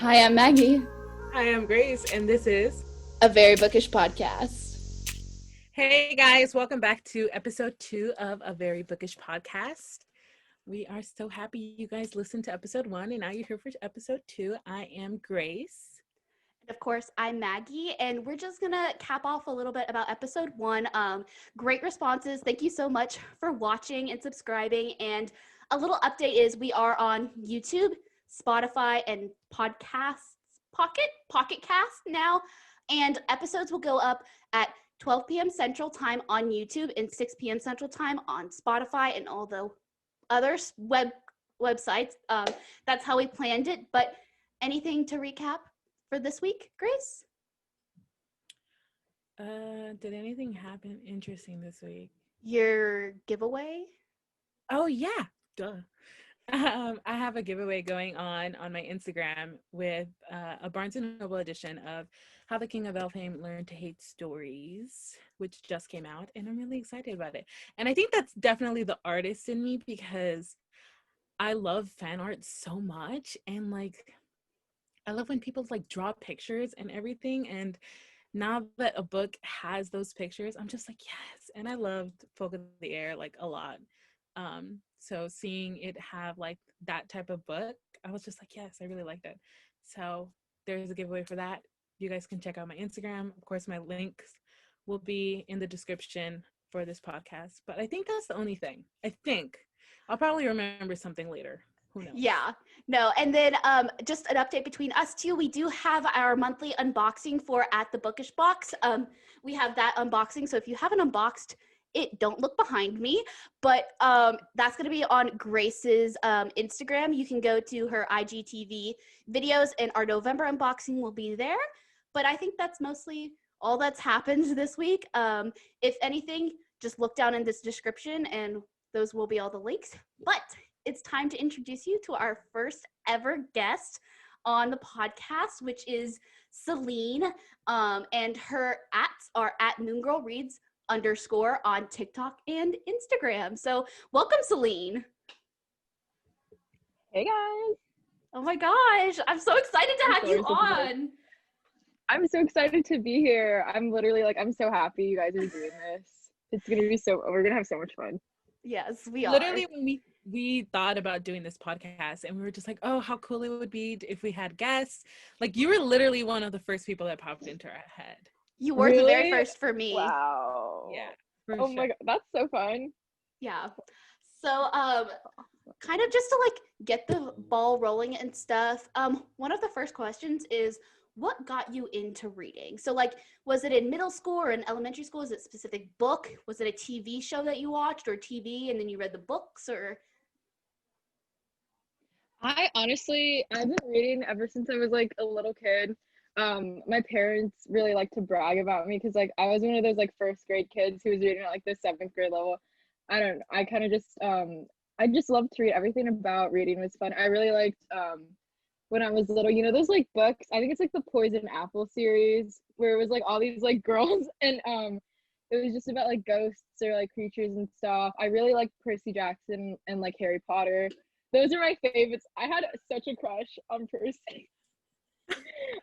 Hi, I'm Maggie, Hi, I'm Grace, and this is a very bookish podcast. Hey guys, welcome back to episode 2 of A Very Bookish Podcast. We are so happy you guys listened to episode 1, and now you're here for episode 2. I am Grace. And of course, I'm Maggie, and we're just gonna cap off a little bit about episode 1. Great responses. Thank you so much for watching and subscribing. And a little update is we are on YouTube, Spotify, and Pocket Cast now. And episodes will go up at 12 p.m. Central Time on YouTube and 6 p.m. Central Time on Spotify and all the other websites. That's how we planned it. But anything to recap for this week, Grace? Did anything happen interesting this week? Your giveaway? Oh yeah, duh. I have a giveaway going on my Instagram with a Barnes & Noble edition of How the King of Elfhame Learned to Hate Stories, which just came out, and I'm really excited about it. And I think that's definitely the artist in me because I love fan art so much, and like I love when people like draw pictures and everything. And now that a book has those pictures, I'm just like, yes. And I loved Folk of the Air like a lot. So seeing it have like that type of book, I was just like, yes, I really liked it. So there's a giveaway for that. You guys can check out my Instagram. Of course, my links will be in the description for this podcast. But I think that's the only thing. I think I'll probably remember something later. Who knows? Yeah, no. And then just an update between us two. We do have our monthly unboxing for At the Bookish Box. We have that unboxing. So if you haven't unboxed it, don't look behind me. But that's going to be on Grace's Instagram. You can go to her IGTV videos, and our November unboxing will be there. But I think that's mostly all that's happened this week. If anything, just look down in this description, and those will be all the links. But it's time to introduce you to our first ever guest on the podcast, which is Selene. And her ats are at moongirlreads_ on TikTok and Instagram. So welcome, Selene. Hey guys. Oh my gosh, I'm so excited to have you on. I'm so excited to be here. I'm literally like, I'm so happy you guys are doing this. It's gonna be we're gonna have so much fun. Yes, we are. Literally, when we thought about doing this podcast, and we were just like, oh, how cool it would be if we had guests. Like, you were literally one of the first people that popped into our head. You were the very first for me. Wow. Yeah. Oh my god, that's so fun. Yeah. So kind of just to like get the ball rolling and stuff, one of the first questions is, what got you into reading? So like, was it in middle school or in elementary school? Is it a specific book? Was it a TV show that you watched, or TV and then you read the books? Or I've been reading ever since I was like a little kid. My parents really like to brag about me because like I was one of those like first grade kids who was reading at like the 7th grade level. I kind of just I just loved to read. Everything about reading was fun. I really liked when I was little, you know, those like books, I think it's like the Poison Apple series, where it was like all these like girls, and it was just about like ghosts or like creatures and stuff. I really liked Percy Jackson and like Harry Potter. Those are my favorites. I had such a crush on Percy.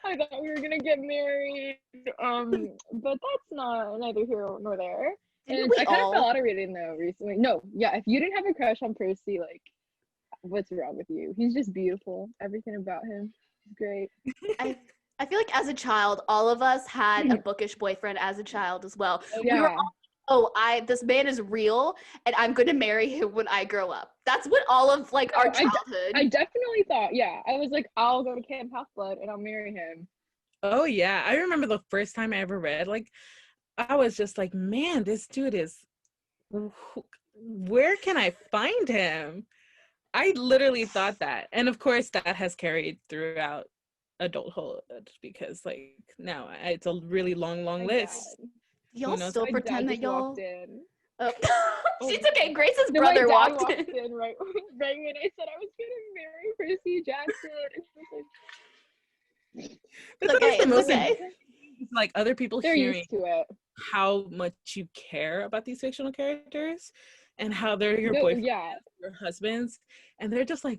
I thought we were gonna get married, but that's neither here nor there. And I kind of fell out of reading though recently. No, yeah, if you didn't have a crush on Percy, like, what's wrong with you? He's just beautiful. Everything about him is great. I feel like as a child, all of us had a bookish boyfriend as a child as well. Yeah. We were all, this man is real, and I'm going to marry him when I grow up. That's what all of like our childhood. I definitely thought, yeah. I was like, I'll go to Camp Half-Blood and I'll marry him. Oh yeah, I remember the first time I ever read. Like, I was just like, man, this dude is. Where can I find him? I literally thought that. And of course that has carried throughout adulthood because like now it's a really long list. Y'all still pretend that y'all Oh. She's okay. Grace's No, brother walked in right when I said I was gonna marry Percy Jackson. It's okay. The most like other people They're hearing used to it. How much you care about these fictional characters and how they're your boyfriends, your husbands, and they're just like,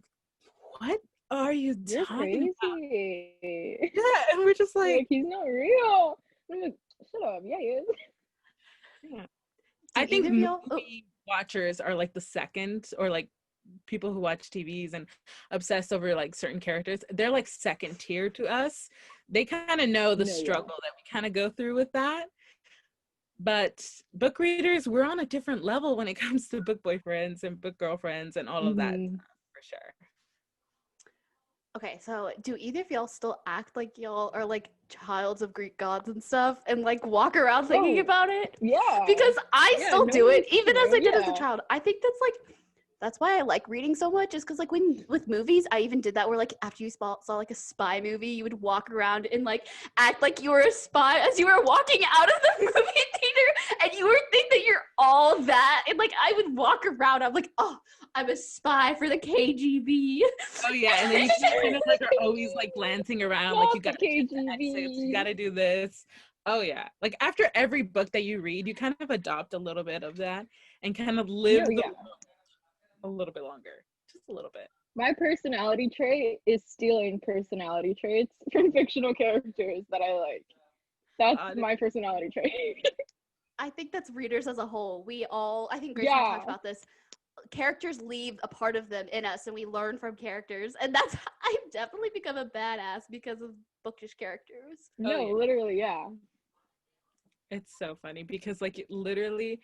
what are you You're talking about? crazy. Yeah, and we're just Like, like, he's not real. I'm like, shut up. Yeah, he is. yeah. Do I think either of y'all? Oh, movie watchers are like the second, or like people who watch TVs and obsess over like certain characters. They're like second tier to us. They kind of know the No, yeah. struggle that we kind of go through with that. But book readers, we're on a different level when it comes to book boyfriends and book girlfriends and all of that Mhm. for sure. okay. So, do either of y'all still act like y'all are like childs of Greek gods and stuff, and like walk around thinking Oh, about it? yeah. Because I Yeah, still no do one it, needs to even as know. I did as a Yeah. child. I think that's why I like reading so much, is because like when with movies, I even did that where like after you saw like a spy movie, you would walk around and like act like you were a spy as you were walking out of the movie theater, and you would think that you're all that, and like I would walk around, I'm like, oh, I'm a spy for the KGB. Oh yeah, and then you kind of like are always like glancing around, like you Not gotta the check the exits, you KGB. gotta do this. Oh yeah, like after every book that you read, you kind of adopt a little bit of that and kind of live No, the yeah. world a little bit longer, just a little bit. My personality trait is stealing personality traits from fictional characters that I like. That's my personality trait. I think that's readers as a whole. We all, I think Grace and I talked Yeah. about this. Characters leave a part of them in us, and we learn from characters. And that's, I've definitely become a badass because of bookish characters. Oh, No, yeah. literally, yeah. It's so funny because like it literally,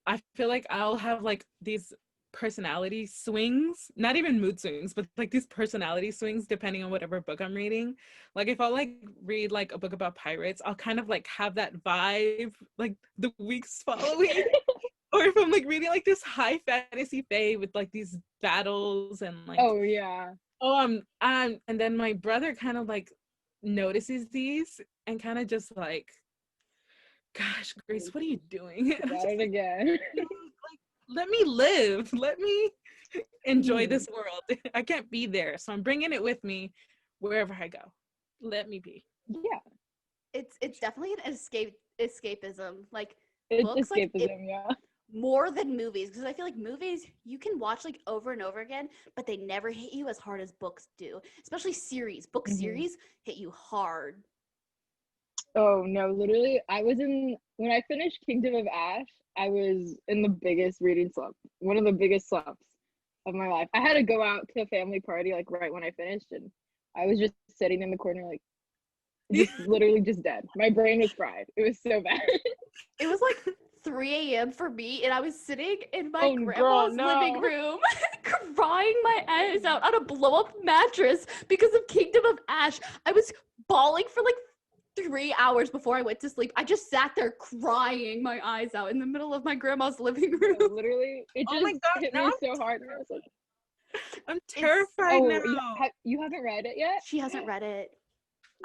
I feel like I'll have like these personality swings, not even mood swings, but like these personality swings depending on whatever book I'm reading. Like if I'll like read like a book about pirates, I'll kind of like have that vibe like the weeks following. Or if I'm like reading like this high fantasy fae with like these battles and like Oh, yeah. and then my brother kind of like notices these and kind of just like, gosh, Grace, what are you doing? And I'm Got just it like, again. like, let me live, let me enjoy Mhm. this world. I can't be there, so I'm bringing it with me wherever I go. Let me be. Yeah. It's definitely an escapism. Like It's books, like it escapism, yeah. more than movies, because I feel like movies you can watch like over and over again, but they never hit you as hard as books do. Especially series. Book Mhm. series hit you hard. Oh, no, literally, when I finished Kingdom of Ash, I was in the biggest reading slump, one of the biggest slumps of my life. I had to go out to a family party like right when I finished, and I was just sitting in the corner, like, just literally just dead. My brain was fried. It was so bad. It was like 3 a.m. for me, and I was sitting in my Oh, girl, grandma's living no. room, crying my eyes out on a blow-up mattress because of Kingdom of Ash. I was bawling for like 3 hours before I went to sleep. I just sat there crying my eyes out in the middle of my grandma's living room. No, literally, it Oh my just gosh, hit now me so hard. And I was like, I'm terrified oh, now. you haven't read it yet? She hasn't read it.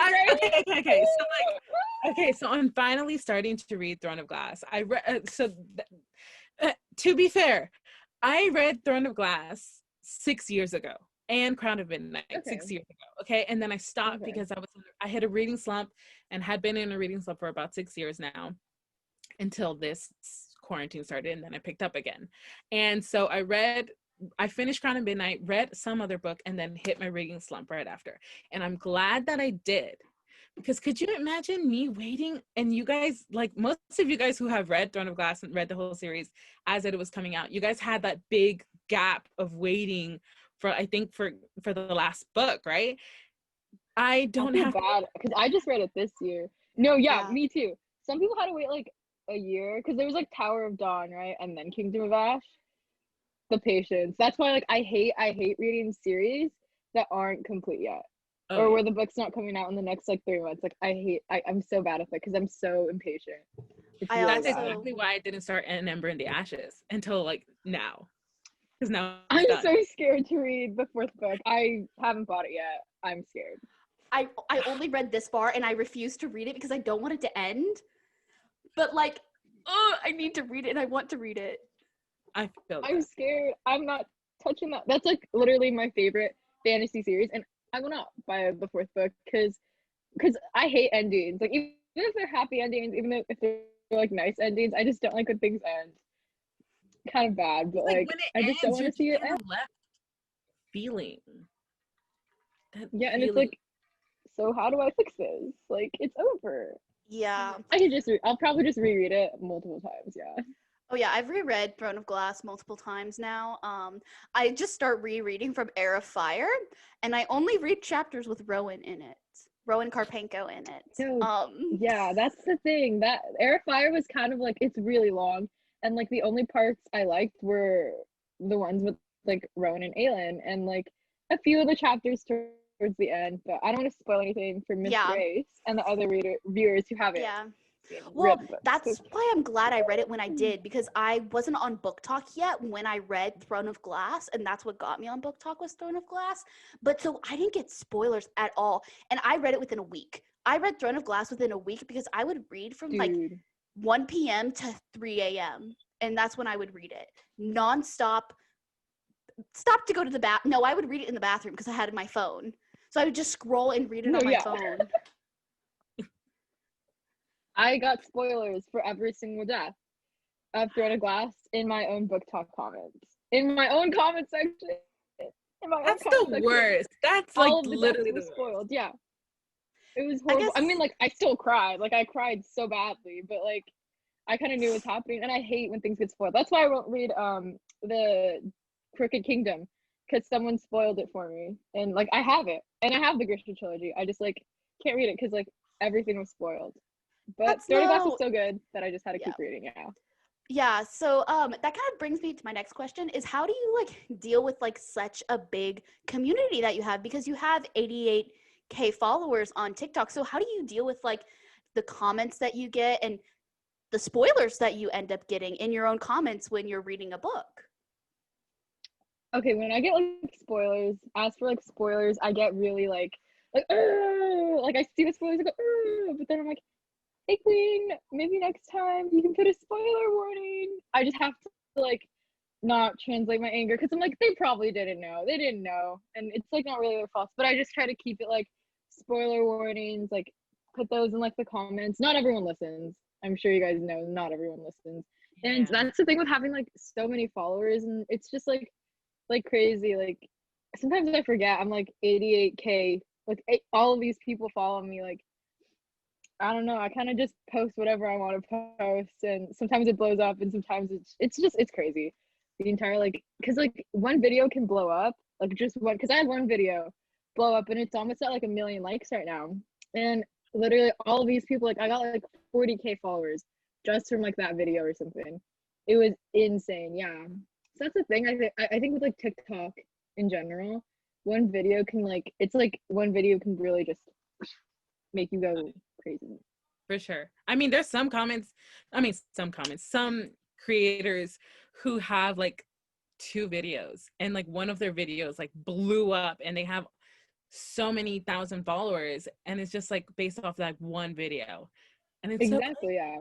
Okay. So like, okay, so I'm finally starting to read Throne of Glass. I read to be fair, I read Throne of Glass 6 years ago and Crown of Midnight Okay. 6 years ago. Okay, and then I stopped Okay. because I had a reading slump and had been in a reading slump for about 6 years now until this quarantine started, and then I picked up again. And so I finished Crown of Midnight, read some other book, and then hit my reading slump right after. And I'm glad that I did, because could you imagine me waiting? And you guys, like most of you guys who have read Throne of Glass and read the whole series as it was coming out, you guys had that big gap of waiting for, I think, for the last book, right? I don't feel have bad because I just read it this year. No, yeah, Yeah. me too. Some people had to wait like a year because there was like Tower of Dawn, right? And then Kingdom of Ash. The patience. That's why like I hate reading series that aren't complete yet. Or where the book's not coming out in the next like 3 months. Like I'm so bad at it because I'm so impatient. It's I really That's also- bad. exactly why I didn't start An Ember in the Ashes until like now, because now it's I'm done. so scared to read the fourth book. I haven't bought it yet. I'm scared. I only read this far, and I refuse to read it because I don't want it to end. But like, I need to read it, and I want to read it. I feel I'm that. scared. I'm not touching that. That's like literally my favorite fantasy series, and I will not buy the fourth book because I hate endings. Like even if they're happy endings, even if they're like nice endings, I just don't like when things end. Kind of bad, but like when it I just don't ends, want you're to see it kind end. of left feeling. That Yeah, and really, it's like, so how do I fix this? Like, it's over. Yeah. I could just I'll probably just reread it multiple times. Yeah. Oh yeah, I've reread Throne of Glass multiple times now. I just start rereading from Air of Fire, and I only read chapters with Rowan in it. Rowan Karpenko in it. No, yeah, that's the thing. That Air of Fire was kind of like, it's really long, and like the only parts I liked were the ones with like Rowan and Aelin, and like a few of the chapters towards the end. But I don't want to spoil anything for Miss Yeah. Grace and the other viewers who haven't Yeah. read Well, the book. that's why I'm glad I read it when I did, because I wasn't on BookTok yet when I read Throne of Glass, and that's what got me on BookTok was Throne of Glass. But so I didn't get spoilers at all, and I read it within a week. I read Throne of Glass within a week because I would read from like Dude, 1 p.m. to 3 a.m. and that's when I would read it nonstop. Stop to go to the bath. No, I would read it in the bathroom because I had my phone. So I would just scroll and read it No, on my yeah. phone. I got spoilers for every single death of Throne of Glass in my own BookTok comments. In my own comment section. In my own that's comment the section. worst. That's like All of the deaths literally were the worst. spoiled. Yeah. It was I horrible. I guess- mean, like, I still cried. Like, I cried so badly, but like, I kind of knew what's happening, and I hate when things get spoiled. That's why I won't read the Crooked Kingdom, because someone spoiled it for me, and like I have it, and I have the Grisha trilogy. I just like can't read it because like everything was spoiled. But That's Throne of Glass was no- so good that I just had to Yeah. keep reading it now. Yeah, so that kind of brings me to my next question is how do you like deal with like such a big community that you have, because you have 88K followers on TikTok. So how do you deal with like the comments that you get and the spoilers that you end up getting in your own comments when you're reading a book? Okay, when I get like spoilers, as for like spoilers, I get really like oh, like I see the spoilers, I go oh, but then I'm like, hey queen, maybe next time you can put a spoiler warning. I just have to like not translate my anger because I'm like, they probably didn't know. They didn't know. And it's like not really their fault. But I just try to keep it like spoiler warnings, like put those in like the comments. Not everyone listens. I'm sure you guys know not everyone listens. And Yeah. that's the thing with having like so many followers, and it's just like crazy. Like sometimes I forget I'm like 88K. Like all of these people follow me. Like I don't know. I kind of just post whatever I want to post, and sometimes it blows up, and sometimes it's crazy. The entire like, cause like one video can blow up, like just one. Cause I had one video blow up, and it's almost at like 1 million likes right now, and literally all of these people, like I got like 40K followers just from like that video or something. It was insane. Yeah. So that's the thing. I think with like TikTok in general, one video can like it's like one video can really just make you go crazy. For sure. I mean, there's some creators who have like 2 videos and like one of their videos like blew up and they have so many thousand followers and it's just like based off like one video. And it's Exactly, yeah.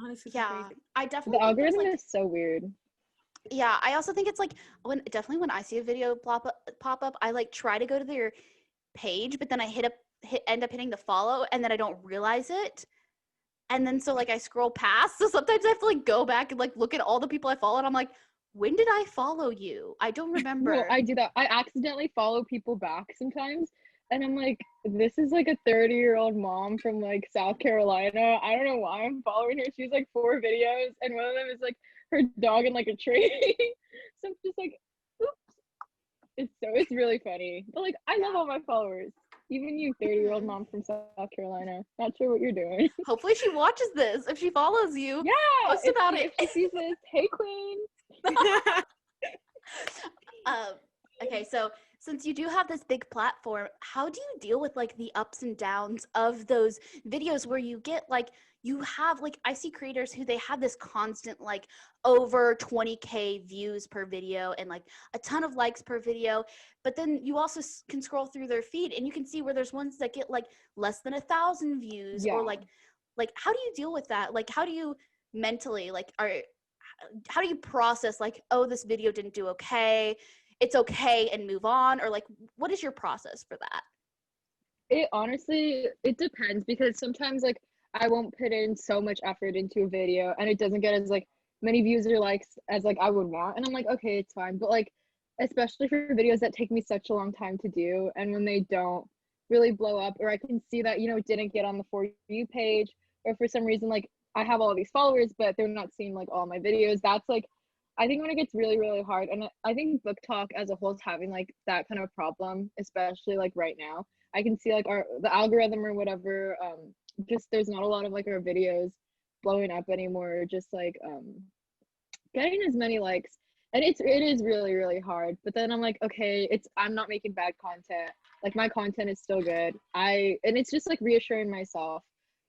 honestly so Yeah, crazy. I The definitely think there's, algorithm like, is so weird. yeah, I also think it's like when I see a video pop up, I like try to go to their page, but then I end up hitting the follow, and then I don't realize it, and then so like I scroll past. So sometimes I have to like go back and like look at all the people I followed. I'm like, when did I follow you? I don't remember. No, I do that. I accidentally follow people back sometimes, and I'm like, this is like a 30-year-old mom from like South Carolina. I don't know why I'm following her. She's like 4 videos, and one of them is like her dog in like a tree. So I'm just like, oops. It's really funny. But like, I love all my followers. Even you 30-year-old mom from South Carolina. Not sure what you're doing. Hopefully she watches this. If she follows you, Yeah, post about it. if she sees this, hey queen. Okay, so since you do have this big platform, how do you deal with like the ups and downs of those videos where you get like you have like I see creators who they have this constant like over 20K views per video and like a ton of likes per video, but then you also can scroll through their feed and you can see where there's ones that get like less than 1,000 views or Yeah. like how do you deal with that? Like how do you mentally how do you process like, oh, this video didn't do okay, it's okay, and move on? Or like, what is your process for that? It honestly, it depends because sometimes like I won't put in so much effort into a video and it doesn't get as like many views or likes as like I would want. And I'm like, okay, it's fine. But like especially for videos that take me such a long time to do, and when they don't really blow up, or I can see that, you know, it didn't get on the For You page, or for some reason, like, I have all these followers, but they're not seeing like all my videos. That's like, I think when it gets really, really hard, and I think BookTok as a whole is having like that kind of problem, especially like right now. I can see like the algorithm or whatever, just there's not a lot of like our videos blowing up anymore, just like getting as many likes. And it is really, really hard. But then I'm like, okay, I'm not making bad content. Like my content is still good. And it's just like reassuring myself,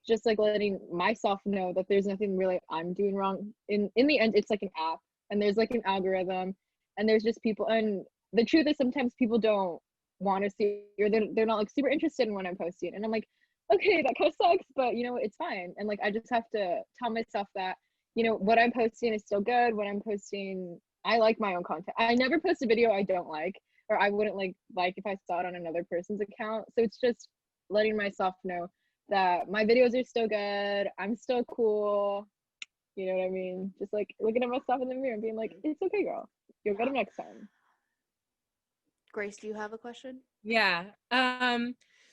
just like letting myself know that there's nothing really I'm doing wrong. In the end, it's like an app, and there's like an algorithm, and there's just people. And the truth is, sometimes people don't want to see, or they're not like super interested in what I'm posting. And I'm like, okay, that kind of sucks, but you know, it's fine. And like I just have to tell myself that, you know, what I'm posting is still good. What I'm posting, I like my own content. I never post a video I don't like, or I wouldn't like if I saw it on another person's account. So it's just letting myself know that my videos are still good. I'm still cool. You know what I mean? Just like looking at myself in the mirror and being like, it's okay, girl. You'll get them next time. Grace, do you have a question? Yeah.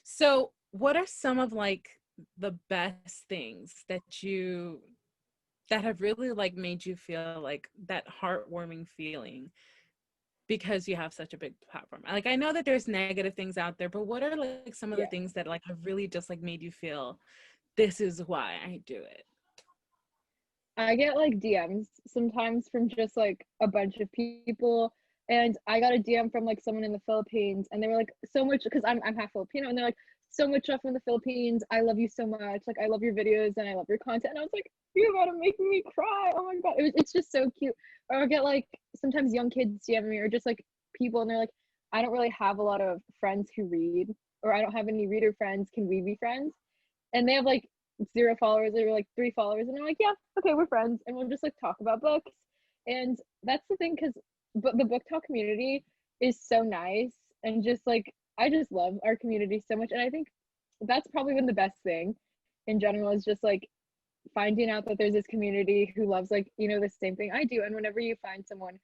So what are some of like the best things that have really like made you feel like that heartwarming feeling because you have such a big platform? Like I know that there's negative things out there, but what are like some of the things that like have really just like made you feel this is why I do it? I get like DMs sometimes from just like a bunch of people. And I got a DM from like someone in the Philippines, and they were like, so much, because I'm half Filipino, and they're like, so much love from the Philippines. I love you so much. Like I love your videos and I love your content. And I was like, you're about to make me cry. Oh my god. It's just so cute. Or I get like sometimes young kids DM me, or just like people, and they're like, I don't really have a lot of friends who read, or I don't have any reader friends. Can we be friends? And they have like 0 followers, or like 3 followers, and I'm like, yeah, okay, we're friends, and we'll just like talk about books. And that's the thing, because the BookTok community is so nice, and just like I just love our community so much. And I think that's probably been the best thing in general, is just like finding out that there's this community who loves like, you know, the same thing I do. And whenever you find someone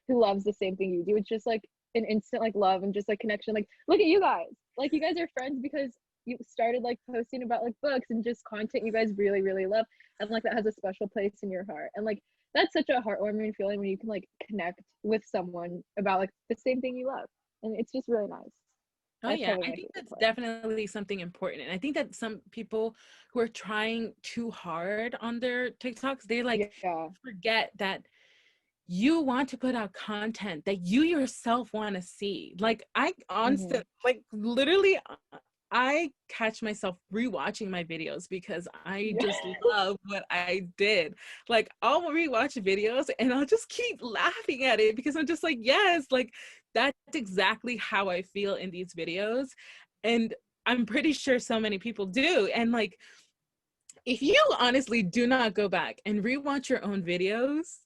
who loves the same thing you do, it's just like an instant like love and just like connection. Like, look at you guys, like you guys are friends because you started like posting about like books and just content you guys really, really love, and like that has a special place in your heart. And like that's such a heartwarming feeling when you can like connect with someone about like the same thing you love, and it's just really nice. Oh That's yeah, probably I my think favorite that's part. definitely something important. And I think that some people who are trying too hard on their TikToks, they like Yeah. forget that you want to put out content that you yourself want to see. Like I Mm-hmm. like literally I catch myself rewatching my videos because I Yeah. just love what I did. Like I'll rewatch videos and I'll just keep laughing at it because I'm just like, yes, like that's exactly how I feel in these videos. And I'm pretty sure so many people do. And like, if you honestly do not go back and rewatch your own videos,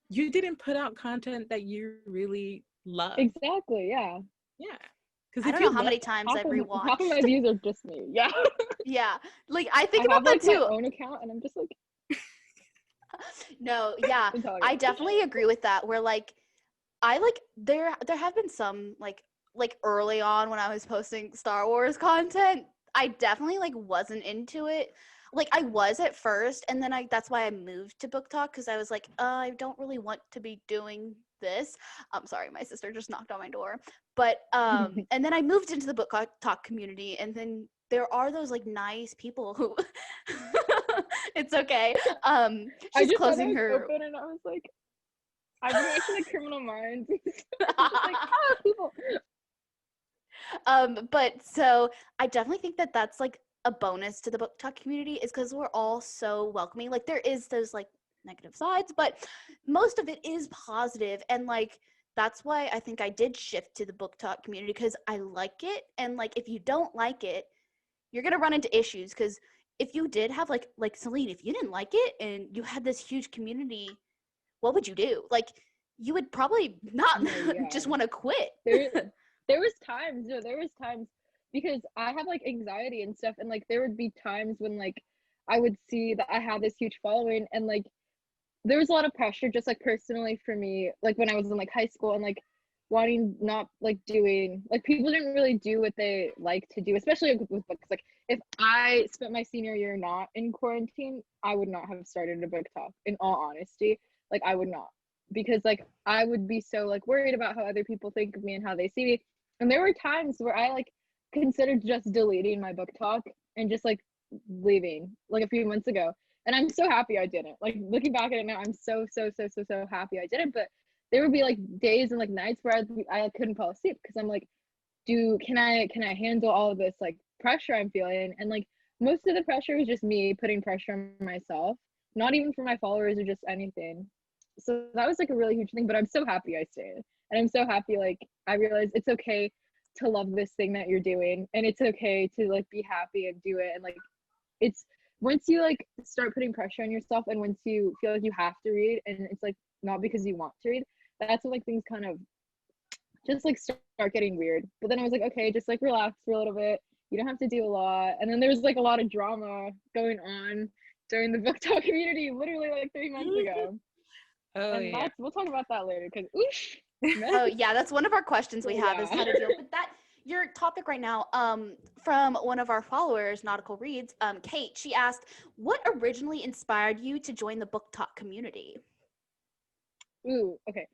you didn't put out content that you really love. Exactly. Yeah. Yeah. Because I if don't know you how love many times I've Half of my rewatched. views are just me. Yeah. Yeah, like I think I about have that like my too. own account, and I'm just like, No, yeah, I'm telling I you. definitely agree with that. Where like I like there have been some like early on when I was posting Star Wars content, I definitely like wasn't into it. Like I was at first, and then that's why I moved to BookTok, because I was like, I don't really want to be doing this. I'm sorry, my sister just knocked on my door. But and then I moved into the BookTok community, and then there are those like nice people who it's okay. I She's just saw that closing was her open, and I was like, I've been watching like Criminal Minds. Just like, ah, people. But so I definitely think that that's like a bonus to the book talk community, is because we're all so welcoming. Like there is those like negative sides, but most of it is positive. And like that's why I think I did shift to the book talk community, because I like it. And like if you don't like it, you're gonna run into issues. Because if you did have like Selene, if you didn't like it and you had this huge community, what would you do? Like you would probably not No, yeah. just want to quit. There, there was times. No, there was times, because I have like anxiety and stuff, and like there would be times when like I would see that I had this huge following, and like there was a lot of pressure, just like personally for me, like when I was in like high school, and like wanting not like doing like people didn't really do what they like to do, especially with books. Like if I spent my senior year not in quarantine, I would not have started a book talk, in all honesty. Like I would not, because like I would be so like worried about how other people think of me and how they see me. And there were times where I like considered just deleting my book talk and just like leaving, like a few months ago. And I'm so happy I didn't. Like looking back at it now, I'm so happy I didn't. But there would be like days and like nights where I couldn't fall asleep because I'm like, can I handle all of this like pressure I'm feeling? And like most of the pressure is just me putting pressure on myself, not even for my followers or just anything. So that was like a really huge thing. But I'm so happy I stayed, and I'm so happy like I realized it's okay to love this thing that you're doing, and it's okay to like be happy and do it. And like it's once you like start putting pressure on yourself, and once you feel like you have to read and it's like not because you want to read, that's when like things kind of just like start getting weird. But then I was like, okay, just like relax for a little bit, you don't have to do a lot. And then there's like a lot of drama going on during the book talk community literally like 3 months ago. And that's, we'll talk about that later because Oh yeah, that's one of our questions we have is how to deal with that. Your topic right now, from one of our followers, Nautical Reads, Kate, she asked, what originally inspired you to join the book talk community? Ooh, okay.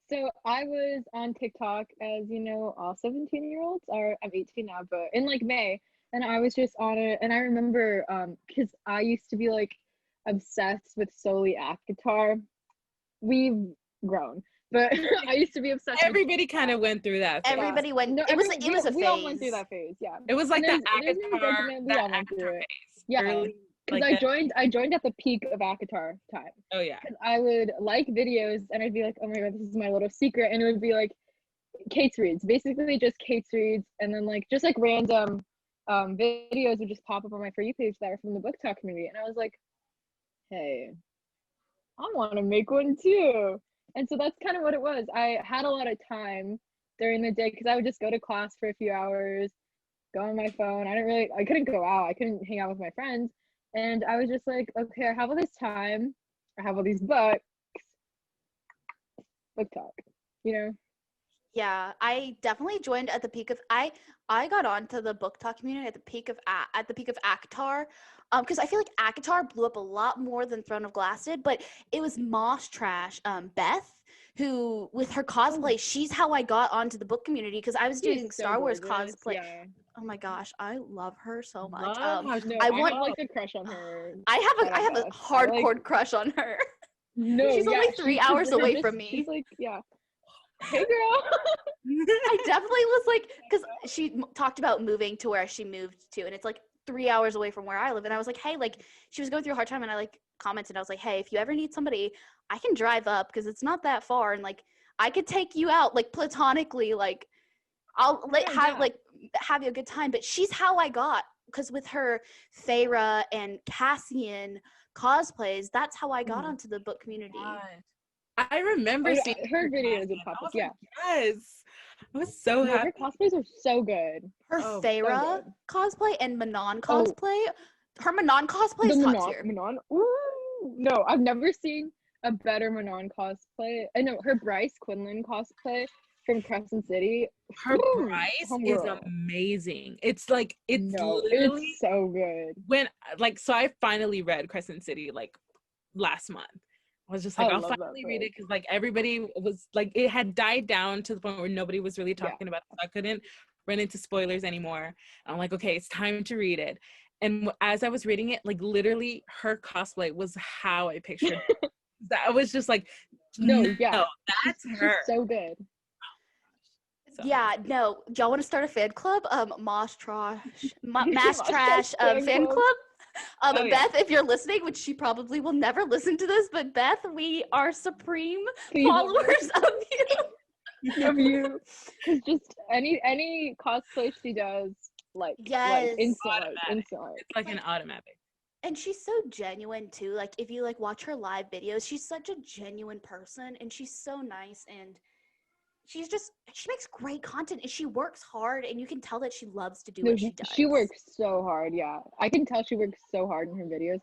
So I was on TikTok, as you know, all 17-year-olds are, I'm 18 now, but in like May, and I was just on it, and I remember, because I used to be like obsessed with solely Akatar. We've grown, but I used to be obsessed. Everybody kind of went through that phase. Everybody went. No, it was a phase. We all went through that phase. Yeah. It was like the Akatar. we all went through it. Phase. Yeah. Early, because like I joined at the peak of Akatar time. Oh yeah. Because I would like videos and I'd be like, oh my god, this is my little secret, and it would be like Kate's reads, basically just Kate's reads, and then like just like random videos would just pop up on my For You page that were from the book talk community, and I was like, hey, I want to make one too. And so that's kind of what it was. I had a lot of time during the day because I would just go to class for a few hours, go on my phone. I couldn't go out. I couldn't hang out with my friends. And I was just like, okay, I have all this time. I have all these books. Book talk, you know? Yeah, I definitely joined at the peak of I got onto the book talk community at the peak of Akatar, because I feel like Akatar blew up a lot more than Throne of Glass did, but it was Moss Trash, Beth, who with her cosplay, she's how I got onto the book community because I was doing Star Wars cosplay. Yeah. Oh my gosh, I love her so much. I want like a crush on her. I have a hardcore crush on her. No, she's only 3 hours away from me. She's like, yeah. Hey girl. I definitely was like, because she talked about moving to where she moved to, and it's like 3 hours away from where I live. And I was like, hey, like she was going through a hard time, and I like commented, I was like, hey, if you ever need somebody, I can drive up because it's not that far, and like I could take you out like platonically, like I'll have you a good time. But she's how I got, because with her Feyre and Cassian cosplays, that's how I got onto the book community. God. I remember seeing her videos and pop-ups. Yeah. Yes. I was so happy. Her cosplays are so good. Her Feyre cosplay and Manon cosplay. Her Manon cosplay is top tier. Manon. Ooh. No, I've never seen a better Manon cosplay. I know her Bryce Quinlan cosplay from Crescent City. Her Bryce is amazing. It's like literally it's so good. When so I finally read Crescent City like last month. I was just like, I'll finally read it because like everybody was like, it had died down to the point where nobody was really talking about it. So I couldn't run into spoilers anymore. And I'm like, okay, it's time to read it. And as I was reading it, like literally her cosplay was how I pictured it. I was just like, no, that's her. She's so good. So. Yeah, no, y'all want to start a fan club? Mass Trash fan club. Beth, if you're listening, which she probably will never listen to this, but Beth, we are supreme followers of you. Of you. Because just any cosplay she does, like instantly. It's like an automatic. And she's so genuine too. Like if you like watch her live videos, she's such a genuine person, and she's so nice, and she makes great content, and she works hard, and you can tell that she loves to do what she does. She works so hard. Yeah, I can tell she works so hard in her videos.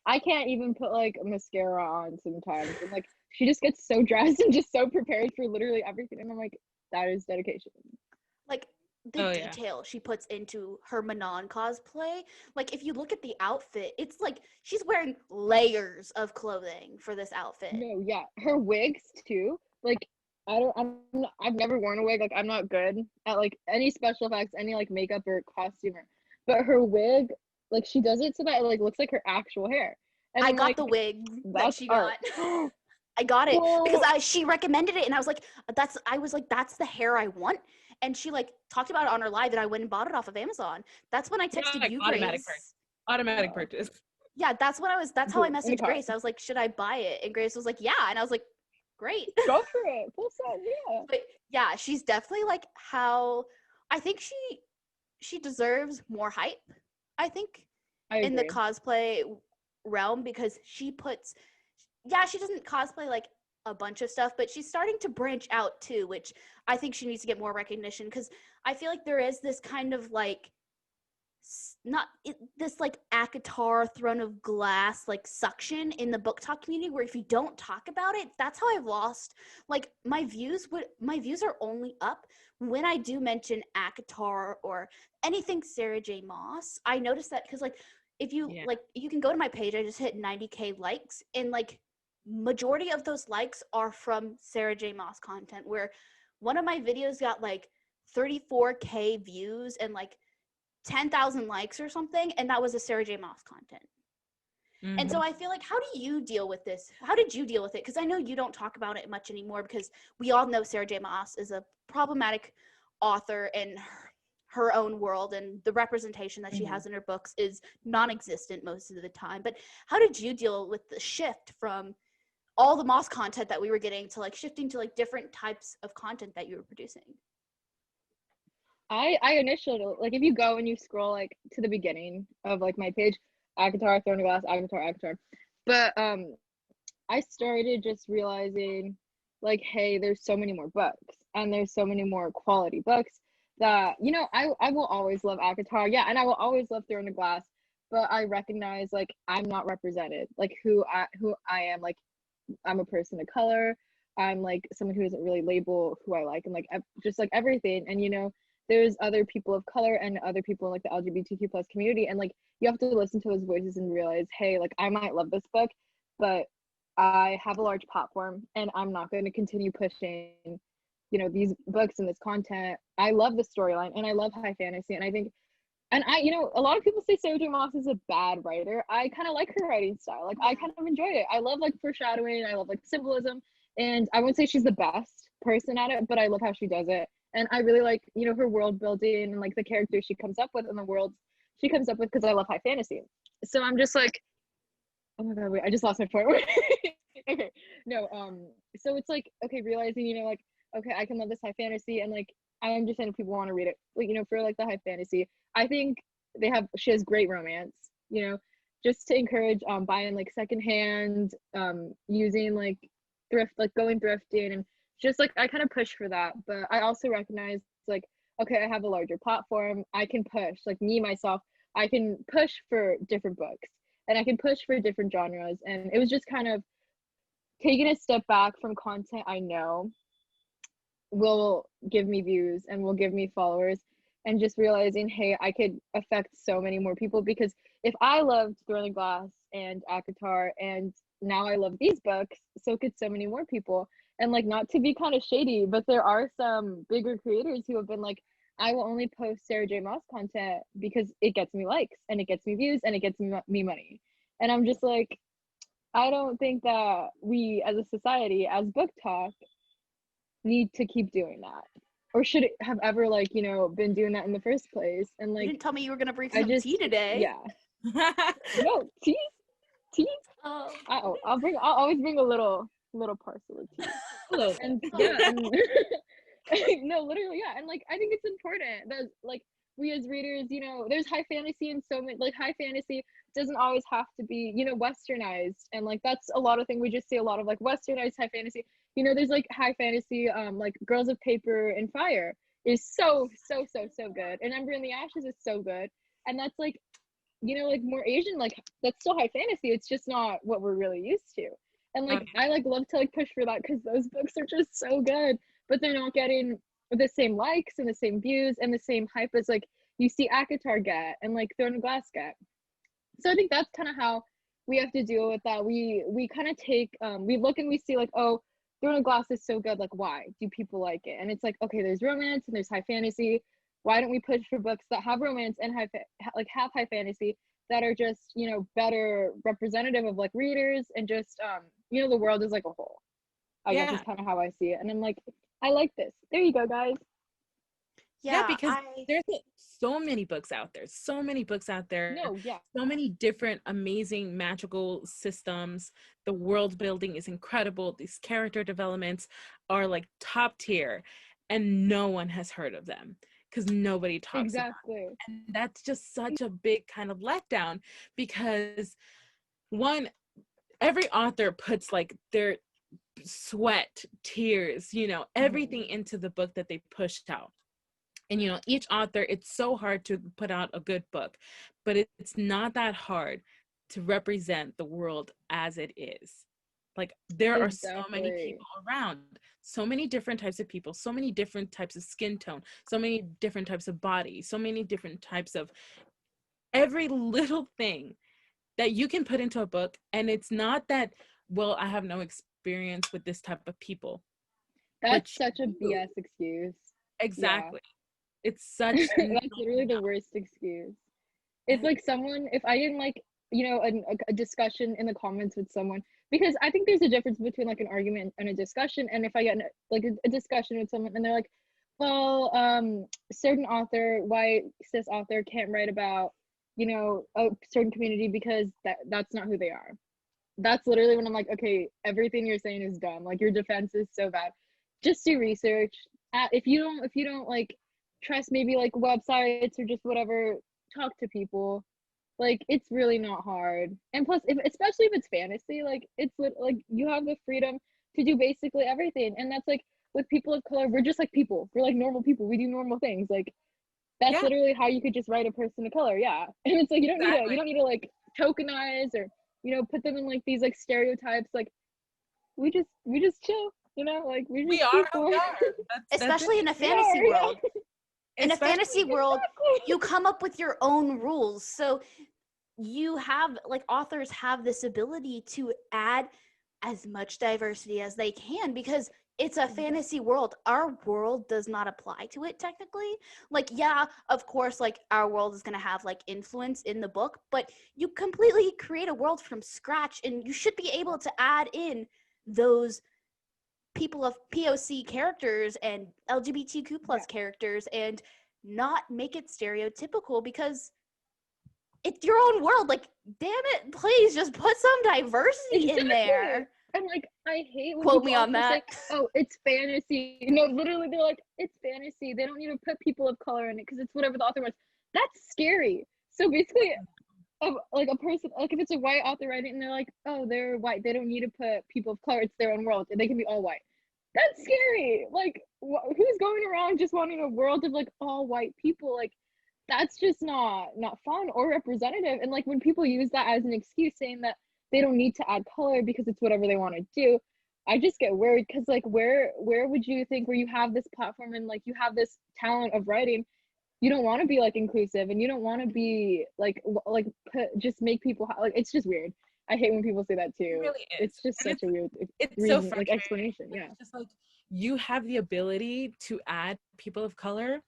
I can't even put like mascara on sometimes, and like she just gets so dressed and just so prepared for literally everything, and I'm like, that is dedication. Like the Oh, yeah. detail she puts into her Manon cosplay. Like if you look at the outfit, it's like she's wearing layers of clothing for this outfit. No, yeah, her wigs too. Like I've never worn a wig. Like I'm not good at like any special effects, any like makeup or costumer. But her wig, like she does it so that it like looks like her actual hair. And I I'm got like, the wig that that's she art. got. I got it because Well, she recommended it, and I was like, that's the hair I want. And she like talked about it on her live, and I went and bought it off of Amazon. That's when I Yeah, texted like you, automatic Grace. Automatic Wow. purchase. Yeah, that's how I boom, in the messaged car. Grace. I was like, should I buy it? And Grace was like, yeah. And I was like, great. Go for it. Full set, yeah. But yeah, she's definitely like how I think she deserves more hype. I think I in the agree. cosplay realm because she doesn't cosplay like a bunch of stuff, but she's starting to branch out too, which I think she needs to get more recognition because I feel like there is this kind of like this like ACOTAR Throne of Glass like suction in the BookTok community where if you don't talk about it, that's how I've lost like my views are only up when I do mention ACOTAR or anything Sarah J Maas. I noticed that because like if you like you can go to my page, I just hit 90k likes and like majority of those likes are from Sarah J Maas content where one of my videos got like 34k views and like 10,000 likes or something, and that was a Sarah J Maas content. Mm-hmm. And so I feel like, how do you deal with this? How did you deal with it? Because I know you don't talk about it much anymore because we all know Sarah J Maas is a problematic author in her own world, and the representation that she has in her books is non-existent most of the time. But how did you deal with the shift from all the Maas content that we were getting to like shifting to like different types of content that you were producing? I initially like if you go and you scroll like to the beginning of like my page, ACOTAR, Throne of Glass, ACOTAR. But I started just realizing like, hey, there's so many more books and there's so many more quality books that, you know, I will always love ACOTAR, yeah, and I will always love Throne of Glass, but I recognize like I'm not represented, like who I am, like I'm a person of color. I'm like someone who doesn't really label who I like and like just like everything. And you know, there's other people of color and other people in like the LGBTQ plus community, and like you have to listen to those voices and realize, hey, like I might love this book, but I have a large platform and I'm not going to continue pushing, you know, these books and this content. I love the storyline and I love high fantasy, and I think and I, you know, a lot of people say Sarah J Maas is a bad writer. I kind of like her writing style. Like, I kind of enjoy it. I love like foreshadowing. I love like symbolism. And I wouldn't say she's the best person at it, but I love how she does it. And I really like, you know, her world building and like the characters she comes up with and the worlds she comes up with because I love high fantasy. So I'm just like, oh my God, wait, I just lost my point. Okay, no, so it's like, okay, realizing, you know, like, okay, I can love this high fantasy and like, I understand if people want to read it, like, you know, for like the high fantasy, I think she has great romance, you know, just to encourage buying like secondhand, using like thrift, like going thrifting, and just like I kind of push for that. But I also recognize like, okay, I have a larger platform, I can push, like me myself, I can push for different books and I can push for different genres. And it was just kind of taking a step back from content I know will give me views and will give me followers, and just realizing, hey, I could affect so many more people, because if I loved Throne of Glass and ACOTAR and now I love these books, so could so many more people. And like, not to be kind of shady, but there are some bigger creators who have been like, I will only post Sarah J Maas content because it gets me likes and it gets me views and it gets me money. And I'm just like, I don't think that we as a society, as BookTok, need to keep doing that, or should it have ever like, you know, been doing that in the first place. And like, You didn't tell me you were gonna bring I some just, tea today. yeah, no tea. Oh. I'll always bring a little parcel of tea. Hello. And yeah, and no, literally, yeah. And like, I think it's important that like we as readers, you know, there's high fantasy and so many, like high fantasy doesn't always have to be, you know, westernized. And like, that's a lot of things we just see a lot of like westernized high fantasy. You know, there's like high fantasy, like Girls of Paper and Fire is so good, and Ember in the Ashes is so good, and that's like, you know, like more Asian, like that's still high fantasy, it's just not what we're really used to. And like, I like love to like push for that because those books are just so good, but they're not getting the same likes and the same views and the same hype as like you see Akatar get and like Throne of Glass get. So I think that's kind of how we have to deal with that. We kind of take we look and we see like, oh, Throne of Glass is so good, like why do people like it? And it's like, okay, there's romance and there's high fantasy. Why don't we push for books that have romance and like have high fantasy that are just, you know, better representative of like readers and just you know, the world as like a whole. I guess is kind of how I see it. And I'm like, I like this. There you go, guys. Yeah, because there's so many books out there. So many books out there. No, yeah. So many different amazing magical systems. The world building is incredible. These character developments are like top tier, and no one has heard of them because nobody talks about it. And that's just such a big kind of letdown because one, every author puts like their sweat, tears, you know, everything into the book that they pushed out. And, you know, each author, it's so hard to put out a good book, but it's not that hard to represent the world as it is. Like, there are so many people around, so many different types of people, so many different types of skin tone, so many different types of body, so many different types of every little thing that you can put into a book. And it's not that, well, I have no experience with this type of people. That's such a BS excuse. Exactly. Yeah. It's such that's literally the worst excuse. It's like someone, if I didn't like, you know, a discussion in the comments with someone, because I think there's a difference between like an argument and a discussion. And if I get like a discussion with someone and they're like, well, certain author, white cis author can't write about, you know, a certain community because that's not who they are. That's literally when I'm like, okay, everything you're saying is dumb. Like your defense is so bad. Just do research. If you don't like trust maybe like websites or just whatever, talk to people. Like it's really not hard. And plus, especially if it's fantasy, like it's like you have the freedom to do basically everything. And that's like with people of color, we're just like people. We're like normal people. We do normal things. Like that's literally how you could just write a person of color. Yeah. And it's like you don't need to like tokenize or, you know, put them in like these like stereotypes. Like we just chill, you know, like we are. Especially in a fantasy world. In a fantasy world, you come up with your own rules. So you have like authors have this ability to add as much diversity as they can because it's a fantasy world. Our world does not apply to it technically. Like, yeah, of course, like our world is going to have like influence in the book, but you completely create a world from scratch and you should be able to add in those people of POC characters and LGBTQ plus characters and not make it stereotypical because it's your own world. Like, damn it, please just put some diversity in there. And like, I hate when quote me on that. Say, oh, it's fantasy. No, literally, they're like, it's fantasy. They don't need to put people of color in it because it's whatever the author wants. That's scary. So basically, like a person, like if it's a white author writing, and they're like, oh, they're white. They don't need to put people of color. It's their own world. They can be all white. That's scary. Like, who's going around just wanting a world of like all white people? Like, that's just not fun or representative. And like when people use that as an excuse, saying that they don't need to add color because it's whatever they want to do, I just get worried because like where would you think where you have this platform and like you have this talent of writing, you don't want to be like inclusive and you don't want to be like just make people like it's just weird. I hate when people say that too. It really is. It's just such a weird reason, so like explanation. Yeah. It's just like you have the ability to add people of color,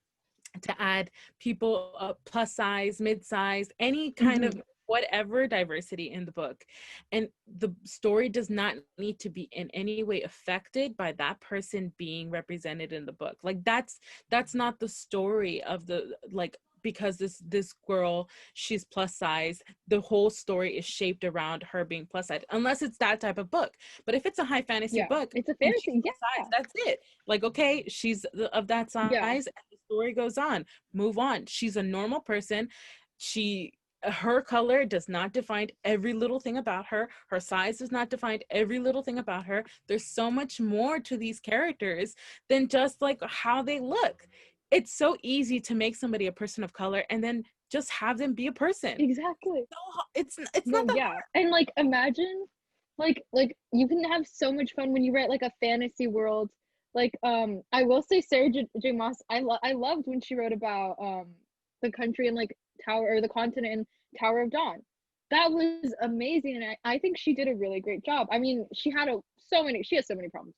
to add people plus size, mid-size, any kind of whatever diversity in the book. And the story does not need to be in any way affected by that person being represented in the book. Like that's not the story of the like because this girl, she's plus size, the whole story is shaped around her being plus size, unless it's that type of book. But if it's a high fantasy book, it's a fantasy, size, that's it. Like, okay, she's of that size, and the story goes on, move on. She's a normal person. Her color does not define every little thing about her. Her size does not define every little thing about her. There's so much more to these characters than just like how they look. It's so easy to make somebody a person of color and then just have them be a person. Exactly. It's not that hard. And like imagine like you can have so much fun when you write like a fantasy world Like, I will say Sarah J. Maas, I loved when she wrote about the country and like Tower or the continent and Tower of Dawn. That was amazing, and I think she did a really great job. I mean, she has so many problems.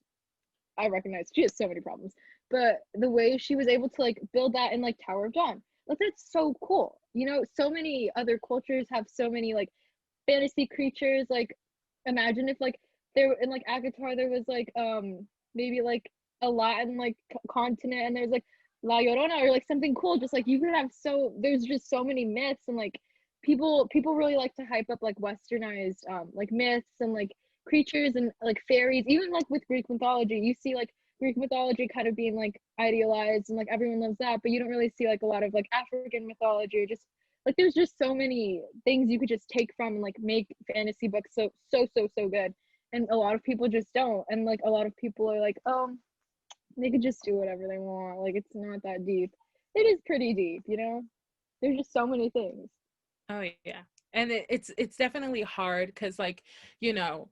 I recognize she has so many problems, but the way she was able to like build that in like Tower of Dawn, like that's so cool. You know, so many other cultures have so many like fantasy creatures. Like, imagine if like there in like Avatar there was like maybe like a Latin like continent and there's like La Llorona or like something cool. Just like you could have there's just so many myths and like people really like to hype up like westernized like myths and like creatures and like fairies. Even like with Greek mythology, you see like Greek mythology kind of being like idealized and like everyone loves that, but you don't really see like a lot of like African mythology or just like there's just so many things you could just take from and like make fantasy books so good. And a lot of people just don't. And like a lot of people are like, oh, they could just do whatever they want. Like it's not that deep. It is pretty deep, you know? There's just so many things. Oh yeah. And it's definitely hard because like, you know,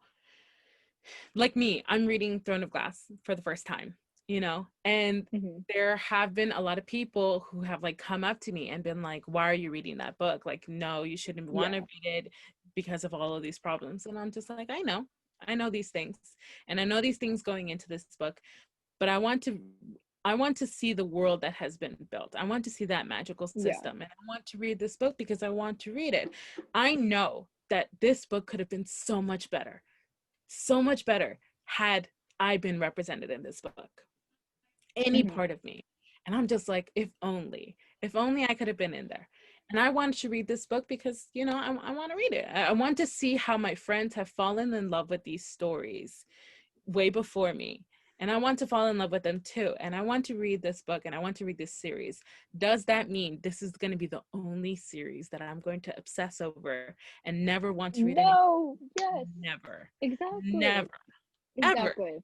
like me, I'm reading Throne of Glass for the first time, you know, and there have been a lot of people who have like come up to me and been like, why are you reading that book? Like, no, you shouldn't want to read it because of all of these problems. And I'm just like, I know these things, and I know these things going into this book, but I want to see the world that has been built. I want to see that magical system, and I want to read this book because I want to read it. I know that this book could have been so much better had I been represented in this book, any part of me. And I'm just like, if only I could have been in there. And I wanted to read this book because, you know, I want to read it. I want to see how my friends have fallen in love with these stories way before me. And I want to fall in love with them too. And I want to read this book and I want to read this series. Does that mean this is going to be the only series that I'm going to obsess over and never want to read anymore? No, yes. Never. Exactly. Never. Exactly. Ever.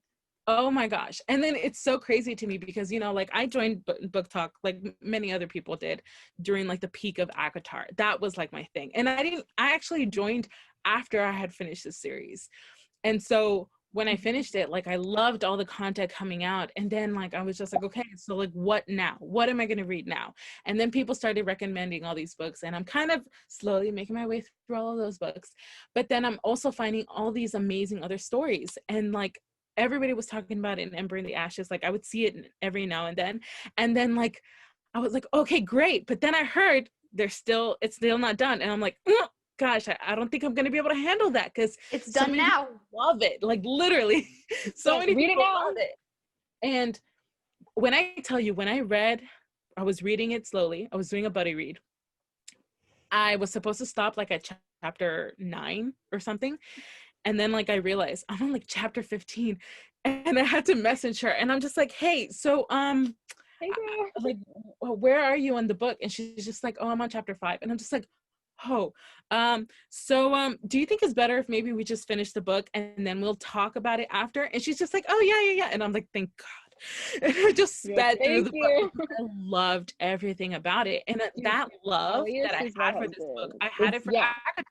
Oh my gosh. And then it's so crazy to me because, you know, like I joined BookTok like many other people did during like the peak of Akatar. That was like my thing. And I actually joined after I had finished the series. And so when I finished it, like I loved all the content coming out. And then like I was just like, okay, so like what now? What am I going to read now? And then people started recommending all these books, and I'm kind of slowly making my way through all of those books. But then I'm also finding all these amazing other stories. And like everybody was talking about it in Ember in the Ashes. Like I would see it every now and then. And then like I was like, okay, great. But then I heard it's still not done. And I'm like, gosh, I don't think I'm going to be able to handle that because it's done now. Love it. Like literally so many people love it. And when I tell you, when I was reading it slowly. I was doing a buddy read. I was supposed to stop like at chapter 9 or something. And then like I realized I'm on like chapter 15 and I had to message her and I'm just like, hey, so Hey girl. like where are you on the book? And she's just like, oh, I'm on chapter 5. And I'm just like, oh, so do you think it's better if maybe we just finish the book and then we'll talk about it after? And she's just like, oh yeah. And I'm like, thank God. And I just sped through the book. I loved everything about it. And that love that I had for this book, I had it for Agatha.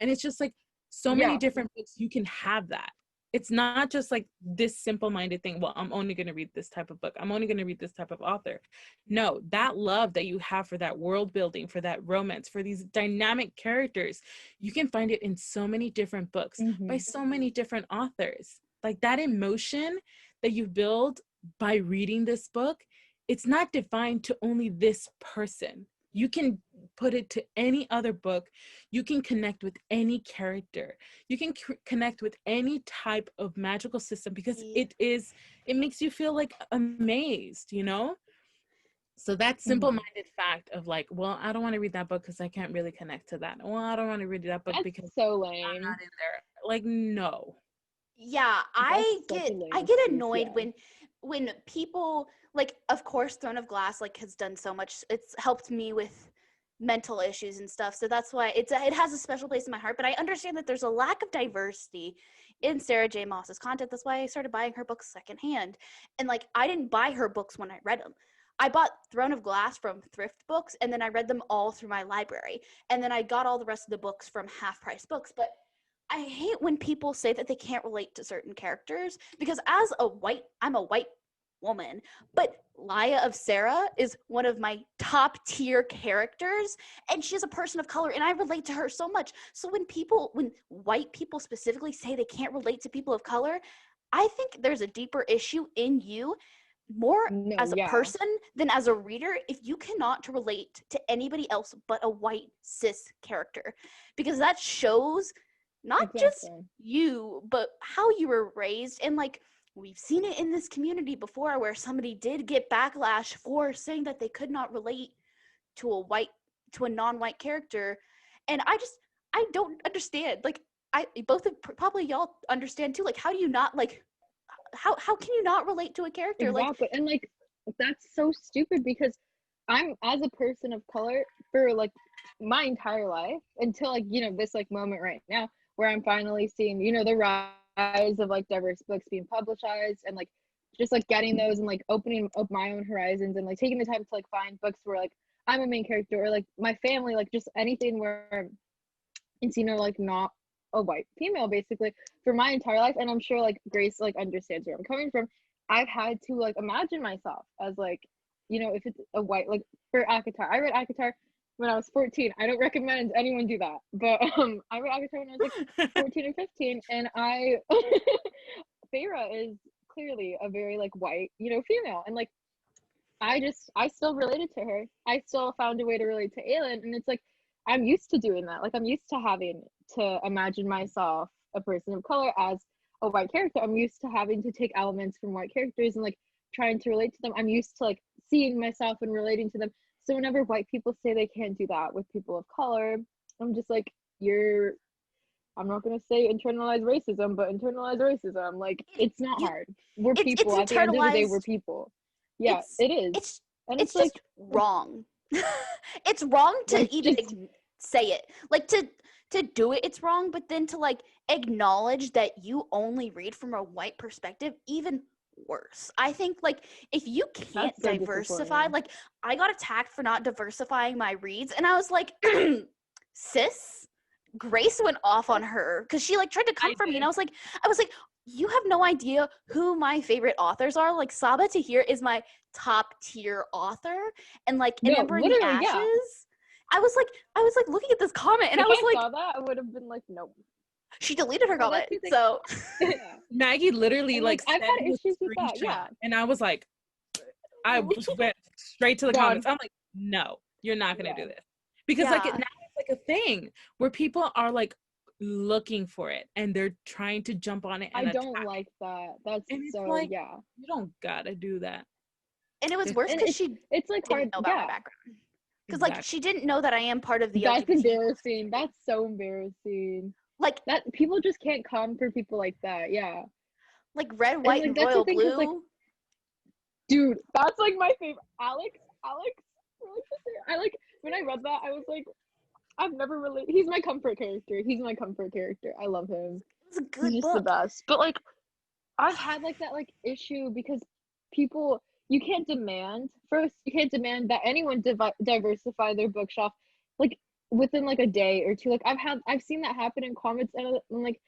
And it's just like so many different books you can have that. It's not just like this simple-minded thing. Well, I'm only going to read this type of book. I'm only going to read this type of author. No, that love that you have for that world building, for that romance, for these dynamic characters, you can find it in so many different books by so many different authors. Like that emotion that you build by reading this book, it's not defined to only this person. You can put it to any other book. You can connect with any character. You can connect with any type of magical system because it makes you feel like amazed, you know? So that simple-minded fact of like, well, I don't want to read that book because I can't really connect to that. Well, I don't want to read that book because so lame. I'm not in there. Like, no. Yeah, I get annoyed when people like, of course, Throne of Glass like has done so much. It's helped me with mental issues and stuff, so that's why it has a special place in my heart. But I understand that there's a lack of diversity in Sarah J. Maas's content. That's why I started buying her books secondhand. And like, I didn't buy her books when I read them. I bought Throne of Glass from thrift books, and then I read them all through my library, and then I got all the rest of the books from half price books. But I hate when people say that they can't relate to certain characters because I'm a white woman. But Laya of Sarah is one of my top tier characters, and she's a person of color, and I relate to her so much. So when white people specifically say they can't relate to people of color, I think there's a deeper issue in you, more No, as a yeah. person than as a reader, if you cannot relate to anybody else but a white cis character, because that shows not just Exactly. you, but how you were raised. And like, we've seen it in this community before where somebody did get backlash for saying that they could not relate to a non-white character. And I don't understand. Like, I both of probably y'all understand too. Like, how do you not, like, how can you not relate to a character? Exactly. And like, that's so stupid because I'm, as a person of color, for like my entire life until like, you know, this like moment right now where I'm finally seeing, you know, the rise of like diverse books being publicized, and like just like getting those and like opening up my own horizons, and like taking the time to like find books where like I'm a main character, or like my family, like just anything where it's, you know, like not a white female basically, for my entire life. And I'm sure like Grace like understands where I'm coming from. I've had to like imagine myself as like, you know, if it's a white, like for Akatar, I read Akatar when I was 14. I don't recommend anyone do that, but I read Avatar when I was like 14 or 15, and I Feyre is clearly a very like white, you know, female, and like I still related to her. I still found a way to relate to Aelin, and it's like I'm used to doing that. Like I'm used to having to imagine myself a person of color as a white character. I'm used to having to take elements from white characters and like trying to relate to them. I'm used to like seeing myself and relating to them. So whenever white people say they can't do that with people of color, I'm just like, I'm not going to say internalized racism, but internalized racism. Like, it's not hard. We're people. At the end of the day, we're people. Yeah, it is. And it's like, just wrong. It's wrong to like, even just, say it. Like, to do it, it's wrong, but then to like acknowledge that you only read from a white perspective, even worse. I think like if you can't that's so diversify, disappointing. like I got attacked for not diversifying my reads, and I was like, sis, Grace went off on her because she like tried to come for me, and I was like, you have no idea who my favorite authors are. Like, Saba Tahir is my top tier author, and like No, Ember in the literally, Ashes. yeah. I was like looking at this comment, and If I was I like, saw that, I would have been like, nope. she deleted her Well, comment. that's the thing. So Yeah. Maggie literally And like like, I've sent had me a issues with that, yeah. screenshot, and I was like, I just went straight to the Gone. comments. I'm like, no, you're not gonna do this, because like Yeah. now it's like a thing where people are like looking for it and they're trying to jump on it. And I don't attack. like that. That's And it's so, like, yeah. you don't gotta do that. And it was It's- worse And because she it's like hard, didn't know about my yeah. background. Because like she didn't know that I am part of the That's LGBT. embarrassing. That's so embarrassing. Like That people just can't come for people like that. Yeah. like red, And white, like and that's the royal thing, 'cause, blue. like, dude, that's like my favorite. Alex. I like when I read that, I was like, I've never really. He's my comfort character. I love him. It's a good He's just the book. best. But like, I've had like that like issue because people, you can't demand that anyone diversify their bookshelf like within like a day or two. Like I've seen that happen in comments, and I'm like,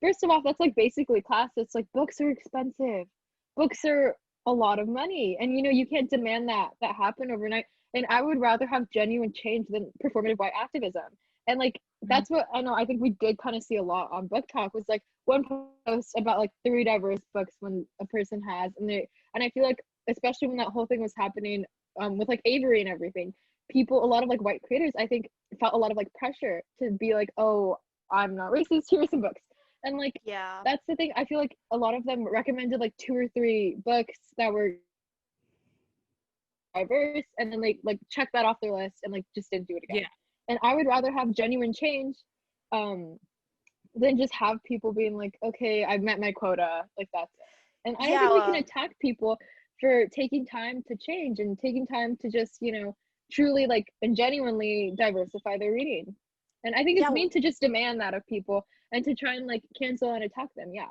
first of all, that's like basically class. It's like books are expensive. Books are a lot of money, and you know you can't demand that happen overnight. And I would rather have genuine change than performative white activism. And like that's what I know. I think we did kind of see a lot on BookTok, was like one post about like 3 diverse books when a person has, and I feel like especially when that whole thing was happening with like Avery and everything, people, a lot of like white creators, I think felt a lot of like pressure to be like, oh, I'm not racist, here are some books. And like, Yeah. that's the thing. I feel like a lot of them recommended like 2 or 3 books that were diverse, and then they like checked that off their list and like just didn't do it again. Yeah. And I would rather have genuine change than just have people being like, okay, I've met my quota, like that's it. And I don't think we can attack people for taking time to change and taking time to just, you know, truly like and genuinely diversify their reading. And I think it's mean to just demand that of people and to try and like cancel and attack them. Yeah.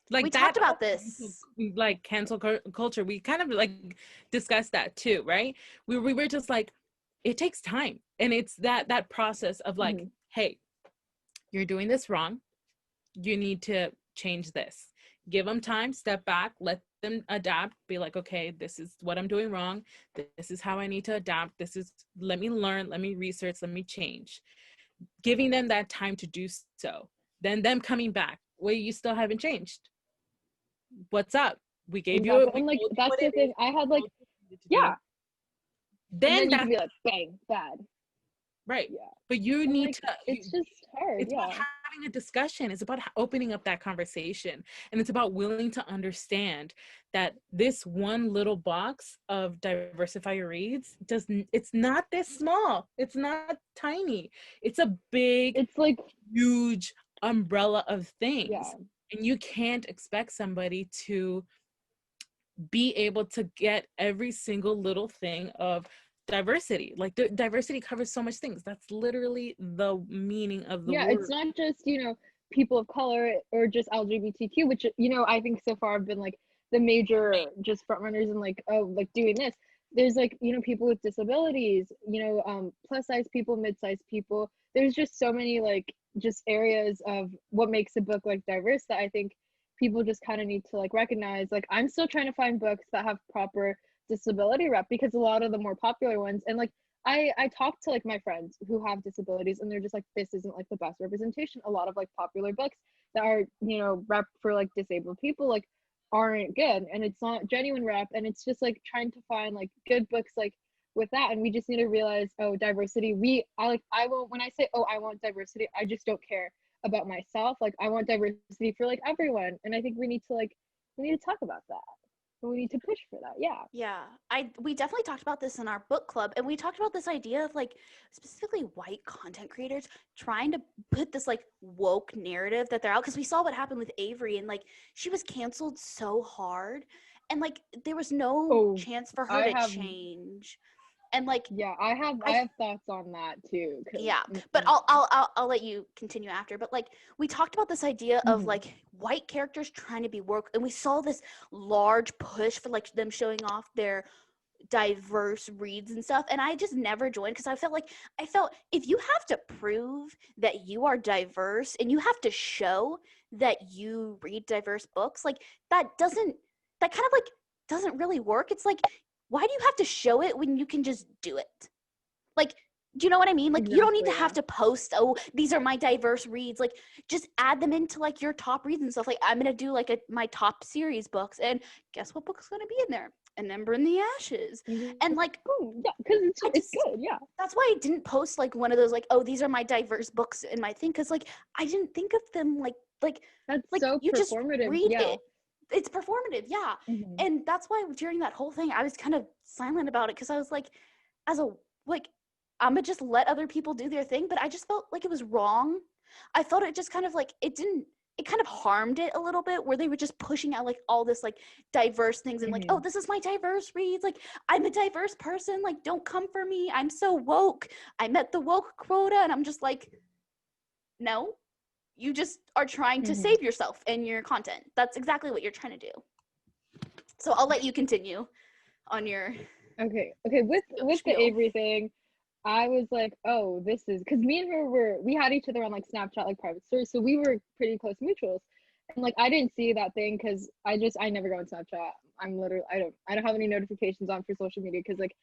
Like we that, talked about this. Like cancel culture. We kind of like discussed that too, right? We were just like, it takes time, and it's that process of like, hey, you're doing this wrong. You need to change this. Give them time. Step back. Let them adapt, be like, okay, this is what I'm doing wrong. This is how I need to adapt. Let me learn, let me research, let me change. Giving them that time to do so. Then them coming back, well, you still haven't changed. What's up? We gave you and like that's the thing. I had like yeah. Then you can be like bang, bad. Right. Yeah. But you and need like, to it's just hard. it's about having a discussion. It's about opening up that conversation. And it's about willing to understand that this one little box of diversify your reads it's not this small. It's not tiny. It's a big, it's like huge umbrella of things. Yeah. And you can't expect somebody to be able to get every single little thing of diversity. Like diversity covers so much things. That's literally the meaning of the word. It's not just people of color or just LGBTQ, which I think so far have been like the major just front runners and like doing this. There's like people with disabilities, plus size people, mid-sized people. There's just so many like just areas of what makes a book like diverse that I think people just kind of need to like recognize. Like I'm still trying to find books that have proper disability rep, because a lot of the more popular ones, and like I talk to like my friends who have disabilities and they're just like, this isn't like the best representation. A lot of like popular books that are rep for like disabled people like aren't good, and it's not genuine rep, and it's just like trying to find like good books like with that. And we just need to realize, diversity, I won't, when I say I want diversity, I just don't care about myself. Like I want diversity for like everyone, and I think we need to talk about that. We need to push for that. We definitely talked about this in our book club, and we talked about this idea of like specifically white content creators trying to put this like woke narrative that they're out, because we saw what happened with Avery, and like she was canceled so hard, and like there was no chance for her to change. And like I have thoughts on that too. But I'll let you continue after. But like we talked about this idea of like white characters trying to be woke, and we saw this large push for like them showing off their diverse reads and stuff, and I just never joined, because I felt if you have to prove that you are diverse and you have to show that you read diverse books, like that kind of like doesn't really work. It's like, why do you have to show it when you can just do it? Like, do you know what I mean? Like, you don't need to have to post, these are my diverse reads. Like, just add them into like your top reads and stuff. Like, I'm gonna do like my top series books, and guess what book's gonna be in there? An Ember in the Ashes. And like, because it's good. That's why I didn't post like one of those like, these are my diverse books in my thing, because like I didn't think of them like that's like so you just performative. read it. It's performative, and that's why during that whole thing I was kind of silent about it, because I was like, I'm gonna just let other people do their thing. But I just felt like it was wrong. I felt it just kind of like it kind of harmed it a little bit, where they were just pushing out like all this like diverse things, and like, this is my diverse reads, like I'm a diverse person, like don't come for me, I'm so woke, I met the woke quota. And I'm just like, no, you just are trying to save yourself and your content. That's exactly what you're trying to do. So I'll let you continue on your okay with the Avery thing. I was like, this is, because me and her we had each other on like Snapchat, like private stories, so we were pretty close mutuals. And like I didn't see that thing because I never go on Snapchat. I'm literally I don't have any notifications on for social media, because like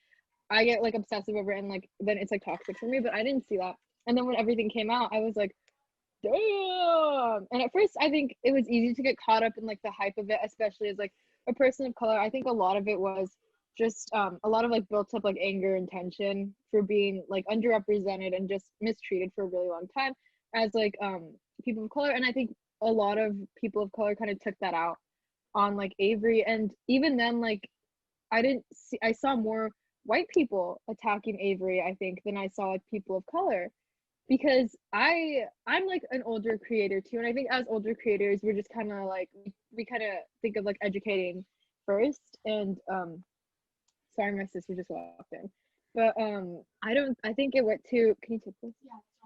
I get like obsessive over it, and like then it's like toxic for me. But I didn't see that. And then when everything came out, I was like, damn. And at first I think it was easy to get caught up in like the hype of it, especially as like a person of color. I think a lot of it was just a lot of like built up like anger and tension for being like underrepresented and just mistreated for a really long time as like people of color. And I think a lot of people of color kind of took that out on like Avery. And even then, like I saw more white people attacking Avery, I think, than I saw like people of color, because I'm like an older creator too, and I think as older creators we're just kind of like, we kind of think of like educating first. And sorry, my sister just walked in, but I think it went to, can you take this?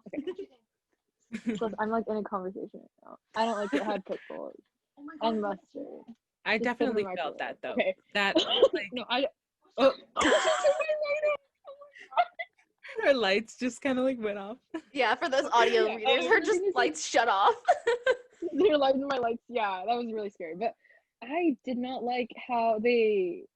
Okay. Plus, I'm like in a conversation right now. I don't like it had pitbull and mustard. I definitely felt that though. Okay. That like no, I her lights just kind of like went off. Yeah, for those audio readers, her just lights shut off. Your lights and my lights, that was really scary. But I did not like how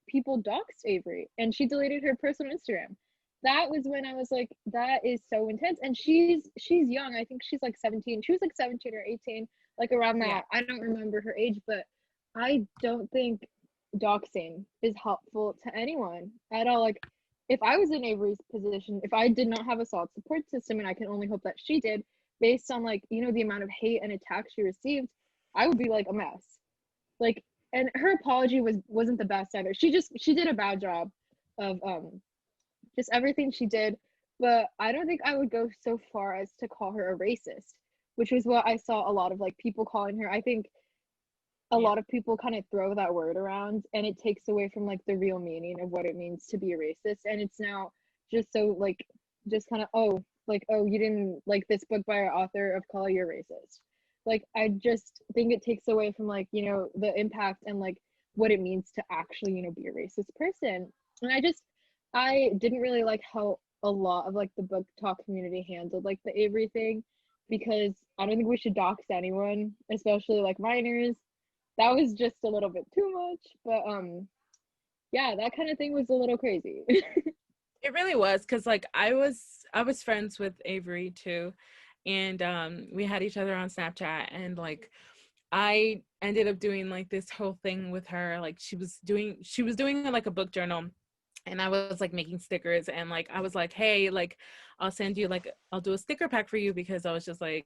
people doxed Avery, and she deleted her personal Instagram. That was when I was like, that is so intense. And she's young. I think she's like 17. She was like 17 or 18, like around that. Yeah. I don't remember her age, but I don't think doxing is helpful to anyone at all. Like, if I was in Avery's position, if I did not have a solid support system, and I can only hope that she did, based on like, you know, the amount of hate and attacks she received, I would be like a mess. Like, and her apology wasn't the best either. She did a bad job of just everything she did, but I don't think I would go so far as to call her a racist, which was what I saw a lot of like people calling her. I think a Yeah. lot of people kind of throw that word around, and it takes away from like the real meaning of what it means to be a racist, and it's now just so like just kind of, oh, like, oh, you didn't like this book by our author of color, you're racist. Like, I just think it takes away from like, you know, the impact and like what it means to actually, you know, be a racist person. And I didn't really like how a lot of like the book talk community handled like the Avery thing, because I don't think we should dox anyone, especially like minors. That was just a little bit too much, but yeah, that kind of thing was a little crazy. It really was, because like I was friends with Avery too, and we had each other on Snapchat, and like I ended up doing like this whole thing with her. Like she was doing like a book journal, and I was like making stickers, and like I was like, hey, like I'll do a sticker pack for you, because I was just like,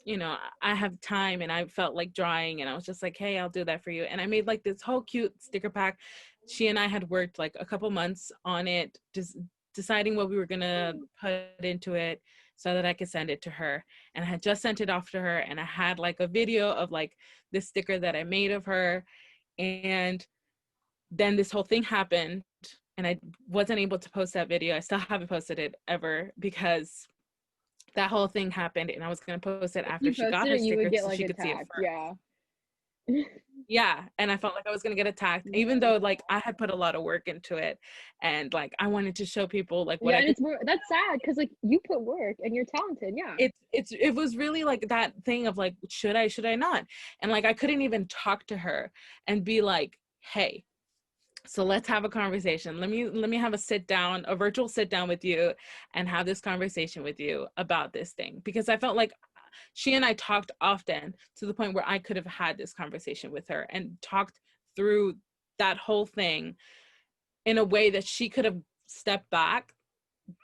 you know, I have time and I felt like drawing, and I was just like, hey, I'll do that for you. And I made like this whole cute sticker pack. She and I had worked like a couple months on it, just deciding what we were gonna put into it so that I could send it to her. And I had just sent it off to her, and I had like a video of like this sticker that I made of her. And then this whole thing happened, and I wasn't able to post that video. I still haven't posted it ever, because that whole thing happened, and I was going to post it If after you she got posted her it, you would sticker get so like she could see it attacked. first. Yeah. Yeah, and I felt like I was going to get attacked, even though like I had put a lot of work into it, and like I wanted to show people like what Yeah, I and could. it's more, that's sad because like you put work and you're talented. Yeah. It was really like that thing of like, should I not? And like I couldn't even talk to her and be like, hey, so let's have a conversation. Let me have a virtual sit down with you, and have this conversation with you about this thing, because I felt like she and I talked often, to the point where I could have had this conversation with her and talked through that whole thing in a way that she could have stepped back,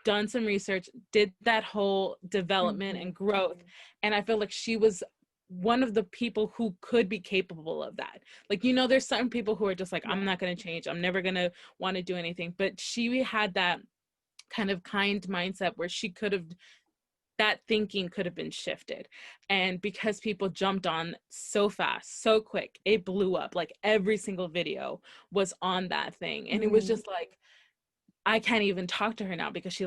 done some research, did that whole development and growth. And I feel like she was one of the people who could be capable of that. Like, you know, there's certain people who are just like, I'm not going to change, I'm never going to want to do anything. But she had that kind of kind mindset where she could have, that thinking could have been shifted. And because people jumped on so fast, so quick, it blew up. Like every single video was on that thing. And it was just like, I can't even talk to her now, because she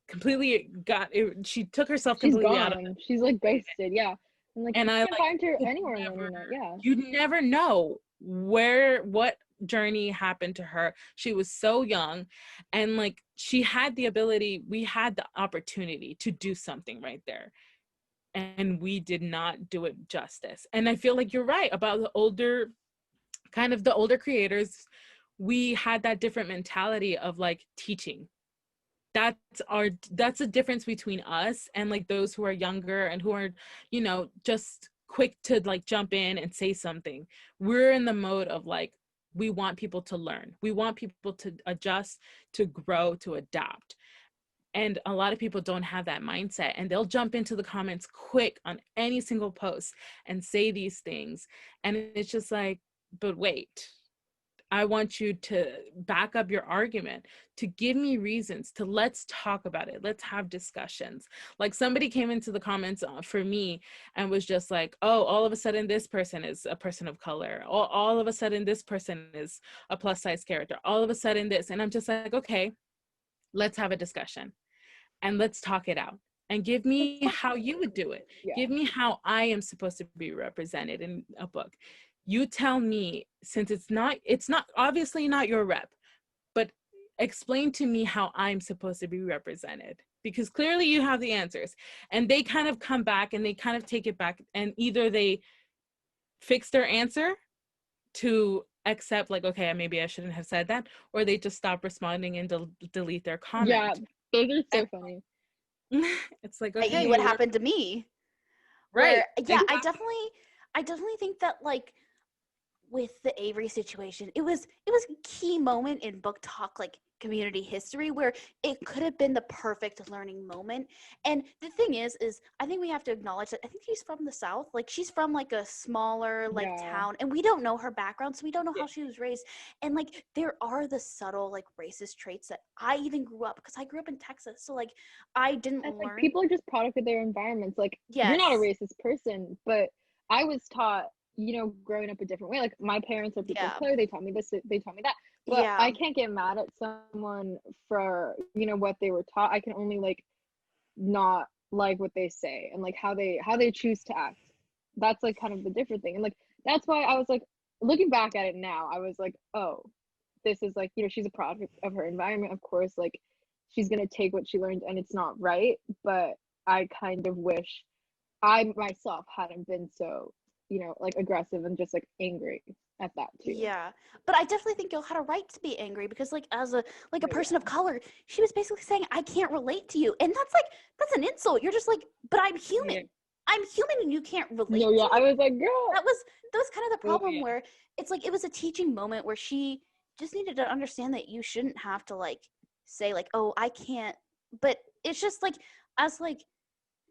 completely got it. She took herself She's completely out of gone. it. She's like ghosted. Yeah. And like And you I can't like find her could anywhere on the never, internet. Yeah. you'd never know what journey happened to her. She was so young, and like we had the opportunity to do something right there, and we did not do it justice. And I feel like you're right about the older creators. We had that different mentality of like teaching. That's a difference between us and like those who are younger and who are, you know, just quick to like jump in and say something. We're in the mode of like, we want people to learn, we want people to adjust, to grow, to adapt. And a lot of people don't have that mindset, and they'll jump into the comments quick on any single post and say these things. And it's just like, but wait, I want you to back up your argument, to give me reasons, to let's talk about it. Let's have discussions. Like somebody came into the comments for me and was just like, oh, all of a sudden this person is a person of color. All of a sudden this person is a plus size character. All of a sudden this. And I'm just like, okay, let's have a discussion and let's talk it out. And give me how you would do it. Yeah. Give me how I am supposed to be represented in a book. You tell me, since it's not obviously not your rep, but explain to me how I'm supposed to be represented, because clearly you have the answers. And they kind of come back and they kind of take it back, and either they fix their answer to accept like, okay, maybe I shouldn't have said that, or they just stop responding and delete their comment. Yeah, those are so funny. It's like, i.e. okay, what happened to me. right? Where, yeah, Exactly. I definitely think that, like, with the Avery situation, it was a key moment in book talk, like, community history, where it could have been the perfect learning moment. And the thing is I think we have to acknowledge that I think she's from the South. Like, she's from like a smaller like Yeah. town, and we don't know her background, so we don't know Yeah. how she was raised. And like, there are the subtle like racist traits that I even grew up, because I grew up in Texas, so like I didn't It's learn. like people are just product of their environments. Like, you're not a Yes. racist person, but I was taught, you know, growing up a different way. Like, my parents are people Yeah. of color. They taught me this, they taught me that. But Yeah. I can't get mad at someone for, you know, what they were taught. I can only like not like what they say and like how they choose to act. That's like kind of the different thing. And like, that's why I was like, looking back at it now, I was like, oh, this is like, you know, she's a product of her environment. Of course, like, she's gonna take what she learned, and it's not right. But I kind of wish I myself hadn't been so, you know, like, aggressive and just like angry at that too. Yeah, but I definitely think you had a right to be angry, because like, as a like a Oh, person of color, she was basically saying, I can't relate to you. And that's an insult. You're just like, but I'm human. Yeah. I'm human, and you can't relate No, to yeah, me. I was like, girl. That was kind of the Oh, problem, yeah. where it's like, it was a teaching moment where she just needed to understand that you shouldn't have to like say like, oh, I can't. But it's just like, as like,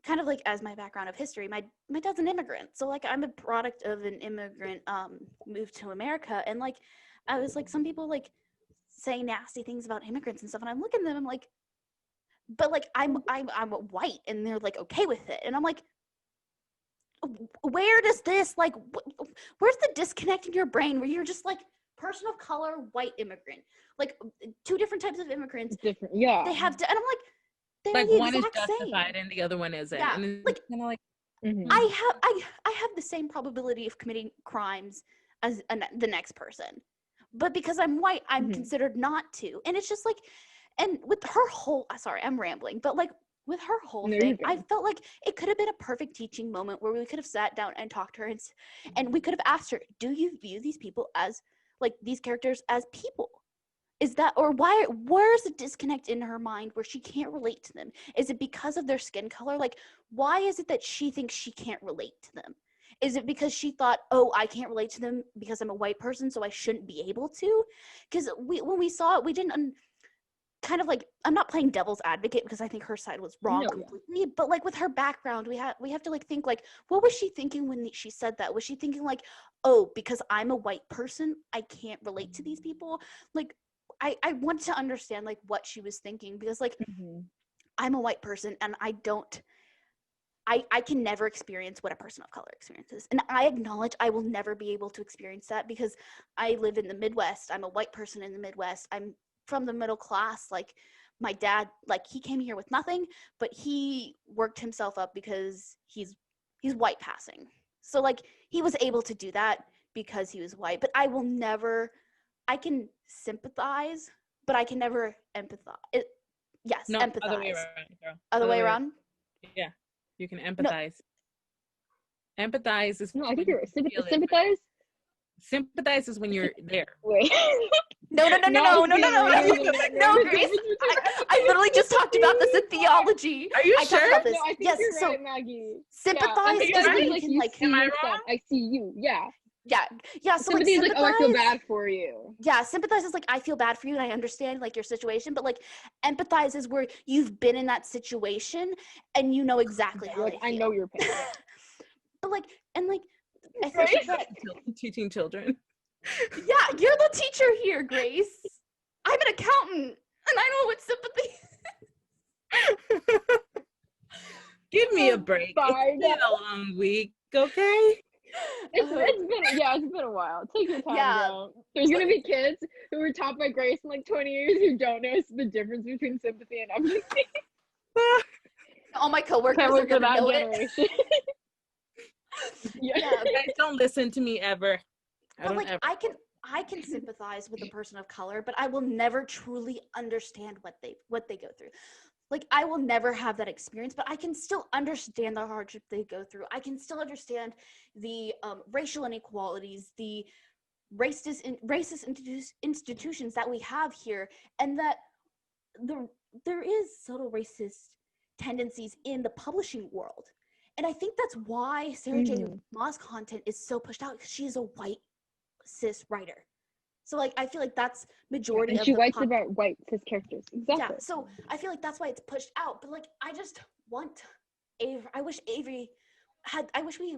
kind of like, as my background of history, my dad's an immigrant, so like, I'm a product of an immigrant moved to America. And like, I was like, some people like say nasty things about immigrants and stuff, and I'm looking at them, I'm like, but like, I'm white, and they're like okay with it. And I'm like, where does this like where's the disconnect in your brain where you're just like, person of color, white immigrant, like, two different types of immigrants, Different, yeah. they have and I'm like, they're Like, the one is exact justified same. and the other one isn't. Yeah, And it's like, kind of like, Mhm. I have the same probability of committing crimes as the next person, but because I'm white, I'm Mhm. considered not to. And it's just like, and with her whole, sorry, I'm rambling, but like, with her whole No, thing, you're I good. felt like it could have been a perfect teaching moment where we could have sat down and talked to her, and we could have asked her, do you view these people as, like, these characters as people? Is that, or where's the disconnect in her mind where she can't relate to them? Is it because of their skin color? Like, why is it that she thinks she can't relate to them? Is it because she thought, oh, I can't relate to them because I'm a white person, so I shouldn't be able to? Because when we saw it, we didn't kind of like, I'm not playing devil's advocate, because I think her side was wrong No, yeah. completely, but like, with her background, we have to like think like, what was she thinking when she said that? Was she thinking like, oh, because I'm a white person, I can't relate to these people? Like, I want to understand like what she was thinking, because like, Mhm. I'm a white person, and I can never experience what a person of color experiences. And I acknowledge I will never be able to experience that, because I live in the Midwest. I'm a white person in the Midwest. I'm from the middle class. Like, my dad, like, he came here with nothing, but he worked himself up because he's white passing. So like, he was able to do that because he was white. But I can sympathize, but I can never empathize. Yes, no, empathize. other way around, girl. Other way around? Yeah, you can No. empathize. Empathize is No, I when think you you're feel it, but sympathize. sympathize is when you're there. Wait. No, Now I'm being reading the no, difference Grace. between- I literally just talked about this in theology. Are you I sure? talked about this. No, I think Yes, you're so right, Maggie. sympathize Yeah, is you're when right. you like, can you like, see Am I yourself. wrong? I see you. Yeah. yeah. So like, Sympathy is like, oh, I feel sympathize. bad for you. Yeah, sympathize is like, I feel bad for you and I understand like your situation, but like, empathize is where you've been in that situation and you know exactly how Like, they I feel. know your pain. But like, and like, I think Grace? that, Teaching children. yeah, you're the teacher here, Grace. I'm an accountant and I know what sympathy is. Give me a break. Fine. It's been a long week, okay? It's been a while. Take your time, Yeah. girl. There's gonna be kids who were taught by Grace in like 20 years who don't know the difference between sympathy and empathy. All my coworkers Can't are wait for gonna that know it. generation. Yeah. Yeah, You guys don't listen to me ever. I but don't like, ever. I can sympathize with a person of color, but I will never truly understand what they go through. Like, I will never have that experience, but I can still understand the hardship they go through. I can still understand the racial inequalities, the institutions that we have here, and that there is subtle racist tendencies in the publishing world. And I think that's why Sarah J. Maas content is so pushed out, because she is a white cis writer. So like I feel like that's majority and of she the writes about white cis characters. Exactly. Yeah, so I feel like that's why it's pushed out. But like I just want Avery, I wish Avery I wish we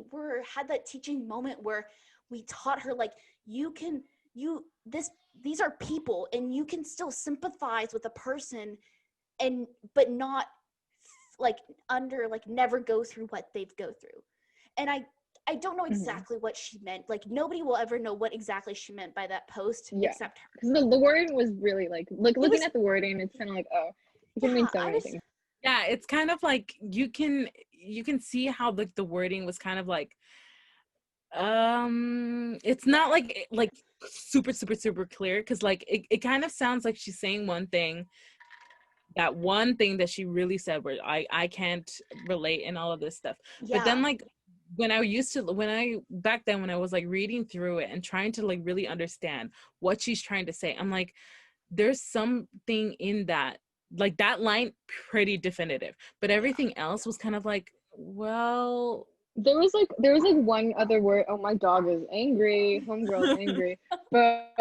had that teaching moment where we taught her, like, these are people, and you can still sympathize with a person, and but not like never go through what they've go through. And I don't know exactly what she meant. Like nobody will ever know what exactly she meant by that post except her. Because the wording was really like looking at the wording, it's kind of like, oh, it can mean so many things. Yeah, it's kind of like you can see how the wording was kind of like, it's not like super clear, because like it kind of sounds like she's saying one thing, that one thing that she really said where I can't relate and all of this stuff. But then like when I back then when I was like reading through it and trying to like really understand what she's trying to say, I'm like, there's something in that, like that line pretty definitive, but everything else was kind of like, well, there was like one other word. Oh, my dog is angry. Homegirl is angry. But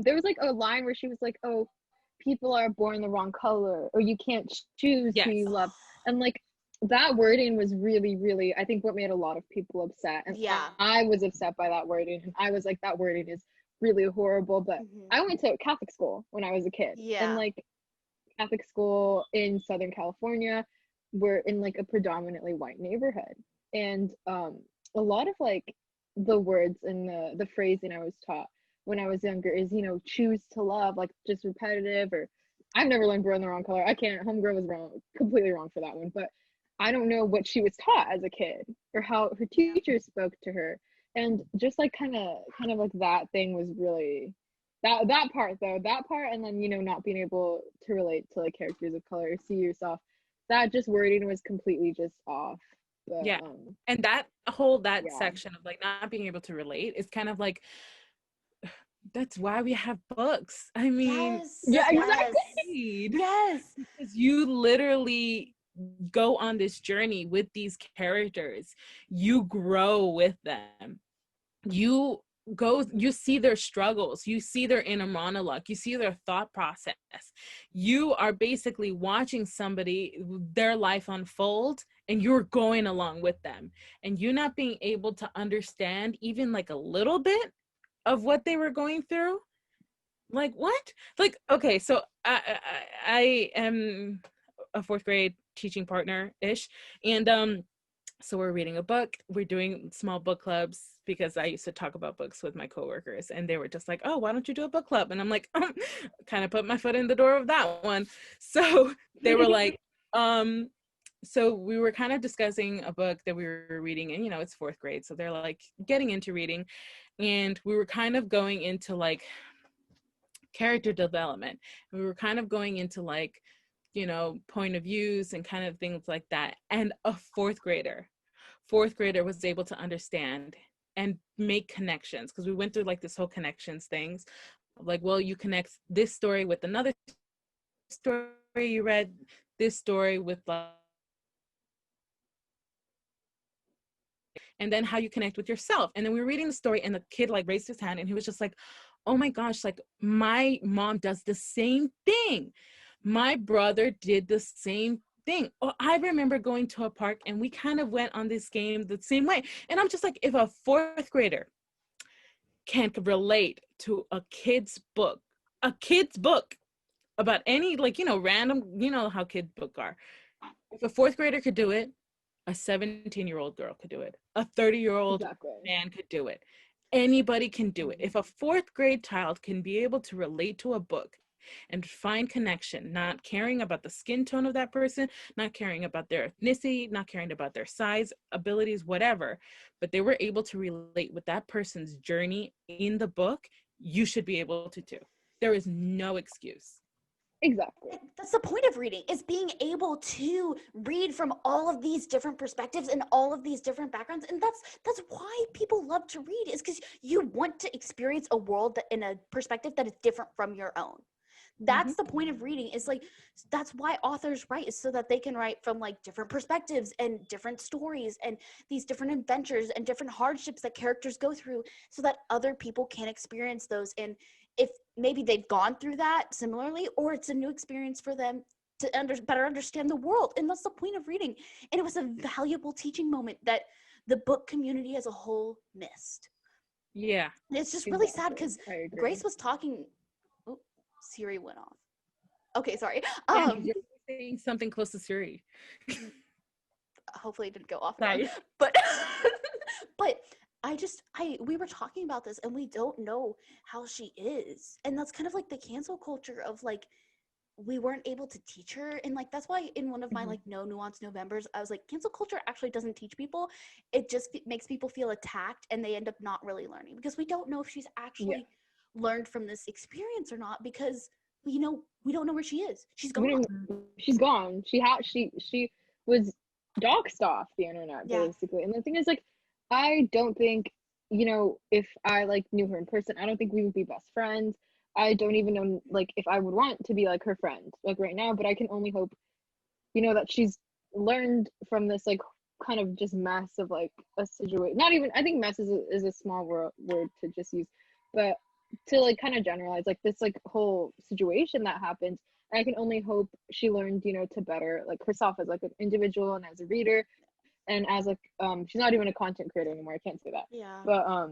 there was like a line where she was like, oh, people are born the wrong color, or you can't choose who you love. And like that wording was really, really, I think what made a lot of people upset. And I was upset by that wording. And I was like, that wording is really horrible. But I went to Catholic school when I was a kid. And like Catholic school in Southern California, we're in like a predominantly white neighborhood. And a lot of like the words and the phrasing I was taught when I was younger is, you know, choose to love, like just repetitive. Or I've never learned born the wrong color. I can't, homegirl was wrong, completely wrong for that one. But I don't know what she was taught as a kid or how her teacher spoke to her. And just like kind of like that thing was really that part, and then, you know, not being able to relate to like characters of color, see yourself, that just wording was completely just off. But, and that section of like not being able to relate is kind of like, that's why we have books. I mean, exactly. Because you literally go on this journey with these characters, you grow with them, you see their struggles, you see their inner monologue, you see their thought process. You are basically watching somebody, their life unfold, and you're going along with them, and you not being able to understand even like a little bit of what they were going through. Like what? Like, okay, so I am a fourth grade teaching partner ish, and so we're reading a book, we're doing small book clubs, because I used to talk about books with my coworkers, and they were just like, oh, why don't you do a book club? And I'm like, kind of put my foot in the door of that one. So they were like, so we were kind of discussing a book that we were reading, and, you know, it's fourth grade, so they're like getting into reading, and we were kind of going into like character development. We were kind of going into like, you know, point of views and kind of things like that. And a fourth grader was able to understand and make connections, because we went through like this whole connections things, like, well, you connect this story with another story you read, this story with like, and then how you connect with yourself. And then we were reading the story, and the kid like raised his hand, and he was just like, oh my gosh, like my mom does the same thing, my brother did the same thing. Oh, I remember going to a park, and we kind of went on this game the same way. And I'm just like, if a fourth grader can relate to a kid's book about any, like, you know, random, you know how kid books are, if a fourth grader could do it, a 17-year-old girl could do it, a 30-year-old man could do it, anybody can do it. If a fourth grade child can be able to relate to a book and find connection, not caring about the skin tone of that person, not caring about their ethnicity, not caring about their size, abilities, whatever, but they were able to relate with that person's journey in the book, you should be able to too. There is no excuse. Exactly. That's the point of reading, is being able to read from all of these different perspectives and all of these different backgrounds. And that's why people love to read, is because you want to experience a world that, in a perspective that is different from your own. That's the point of reading, is like, that's why authors write, is so that they can write from like different perspectives and different stories and these different adventures and different hardships that characters go through, so that other people can experience those. And if maybe they've gone through that similarly, or it's a new experience for them to better understand the world. And that's the point of reading. And it was a valuable teaching moment that the book community as a whole missed. Yeah. And it's just really sad, because I agree. Grace was talking. Oh, Siri went off. Okay, sorry. You're saying something close to Siri. Hopefully it didn't go off Sorry. again. But but we were talking about this, and we don't know how she is. And that's kind of like the cancel culture of like, we weren't able to teach her. And like, that's why in one of my like No Nuance Novembers, I was like, cancel culture actually doesn't teach people. It just makes people feel attacked, and they end up not really learning, because we don't know if she's actually learned from this experience or not, because we don't know where she is. She's gone. She's gone. She was doxxed off the internet, basically. And the thing is, like, I don't think, if I like knew her in person, I don't think we would be best friends. I don't even know like if I would want to be like her friend like right now, but I can only hope, that she's learned from this like kind of just mess of like a situation. Not even, I think mess is a small word to just use, but to like kind of generalize like this like whole situation that happened. And I can only hope she learned, to better like herself as like an individual and as a reader, and as like she's not even a content creator anymore, I can't say that. Yeah. But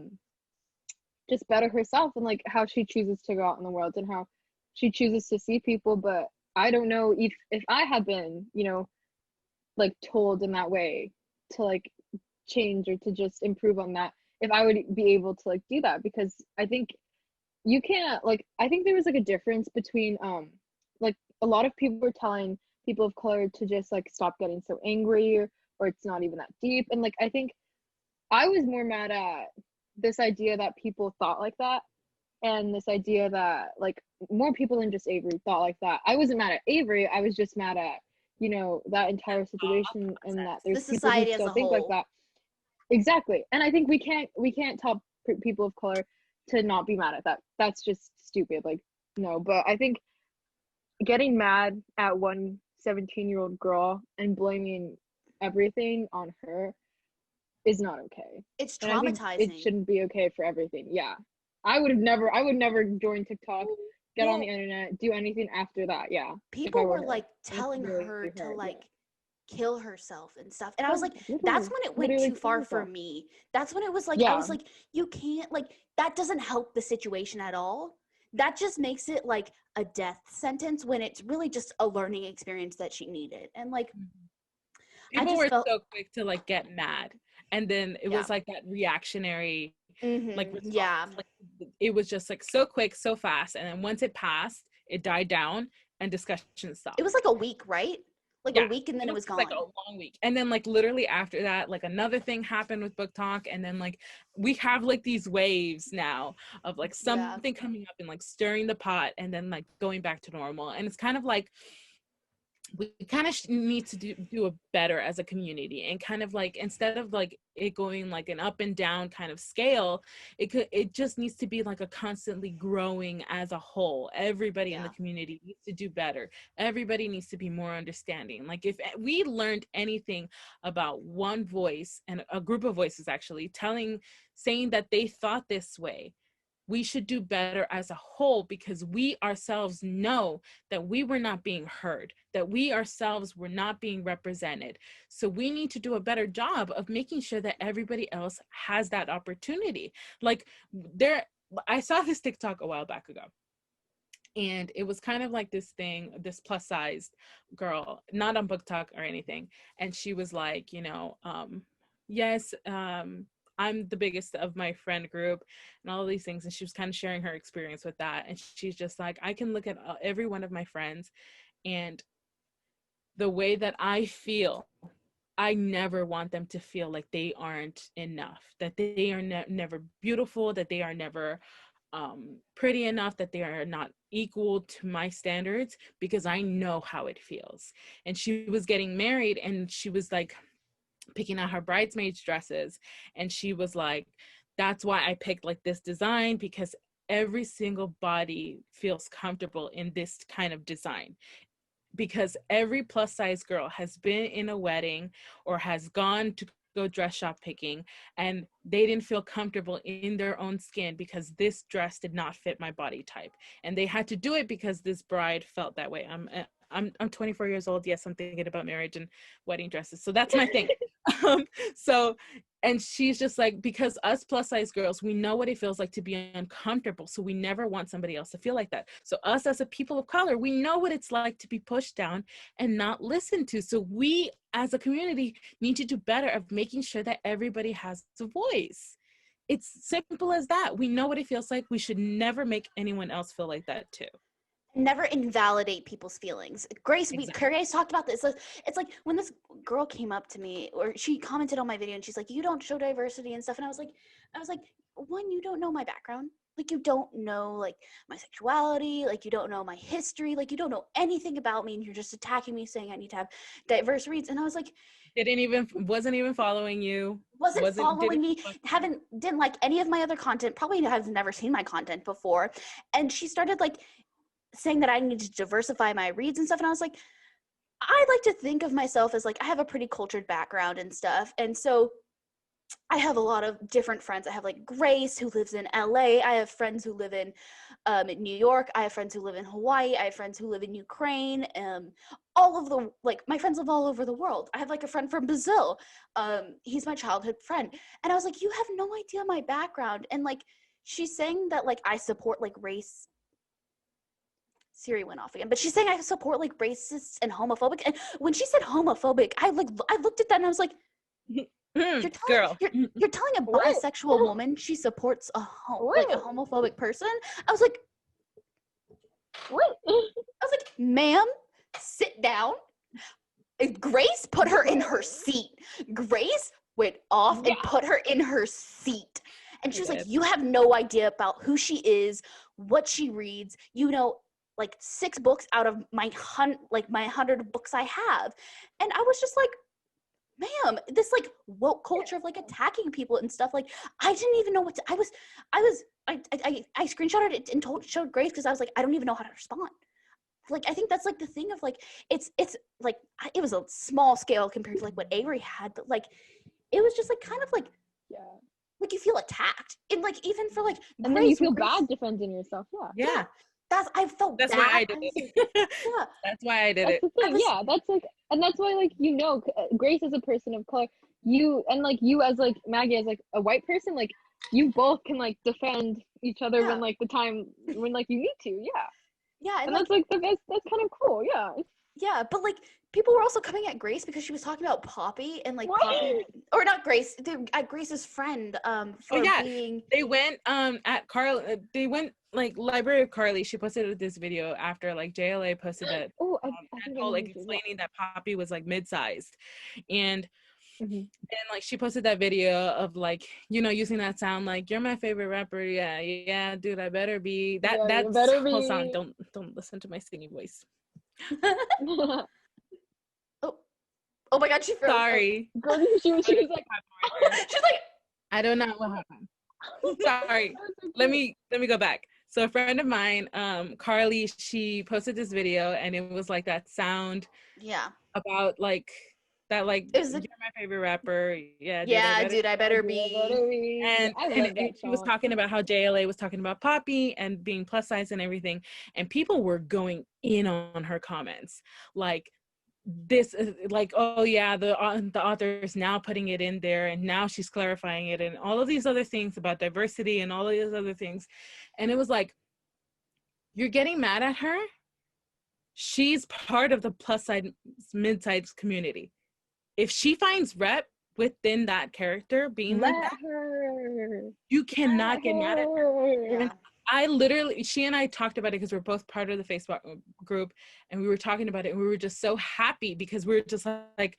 just better herself, and like how she chooses to go out in the world and how she chooses to see people. But I don't know if I had been, like told in that way to like change or to just improve on that, if I would be able to like do that. Because I think you can't like, I think there was like a difference between like a lot of people were telling people of color to just like stop getting so angry, or it's not even that deep. And like I think I was more mad at this idea that people thought like that, and this idea that like more people than just Avery thought like that. I wasn't mad at Avery, I was just mad at that entire situation, and that there's the people who society as still a think like whole. that. Exactly. And I think we can't tell people of color to not be mad at that. That's just stupid. Like, no. But I think getting mad at one 17-year-old girl and blaming everything on her is not okay. It's And I think traumatizing. it shouldn't be okay for everything. Yeah. I would never join TikTok, get on the internet, do anything after that. Yeah. People were her. like That's telling really her to hard, like kill herself and stuff. And I was like, literally, that's when it went literally too far kill for herself. me. That's when it was like, I Yeah. was like, you can't, like, that doesn't help the situation at all. That just makes it like a death sentence, when it's really just a learning experience that she needed. And like, People just were felt so quick to like get mad, and then it was like that reactionary like response. yeah. Like, it was just like so quick, so fast, and then once it passed, it died down and discussion stopped. It was like a week, right? Like a week, and then it was gone. Like a long week. And then like literally after that, like another thing happened with BookTok, and then like we have like these waves now of like something coming up and like stirring the pot, and then like going back to normal. And it's kind of like we kind of need to do a better as a community, and kind of like, instead of like it going like an up and down kind of scale, it just needs to be like a constantly growing as a whole. Everybody in the community needs to do better. Everybody needs to be more understanding. Like, if we learned anything about one voice, and a group of voices actually saying that they thought this way, we should do better as a whole, because we ourselves know that we were not being heard, that we ourselves were not being represented. So we need to do a better job of making sure that everybody else has that opportunity. Like, I saw this TikTok a while back ago, and it was kind of like this thing, this plus sized girl, not on BookTok or anything. And she was like, yes, I'm the biggest of my friend group and all of these things. And she was kind of sharing her experience with that. And she's just like, I can look at every one of my friends, and the way that I feel, I never want them to feel like they aren't enough, that they are never beautiful, that they are never pretty enough that they are not equal to my standards, because I know how it feels. And she was getting married, and she was like picking out her bridesmaids dresses, and she was like, that's why I picked like this design, because every single body feels comfortable in this kind of design, because every plus size girl has been in a wedding or has gone to go dress shop picking, and they didn't feel comfortable in their own skin because this dress did not fit my body type, and they had to do it because this bride felt that way. I'm 24 years old. Yes, I'm thinking about marriage and wedding dresses, so that's my thing. um, so and she's just like, because us plus size girls, we know what it feels like to be uncomfortable, so we never want somebody else to feel like that. So us as a people of color, we know what it's like to be pushed down and not listened to. So we as a community need to do better of making sure that everybody has a voice. It's simple as that. We know what it feels like. We should never make anyone else feel like that too. Never invalidate people's feelings. Grace, Exactly. Grace talked about this. It's like when this girl came up to me, or she commented on my video, and she's like, "You don't show diversity and stuff." And I was like, one, you don't know my background. Like, you don't know like my sexuality. Like, you don't know my history. Like, you don't know anything about me, and you're just attacking me, saying I need to have diverse reads. And I was like, Wasn't even following you. wasn't following me, Didn't didn't like any of my other content. Probably has never seen my content before. And she started like saying that I need to diversify my reads and stuff. And I was like, I like to think of myself as like, I have a pretty cultured background and stuff. And so I have a lot of different friends. I have like Grace, who lives in LA. I have friends who live in New York. I have friends who live in Hawaii. I have friends who live in Ukraine. All of the, like, my friends live all over the world. I have like a friend from Brazil. He's my childhood friend. And I was like, you have no idea my background. And like, she's saying that like I support like race. Siri went off again, but she's saying I support like racists and homophobic. And when she said homophobic, I looked at that and I was like, girl, you're telling a bisexual woman she supports a homophobic person? I was like, what? I was like, ma'am, sit down. Grace put her in her seat. Grace went off and put her in her seat. And she was like, you have no idea about who she is, what she reads. You know, like 6 books out of my 100 books I have. And I was just like, ma'am, this like woke culture of like attacking people and stuff, like I didn't even know what to, I screenshotted it and showed Grace, because I was like, I don't even know how to respond. Like, I think that's like the thing of like, it's like, it was a small scale compared to like what Avery had, but like it was just like kind of like, like you feel attacked, and like even for like and Grace, then you feel bad defending yourself. I felt that's bad. why I did it. That's why I did it. That's the thing. That's like, and that's why, like, you know, Grace is a person of color. You as like Maggie as like a white person, like you both can like defend each other when like the time when like you need to. And like, that's like the best. That's kind of cool. But like people were also coming at Grace because she was talking about Poppy and like Poppy, or not Grace, at Grace's friend for being. They went at Carl. They went like Library of Carly. She posted this video after like JLA posted that. Like explaining that Poppy was like mid-sized, and then like she posted that video of like, you know, using that sound like, you're my favorite rapper. Yeah, dude, I better be. That's the whole song. Don't listen to my singing voice. Oh my God, she froze. Sorry. She was like, she's like, I don't know what happened. Sorry. Let me go back. So a friend of mine, Carly, she posted this video, and it was like that sound. About like that, like, you're my favorite rapper. Dude, I better be. And she was talking about how JLA was talking about Poppy and being plus size and everything, and people were going in on her comments, like this is like, oh yeah, the author is now putting it in there, and now she's clarifying it, and all of these other things about diversity and all of these other things. And it was like, you're getting mad at her. She's part of the plus size mid-size community. If she finds rep within that character being like that, you cannot get mad at her. And I literally, she and I talked about it because we're both part of the Facebook group, and we were talking about it, and we were just so happy because we were just like,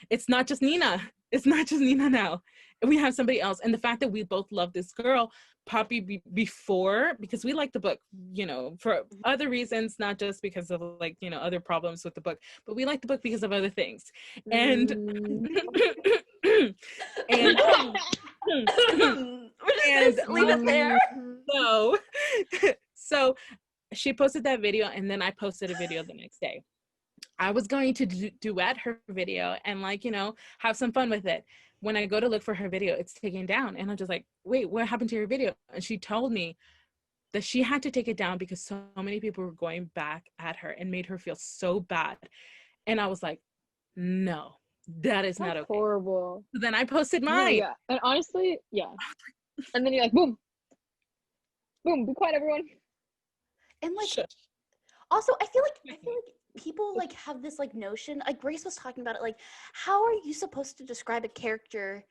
it's not just Nina. It's not just Nina now. We have somebody else. And the fact that we both love this girl, Poppy, before, because we like the book, you know, for other reasons, not just because of like, you know, other problems with the book, but we like the book because of other things. And and Just leave it there. so so she posted that video, and then I posted a video the next day. I was going to duet her video and, like, you know, have some fun with it. When I go to look for her video, it's taken down. And I'm just like, wait, what happened to your video? And she told me that she had to take it down because so many people were going back at her and made her feel so bad. And I was like, no, that is not okay. Horrible. So then I posted mine. No, yeah. And honestly, yeah. And then you're like, boom. Boom, be quiet, everyone. And like, Shush. also, I feel like people like have this like notion, like Grace was talking about it, like, how are you supposed to describe a character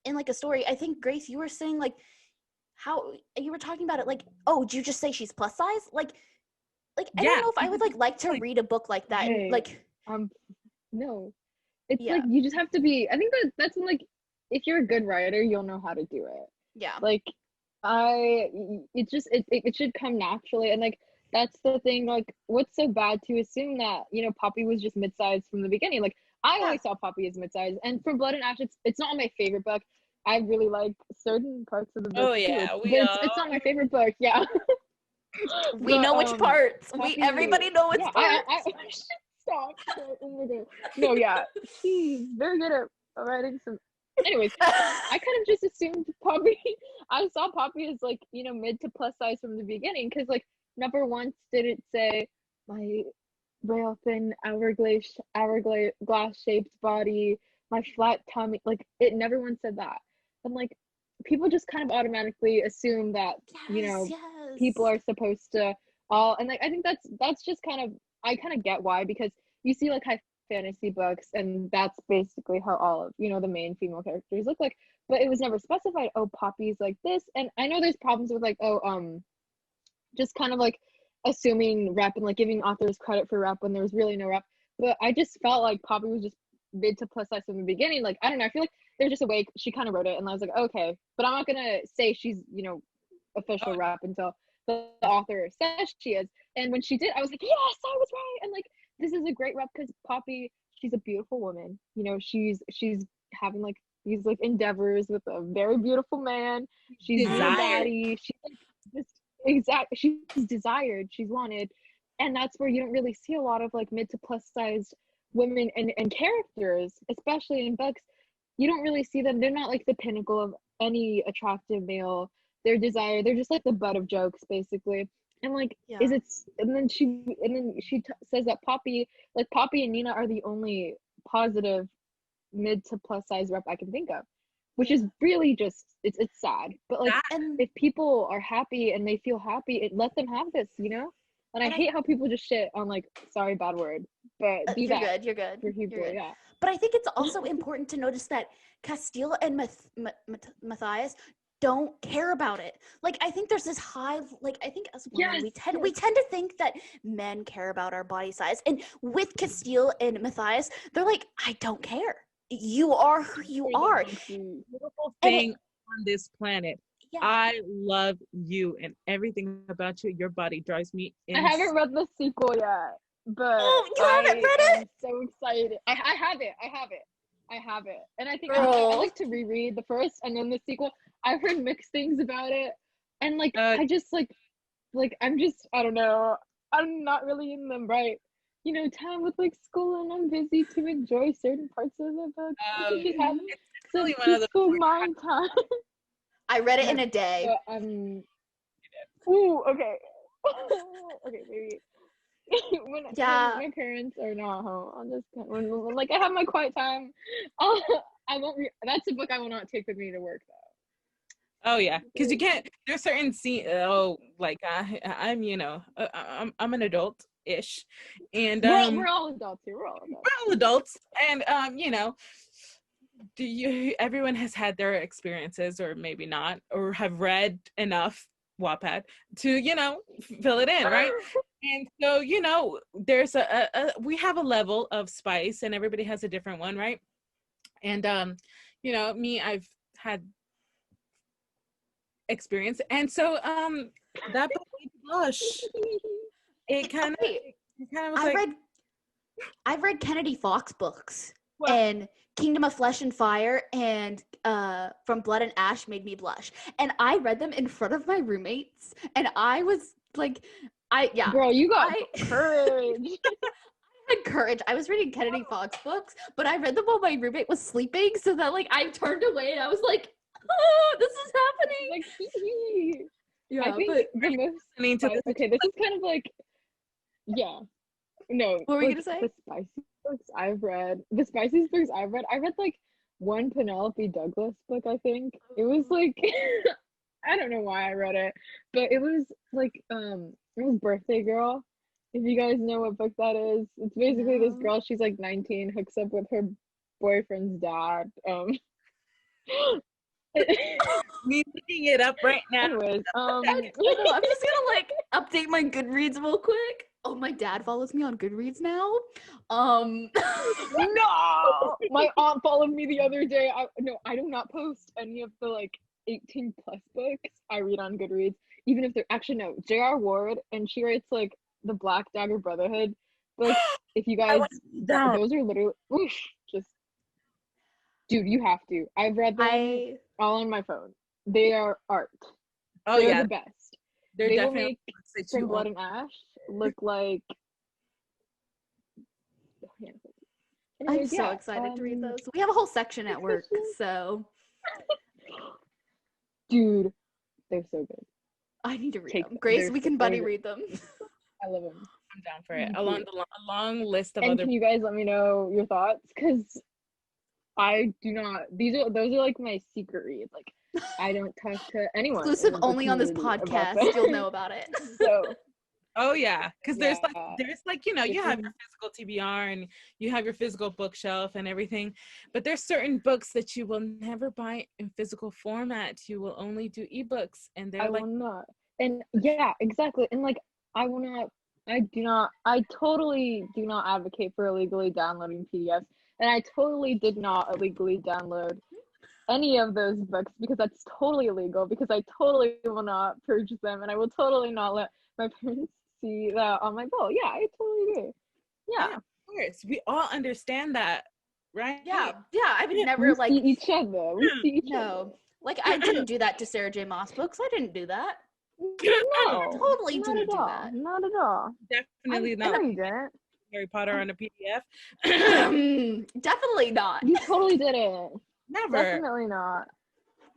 in like a story? I think, Grace, you were saying like, how you were talking about it, like, oh, do you just say she's plus size? Like I don't know if I would like to read a book like that. Hey, and like, no, it's Yeah. like you just have to be. I think that's when, like, if you're a good writer, you'll know how to do it. yeah, Like, it should come naturally, and like that's the thing. Like, what's so bad to assume that, you know, Poppy was just mid-sized from the beginning? Like, I always saw Poppy as mid-sized, and from Blood and Ash, it's not my favorite book. I really like certain parts of the book. Oh yeah, too. It's not my favorite book. Yeah. we know which parts. Poppy, everybody know which parts. I stop. Oh my God. No, yeah, she's very good at writing some. Anyways, I kind of just assumed Poppy. I saw Poppy as, like, you know, mid to plus size from the beginning, because like never once did it say my rail thin hourglass shaped body, my flat tummy. Like, it never once said that. And like, people just kind of automatically assume that, you know, people are supposed to all, and like, I think that's just kind of, I kind of get why, because you see like high fantasy books, and that's basically how all of, you know, the main female characters look like, but it was never specified, oh, Poppy's like this. And I know there's problems with like, just kind of like assuming rep and like giving authors credit for rep when there was really no rep, but I just felt like Poppy was just mid to plus size from the beginning. Like, I don't know, I feel like there's just a way she kind of wrote it, and I was like, okay, but I'm not gonna say she's, you know, official rep until the author says she is. And when she did, I was like, yes, I was right. And like, this is a great rep, because Poppy, she's a beautiful woman. You know, she's having like these like endeavors with a very beautiful man. She's daddy. She's like she's desired, she's wanted. And that's where you don't really see a lot of like mid to plus sized women and characters, especially in books. You don't really see them. They're not like the pinnacle of any attractive male. They're desired. They're just like the butt of jokes, basically. And like, and then she says that Poppy and Nina are the only positive mid to plus size rep I can think of, which is really just, it's sad. But like, and if people are happy and they feel happy, let them have this, you know. And I hate how people just shit on, like, sorry, bad word, but be you're that good. You're good. for people, You're good. yeah. But I think it's also important to notice that Castile and Matthias don't care about it. Like, I think there's this high, like, I think as women, we tend to think that men care about our body size. And with Castile and Matthias, they're like, I don't care. You are who you are. Beautiful thing on this planet. Yeah. I love you and everything about you. Your body drives me insane. I haven't read the sequel yet, but you haven't read it? I'm so excited. I have it. And I think I like to reread the first and then the sequel. I've heard mixed things about it, and like I just like I'm just, I don't know, I'm not really in the right, you know, time with like school, and I'm busy to enjoy certain parts of the book. Just have some peaceful mind time. I read it in a day. Ooh, okay. Okay, maybe. when my parents are not home, I'll just when like I have my quiet time, I won't. That's a book I will not take with me to work though. Oh yeah, because you can't. There's certain scenes. Oh, like I'm, you know, I'm an adult-ish, and we're all adults here. We're all adults, and you know, everyone has had their experiences, or maybe not, or have read enough Wattpad to, you know, fill it in, right? And so, you know, there's we have a level of spice, and everybody has a different one, right? And you know, me, I've had experience, and so that book made me blush. It kind of Wait, was like, I've read Kennedy Fox books, Well- and Kingdom of Flesh and Fire and From Blood and Ash made me blush. And I read them in front of my roommates, and I was like, Girl, you got I courage. had courage. I was reading Kennedy Fox books, but I read them while my roommate was sleeping, so that like I turned away and I was like, oh, this is happening. Like, hee. Yeah, I think but the most listening to this. okay, this is kind of like, yeah. No. What were you like, gonna say? The spiciest books I've read. I read like one Penelope Douglas book, I think. It was like I don't know why I read it, but it was like it was Birthday Girl. If you guys know what book that is, it's basically this No. girl, she's like 19, hooks up with her boyfriend's dad. Me looking it up right now. Anyways, I'm just gonna like update my Goodreads real quick. Oh, my dad follows me on Goodreads now. No, my aunt followed me the other day. I do not post any of the like 18 plus books I read on Goodreads, even if they're actually no. J.R. Ward, and she writes like the Black Dagger Brotherhood books. If you guys, those are literally just, dude, you have to. I've read them all on my phone. They are art. Oh They're yeah, the best. they're They will definitely make books that From you Blood own. and Ash look like. I'm Anyways, so yeah, excited to read those. We have a whole section at work, so dude, they're so good. I need to read Take them. them. Grace, They're we can so buddy good. read them. I love them. I'm down for it. Me Along too. a long list of And other. can you guys let me know your thoughts? Because I do not. Those are like my secret reads. Like I don't talk to anyone. Exclusive in the only on this community about podcast. them. You'll know about it. So Oh yeah, because there's Yeah. like you know, you have your physical TBR and you have your physical bookshelf and everything, but there's certain books that you will never buy in physical format. You will only do ebooks, and they're I like, will not. And yeah, exactly. And like I will not. I totally do not advocate for illegally downloading PDFs, and I totally did not illegally download any of those books because that's totally illegal, because I totally will not purchase them, and I will totally not let my parents see that on my bill. Yeah, I totally do. Yeah. of course, we all understand that, right? Yeah, I would We never like see each other. We see each other. no. Like I didn't do that to Sarah J. Maas books. I didn't do that. No, Totally not didn't at do all. that. Not at all. Definitely I not know you didn't. Harry Potter on a PDF. Definitely not. You totally didn't. Never. Definitely not.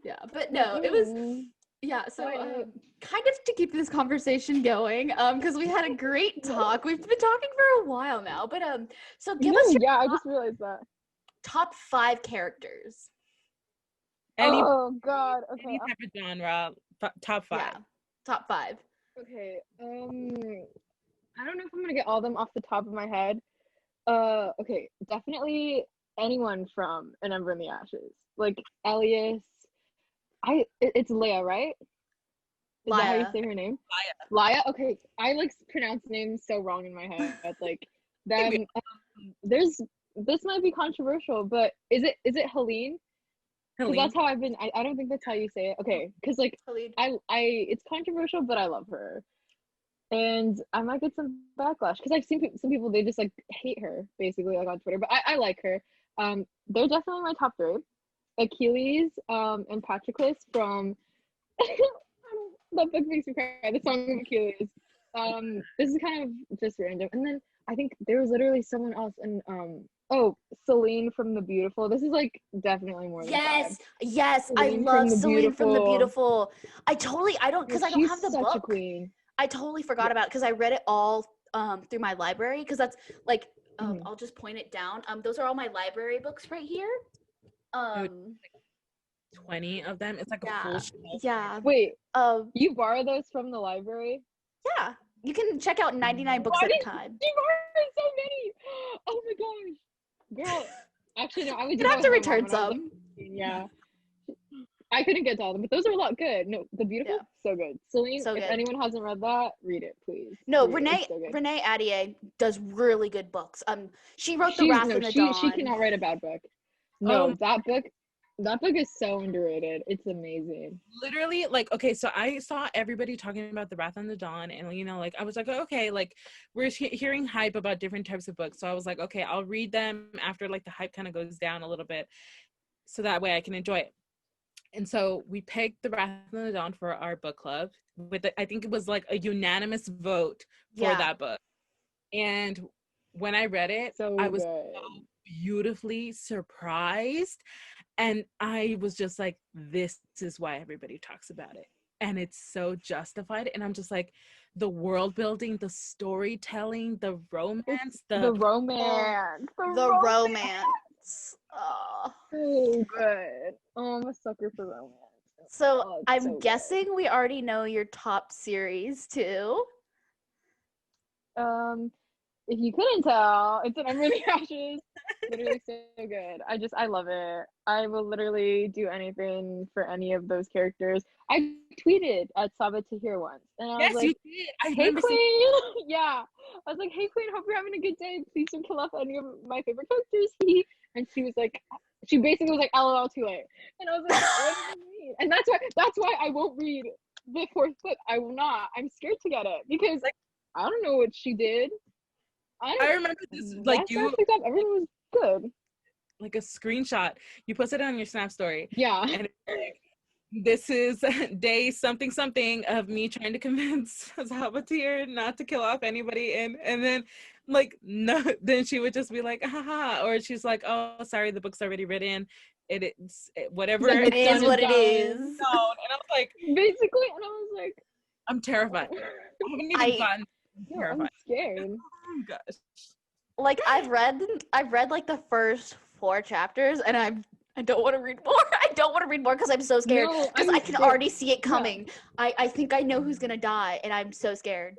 Yeah, but no, it was Mm. yeah. So Quiet. kind of to keep this conversation going, because we had a great talk. We've been talking for a while now, but so give us your Yeah, I just realized that. top 5 characters. Any Oh God. Okay. any type of genre, top 5. Yeah, top 5. Okay. I don't know if I'm gonna get all of them off the top of my head. Okay. Definitely anyone from An Ember in the Ashes, like Elias. It's Leia, right? Is that how you Laya. say her name? Laya. Okay. I like pronounce names so wrong in my head. Like then this might be controversial, but is it Helene? Because that's how I've been. I don't think that's how you say it. Okay, because like Khalid. I it's controversial, but I love her, and I might get some backlash because I've seen some people, they just like hate her basically, like on Twitter. But I like her. They're definitely my top 3. Achilles, and Patroclus from that book makes me cry. The Song of Achilles. This is kind of just random, and then I think there was literally someone else in Selene from The Beautiful. This is like definitely more than 5. Yes, I Selene love from The Selene from The Beautiful. Beautiful. I don't because I don't have the She's such a book. queen. I totally forgot about it because I read it all through my library, because that's like Mhm. I'll just point it down. Those are all my library books right here. 20 of them. It's like a Yeah, full shelf. yeah. Wait, Um, you borrow those from the library? yeah. You can check out 99 books Why at a did time. you borrow so many? Oh my gosh, girl. Actually, no, I would do You'd that have to with my mom return when I was, like, some. 15, yeah. I couldn't get to all of them, but those are a lot good. No, The Beautiful, Yeah. so good. Celine, So if good. anyone hasn't read that, read it, please. No, Read it. It's so good. Renee Adier does really good books. She wrote The Wrath and the Dawn. She cannot write a bad book. No, Oh, that book is so underrated. It's amazing. literally, like, okay, so I saw everybody talking about The Wrath on the Dawn, and like I was like, okay, like we're hearing hype about different types of books, so I was like, okay, I'll read them after like the hype kind of goes down a little bit, so that way I can enjoy it. And so we picked The Wrath on the Dawn for our book club with I think it was like a unanimous vote for that book. And when I read it, So I was good. so beautifully surprised. And I was just like, this is why everybody talks about it. And it's so justified. And I'm just like, the world building, the storytelling, the romance, The romance. The romance. Oh. So good. Oh, I'm a sucker for romance. So Oh, it's I'm so guessing we already know your top series too. good. If you couldn't tell, it's an Ember in the Ashes. Literally so good. I love it. I will literally do anything for any of those characters. I tweeted at Saba Tahir once, and I yes, was you like, did. I "Hey remember seeing Queen, yeah." I was like, "Hey Queen, hope you're having a good day. Please don't kill off any of my favorite characters." And she was like, she basically was like, "LOL, too late." And I was like, "What does it mean?" And that's why I won't read the fourth book. I will not. I'm scared to get it because like I don't know what she did. I remember this like Last time I you picked up, everyone was good. like a screenshot. You posted it on your Snap story. Yeah. And it's like, this is day something something of me trying to convince Salvatore not to kill off anybody, and then like no, then she would just be like haha, or she's like, oh sorry, the book's already written, whatever Like, It it's done is what it done. is. no. And I was like, Basically, and I was like, I'm terrified. oh. I haven't even gotten No, I'm terrified. scared. Oh gosh. Like I've read like the first 4 chapters and I don't want to read more. I don't want to read more because I'm so scared. No, Because I'm I can scared. already see it Yeah. coming. I think I know who's gonna die and I'm so scared.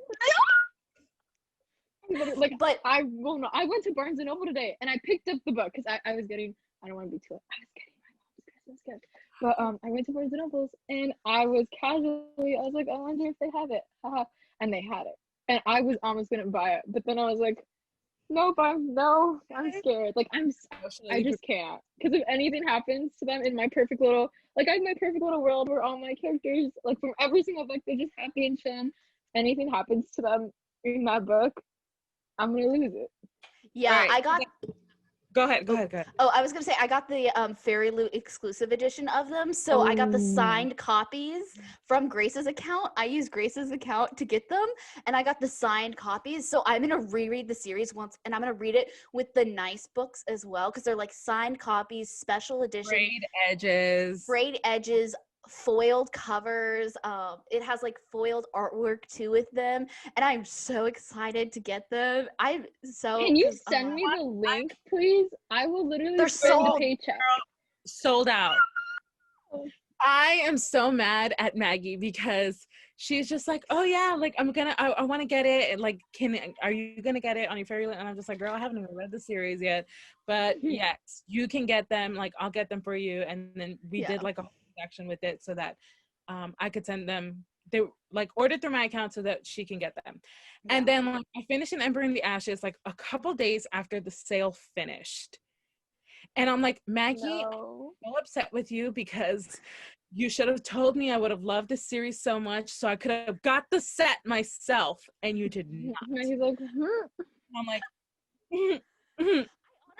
Like, But I will not. I went to Barnes and Noble today and I picked up the book because I was getting, I don't want to be too, I was getting my mom's Christmas gift. But I went to Barnes and Nobles and I was casually, I was like, I wonder if they have it. Haha. And they had it. And I was almost going to buy it. But then I was like, nope, I'm scared. Like, I just can't. Because if anything happens to them in my perfect little, like, I have my perfect little world where all my characters, like, from every single book, they're just happy and chill. Anything happens to them in that book, I'm gonna lose it. yeah, Right. I got Go ahead. Oh, I was gonna say I got the Fairy Loot exclusive edition of them. So I got the signed copies from Grace's account. I use Grace's account to get them, and I got the signed copies. So I'm gonna reread the series once, and I'm gonna read it with the nice books as well, because they're like signed copies, special edition, Frayed edges, foiled covers. It has like foiled artwork too with them, and I'm so excited to get them. I'm so. Can you send me the link, please? I will literally They're send sold. a paycheck. sold out. I am so mad at Maggie because she's just like, oh yeah, like I want to get it, and like, are you gonna get it on your fairy land? And I'm just like, girl, I haven't even read the series yet, but yes, you can get them. Like, I'll get them for you. And then we did like a whole transaction with it so that I could send them. They like ordered through my account so that she can get them. And then like I finished an Ember in the Ashes like a couple days after the sale finished. And I'm like, Maggie, I'm so upset with you because you should have told me. I would have loved this series so much, so I could have got the set myself, and you did not. Maggie's like, I'm like,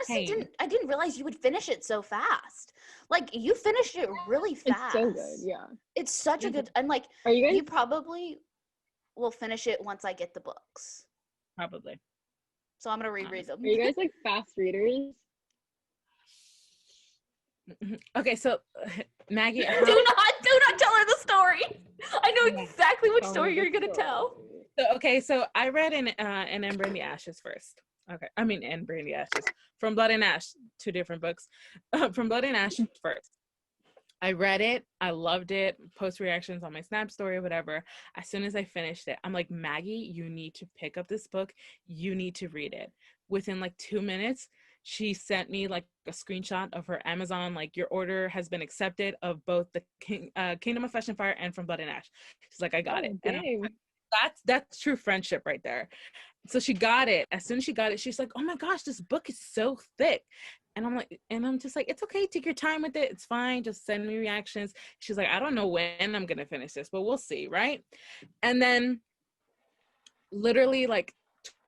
Honestly, I didn't realize you would finish it so fast. Like, you finished it really fast. It's so good, yeah. It's such a good, and like, Are you guys? you probably will finish it once I get the books. probably. So I'm gonna reread them. Are you guys like fast readers? Okay, so Maggie, do not tell her the story. I know exactly which story you're gonna tell. So I read an Ember in the Ashes first. Okay, I mean Ember in the Ashes from Blood and Ash, 2 different books. From Blood and Ash first. I read it. I loved it. Post reactions on my Snap story, whatever. As soon as I finished it, I'm like, Maggie, you need to pick up this book. You need to read it. Within like 2 minutes, she sent me like a screenshot of her Amazon, like, your order has been accepted of both the Kingdom of Flesh and Fire and From Blood and Ash. She's like, I got it. And I'm like, that's true friendship right there. so she got it. As soon as she got it, she's like, oh my gosh, this book is so thick. And I'm just like, it's okay, take your time with it. It's fine. Just send me reactions. She's like, I don't know when I'm gonna finish this, but we'll see, right? And then literally like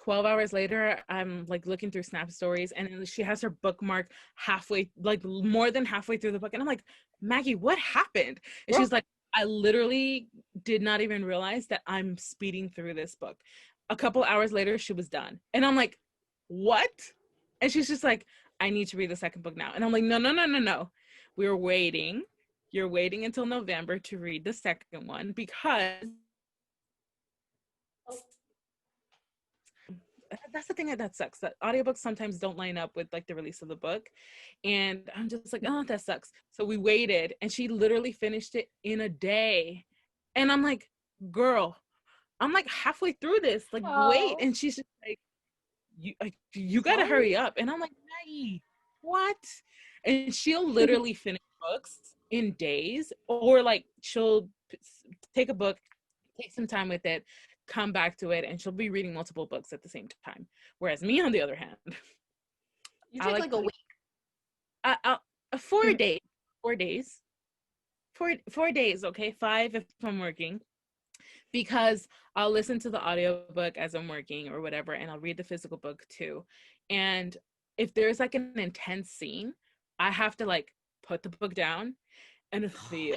12 hours later, I'm like looking through Snap stories, and she has her bookmark halfway, like more than halfway through the book. And I'm like, Maggie, what happened? And she's like, I literally did not even realize that I'm speeding through this book. A couple hours later, she was done. And I'm like, what? And she's just like, I need to read the second book now. And I'm like, no, no, no, no, no. We're waiting. You're waiting until November to read the second one, because that's the thing that sucks, that audiobooks sometimes don't line up with like the release of the book. And I'm just like, oh, that sucks. So we waited, and she literally finished it in a day. And I'm like, girl, I'm like halfway through this, like wait. And she's just like, you gotta hurry up. And I'm like, Maggie, what? And she'll literally finish books in days, or like she'll take a book, take some time with it, come back to it, and she'll be reading multiple books at the same time. Whereas me, on the other hand, You take like a week. I'll 4 days, 4 days, 4 days, okay, 5 if I'm working, because I'll listen to the audiobook as I'm working or whatever, and I'll read the physical book too. And if there's like an intense scene, I have to like put the book down and feel.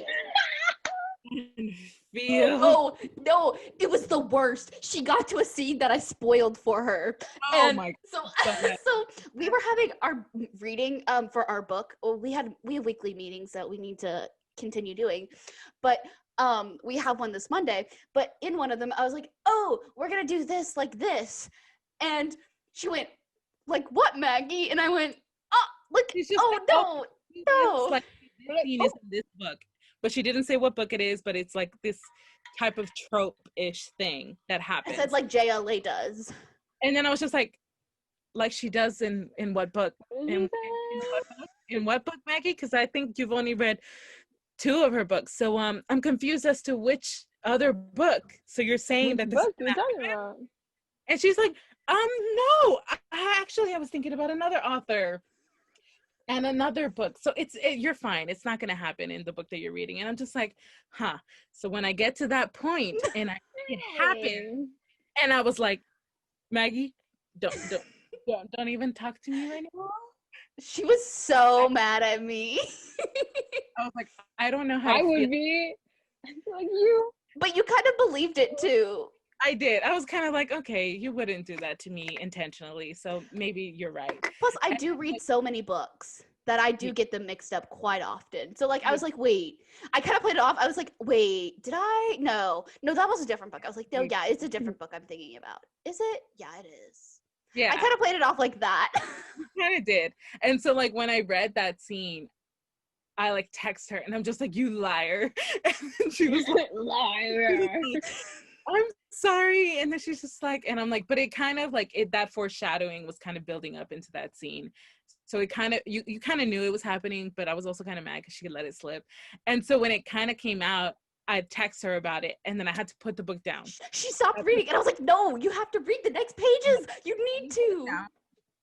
Oh no, it was the worst. She got to a scene that I spoiled for her. Oh my so God. so we were having our reading for our book. Well, we have weekly meetings that we need to continue doing, but we have one this Monday. But in one of them, I was like, oh, we're gonna do this like this, and she went like, what, Maggie? And I went, oh, look, oh no, no. Like, scene is in this book, but she didn't say what book it is, but it's like this type of trope-ish thing that happens. I said like JLA does. And then I was just like she does in what book? In what book, Maggie? Because I think you've only read 2 of her books. So I'm confused as to which other book. So you're saying that this book is you're talking about? And she's like, no, I was thinking about another author and another book. So you're fine. It's not going to happen in the book that you're reading. And I'm just like, huh. So when I get to that point and it happened, and I was like, Maggie, don't even talk to me anymore. She was so mad at me. I was like, I don't know how I to would feel. be like you. But you kind of believed it too. I did. I was kind of like, okay, you wouldn't do that to me intentionally, so maybe you're right. Plus, I do read so many books that I do get them mixed up quite often. So, like, I was like, wait. I kind of played it off. I was like, wait, did I? No, that was a different book. I was like, no, yeah, it's a different book I'm thinking about. Is it? Yeah, it is. Yeah. I kind of played it off like that. Kind of did. And so, like, when I read that scene, I like text her and I'm just like, you liar. And she was like, liar. I'm sorry. And then she's just like, and I'm like, but it kind of like that foreshadowing was kind of building up into that scene. So it kind of, you kind of knew it was happening, but I was also kind of mad because she could let it slip. And so when it kind of came out, I text her about it, and then I had to put the book down. She stopped reading, and I was like, no, you have to read the next pages. You need to.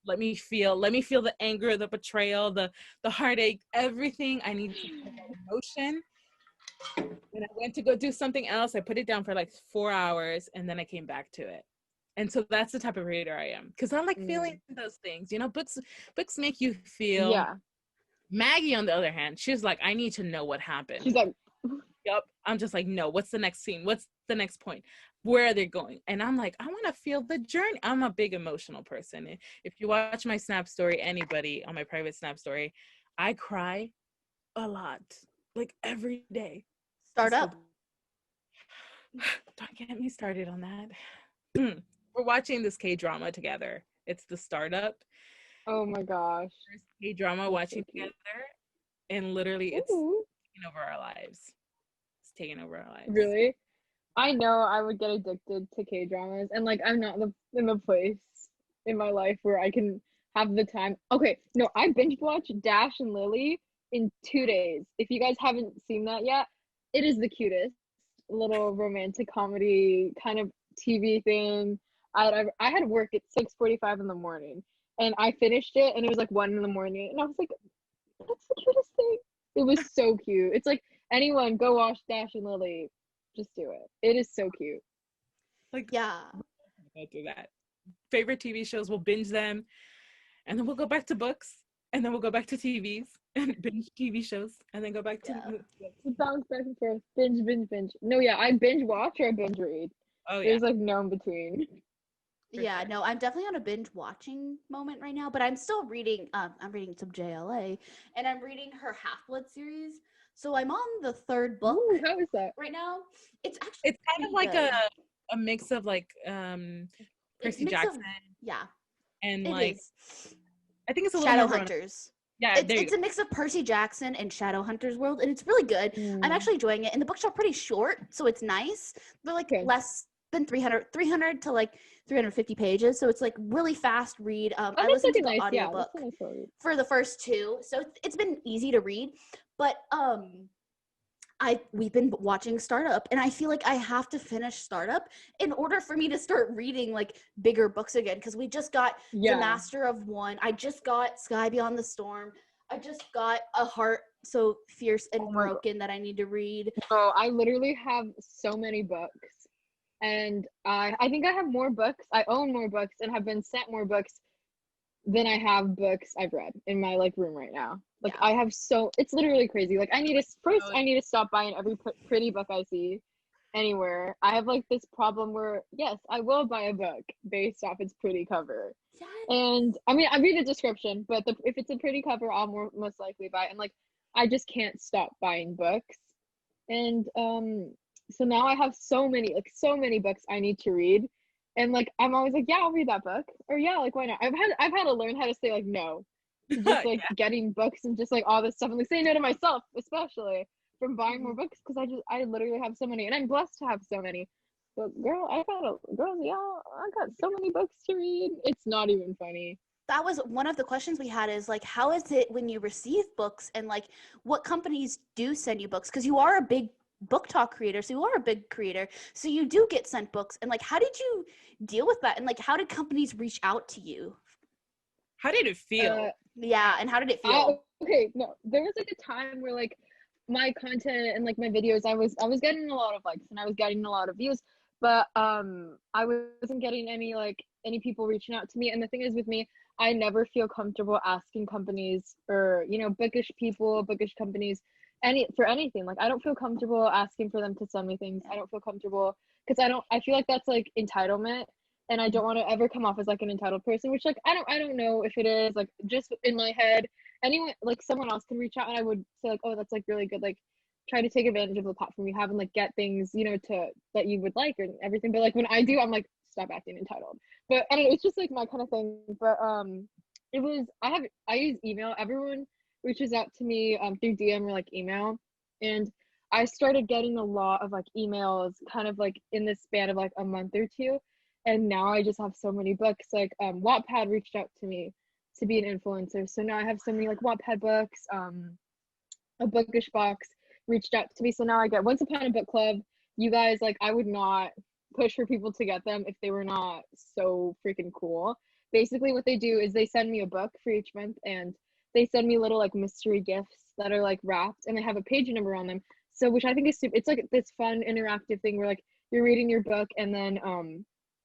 Let me feel the anger, the betrayal, the heartache, everything. I need to feel that emotion. When I went to go do something else, I put it down for like 4 hours, and then I came back to it. And so that's the type of reader I am, because I like feeling those things. You know, books make you feel. Yeah. Maggie, on the other hand, she's like, I need to know what happened. She's like, yep. I'm just like, no, what's the next scene? What's the next point? Where are they going? And I'm like, I want to feel the journey. I'm a big emotional person. If you watch my Snap story, anybody on my private Snap story, I cry a lot, like every day. Startup. Don't get me started on that. We're watching this K-drama together. It's The Startup. oh my gosh. First K-drama watching together, and literally it's taking over our lives. It's taking over our lives. Really? I know I would get addicted to K-dramas, and like I'm not in the place in my life where I can have the time. Okay, no, I binge watched Dash and Lily in 2 days. If you guys haven't seen that yet, it is the cutest little romantic comedy kind of TV thing. I had work at 6:45 in the morning, and I finished it, and it was like 1 in the morning, and I was like, that's the cutest thing. It was so cute. It's like, anyone go watch Dash and Lily, just do it. It is so cute. Like, Yeah. go through that. Favorite TV shows, we'll binge them, and then we'll go back to books, and then we'll go back to TVs and binge TV shows, and then go back to books. Bounce back and forth, binge. No, yeah, I binge watch or I binge read. Oh yeah. There's like no in between. For Yeah, sure. no, I'm definitely on a binge watching moment right now, but I'm still reading. I'm reading some JLA, and I'm reading her Half-Blood series. So I'm on the third book Ooh, how is that? right now. It's actually It's kind of pretty like good. a mix of like It's Percy mix of- Jackson yeah, and it like is. I think it's a little more grown up. Shadowhunters. Yeah, there you It's go. a mix of Percy Jackson and Shadowhunters world, and it's really good. I'm actually enjoying it, and the books are pretty short, so it's nice. They're like Okay. less than 300 to like 350 pages, so it's like really fast read. Oh, I that's listened like to a the nice, yeah, audiobook that's a nice story. for the first two, so it's been easy to read. But we've been watching Startup, and I feel like I have to finish Startup in order for me to start reading like bigger books again, because we just got Yeah. The Master of One. I just got Sky Beyond the Storm. I just got A Heart So Fierce and Oh my God. Broken that I need to read. Oh, I literally have so many books, and I think I have more books. I own more books and have been sent more books than I have books I've read in my like room right now. Like Yeah. I have it's literally crazy. Like I need to first Oh, I need to stop buying every pretty book I see anywhere. I have like this problem where yes, I will buy a book based off its pretty cover. Yes. And I mean, I read the description, but if it's a pretty cover, I'll most likely buy it. And like, I just can't stop buying books. And so now I have so many books I need to read. And like, I'm always like, yeah, I'll read that book. Or yeah, like, why not? I've had to learn how to say like no to just like getting books and just like all this stuff, and like say no to myself, especially from buying more books, because I literally have so many, and I'm blessed to have so many. But girl, I got so many books to read. It's not even funny. That was one of the questions we had, is like, how is it when you receive books, and like what companies do send you books? Because you are a big BookTok creator, so you are a big creator, so you do get sent books, and like how did you deal with that, and like how did companies reach out to you? How did it feel? Yeah, and how did it feel? Okay, no, there was like a time where like my content and like my videos, I was getting a lot of likes and I was getting a lot of views, but I wasn't getting any people reaching out to me. And the thing is with me, I never feel comfortable asking companies or bookish people, bookish companies for anything. Like I don't feel comfortable asking for them to send me things. I don't feel comfortable because I feel like that's like entitlement, and I don't want to ever come off as like an entitled person, which like I don't know if it is, like just in my head. Anyone, like someone else can reach out and I would say like, oh, that's like really good, like try to take advantage of the platform you have and like get things to that you would like and everything. But like when I do, I'm like, stop acting entitled. But I don't know, it's just like my kind of thing. But it was I use email. Everyone reaches out to me through DM or like email, and I started getting a lot of like emails kind of like in the span of like a month or two, and now I just have so many books. Like Wattpad reached out to me to be an influencer, so now I have so many like Wattpad books. A Bookish box reached out to me, so now I get Once Upon a Book Club. You guys, like, I would not push for people to get them if they were not so freaking cool. Basically what they do is they send me a book for each month, and they send me little like mystery gifts that are like wrapped, and they have a page number on them, so which I think is super. It's like this fun interactive thing where like you're reading your book and then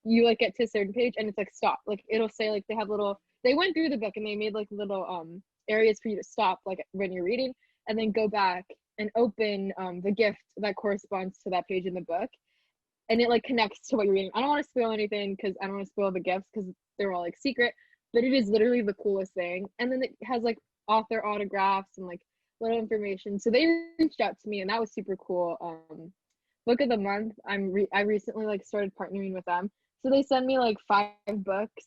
you like get to a certain page and it's like stop, like it'll say like they went through the book and they made like little areas for you to stop like when you're reading, and then go back and open the gift that corresponds to that page in the book, and it like connects to what you're reading. I don't want to spoil anything because I don't want to spoil the gifts because they're all like secret, but it is literally the coolest thing. And then it has like author autographs and like little information. So they reached out to me, and that was super cool. Book of the month, I recently like started partnering with them, so they send me like 5 books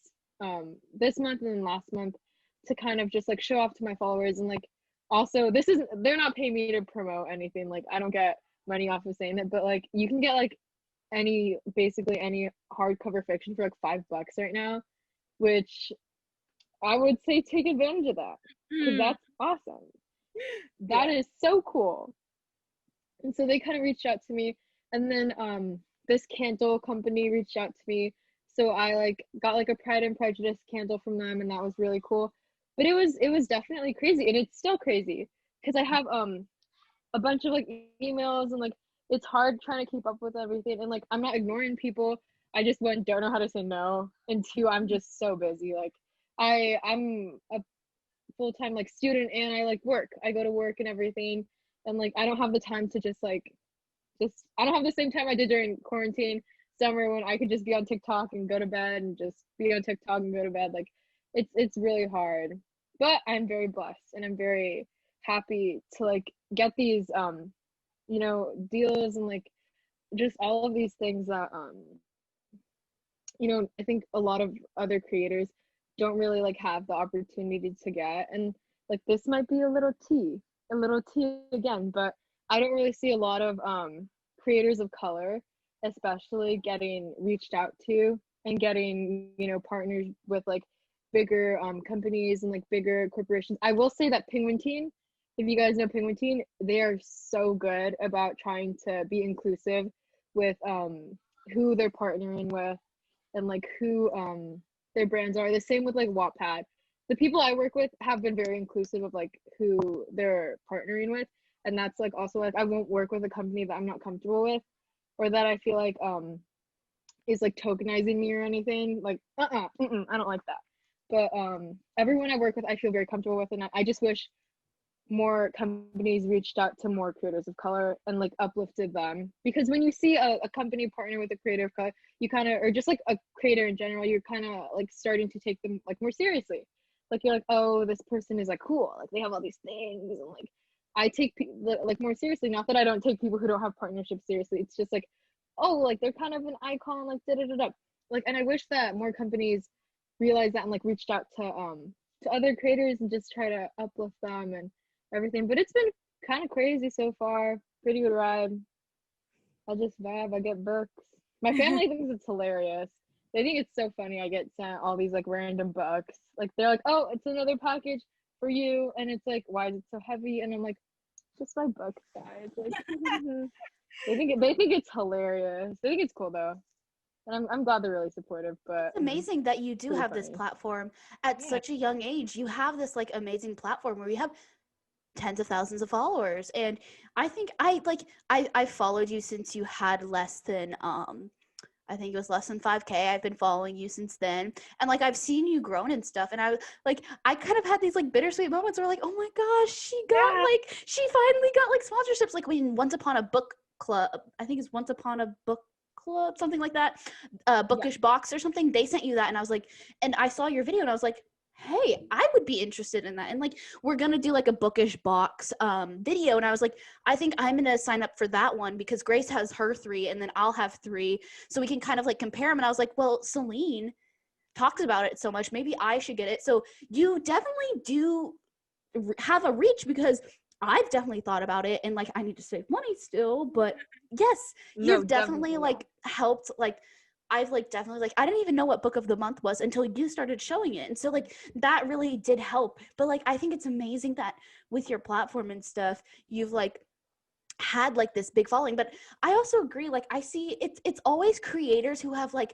this month and then last month to kind of just like show off to my followers. And like also, they're not paying me to promote anything, like I don't get money off of saying it, but like you can get like basically any hardcover fiction for like $5 right now, which I would say take advantage of that because that's awesome. That is so cool. And so they kind of reached out to me, and then this Candle company reached out to me. So I like got like a Pride and Prejudice candle from them, and that was really cool. But it was definitely crazy, and it's still crazy because I have a bunch of like emails, and like it's hard trying to keep up with everything, and like I'm not ignoring people. I just one don't know how to say no, and two, I'm just so busy. Like I'm a full-time like student, and I like work. I go to work and everything, and like I don't have the time to just I don't have the same time I did during quarantine summer when I could just be on TikTok and go to bed and just be on TikTok and go to bed. Like it's really hard. But I'm very blessed, and I'm very happy to like get these you know, deals, and like just all of these things that you know, I think a lot of other creators don't really like have the opportunity to get. And like this might be a little tea again, but I don't really see a lot of creators of color especially getting reached out to and getting, you know, partners with like bigger companies and like bigger corporations. I will say that Penguin Teen, if you guys know Penguin Teen, they are so good about trying to be inclusive with who they're partnering with, and like who their brands are. The same with like Wattpad. The people I work with have been very inclusive of like who they're partnering with, and that's like also like I won't work with a company that I'm not comfortable with, or that I feel like is like tokenizing me or anything. Like I don't like that. But everyone I work with I feel very comfortable with, and I just wish more companies reached out to more creators of color and like uplifted them, because when you see a company partner with a creator of color, you kind of, or just like a creator in general, you're kind of like starting to take them like more seriously. Like you're like, oh, this person is like cool, like they have all these things, and like I take like more seriously. Not that I don't take people who don't have partnerships seriously, it's just like, oh, like they're kind of an icon, like da da da da. Like, and I wish that more companies realized that and like reached out to other creators and just try to uplift them and everything. But it's been kind of crazy so far. Pretty good ride. I just vibe. I get books. My family thinks it's hilarious. They think it's so funny. I get sent all these like random books. Like they're like, "Oh, it's another package for you," and it's like, "Why is it so heavy?" And I'm like, "Just my books, guys." Like, they think it's hilarious. They think it's cool though, and I'm glad they're really supportive. But It's amazing that you do pretty have this funny. platform at such a young age. You have this like amazing platform where you have tens of thousands of followers, and I think I followed you since you had less than I think it was less than 5K. I've been following you since then, and like I've seen you grown and stuff, and I kind of had these like bittersweet moments where like, oh my gosh, she finally got like sponsorships, like when Once Upon a Book Club, I think it's Once Upon a Book Club, something like that, Bookish Box or something, they sent you that, and I was like, and I saw your video and I was like, hey, I would be interested in that. And like we're gonna do like a Bookish Box video, and I was like, I think I'm gonna sign up for that one because Grace has her 3 and then I'll have 3, so we can kind of like compare them. And I was like, well, Selene talks about it so much, maybe I should get it. So you definitely do have a reach, because I've definitely thought about it, and like I need to save money still, but yes, you've definitely like helped. Like I've like definitely like I didn't even know what book of the month was until you started showing it, and so like that really did help. But like I think it's amazing that with your platform and stuff, you've like had like this big following. But I also agree, like I see it's always creators who have like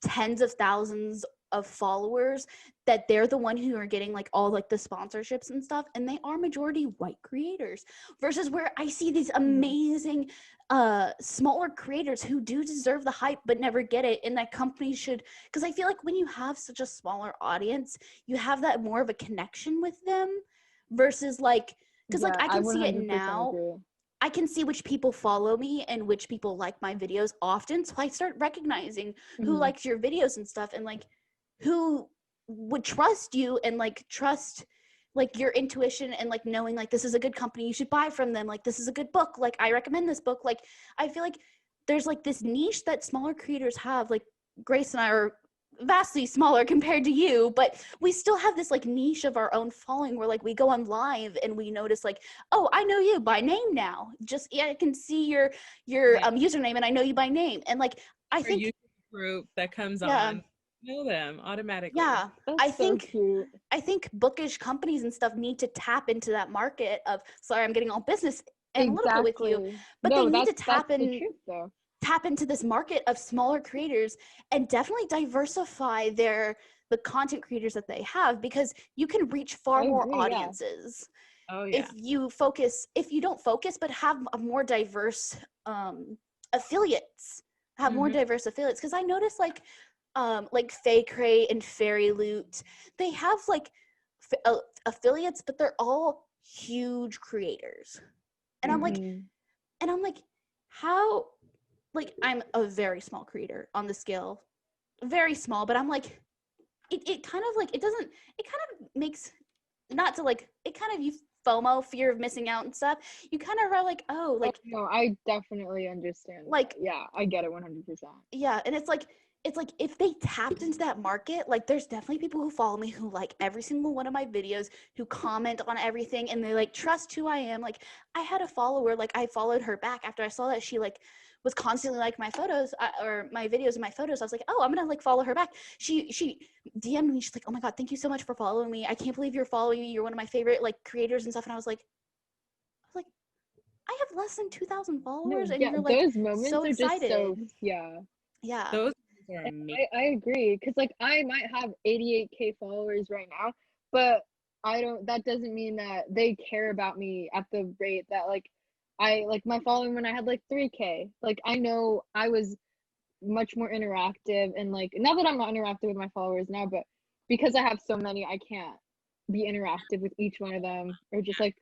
tens of thousands of followers, that they're the one who are getting like all like the sponsorships and stuff, and they are majority white creators, versus where I see these amazing smaller creators who do deserve the hype but never get it, and that companies should, because I feel like when you have such a smaller audience, you have that more of a connection with them, versus like, because like I can see it now, agree. I can see which people follow me and which people like my videos often. So I start recognizing who likes your videos and stuff, and like who would trust you and like trust like your intuition, and like knowing like this is a good company, you should buy from them. Like this is a good book. Like I recommend this book. Like I feel like there's like this niche that smaller creators have. Like Grace and I are vastly smaller compared to you, but we still have this like niche of our own following where like we go on live and we notice like, oh, I know you by name now, just I can see your username and I know you by name, and like I think YouTube group that comes on, know them automatically. Yeah, That's so cute. I think bookish companies and stuff need to tap into that market of, sorry, I'm getting all business analytical with you, but they need to tap in. The truth, though. tap into this market of smaller creators and definitely diversify the content creators that they have, because you can reach far more audiences if you don't focus but have a more diverse affiliates, more diverse affiliates. Because I noticed like Faye Cray and Fairy Loot, they have like affiliates, but they're all huge creators. And I'm like, how, like, I'm a very small creator on the scale, very small, but I'm like, it kind of like, it kind of makes, not to like, it kind of, you FOMO, fear of missing out and stuff. You kind of are like, oh, like, no, I definitely understand. Like, yeah, I get it 100%. Yeah, and it's like if they tapped into that market, like there's definitely people who follow me who like every single one of my videos, who comment on everything, and they like trust who I am. Like I had a follower, like I followed her back after I saw that she like was constantly like my photos or my videos and my photos. I was like, oh, I'm gonna like follow her back. She DM'd me. She's like, oh my god, thank you so much for following me. I can't believe you're following me. You're one of my favorite like creators and stuff. And I was like, I have less than 2,000 followers, and you're like those moments so are excited. just so yeah. Those are amazing. I agree, because like I might have 88K followers right now, but that doesn't mean that they care about me at the rate that like I like my following when I had like 3K. Like I know I was much more interactive, and like not that I'm not interactive with my followers now, but because I have so many, I can't be interactive with each one of them, or just like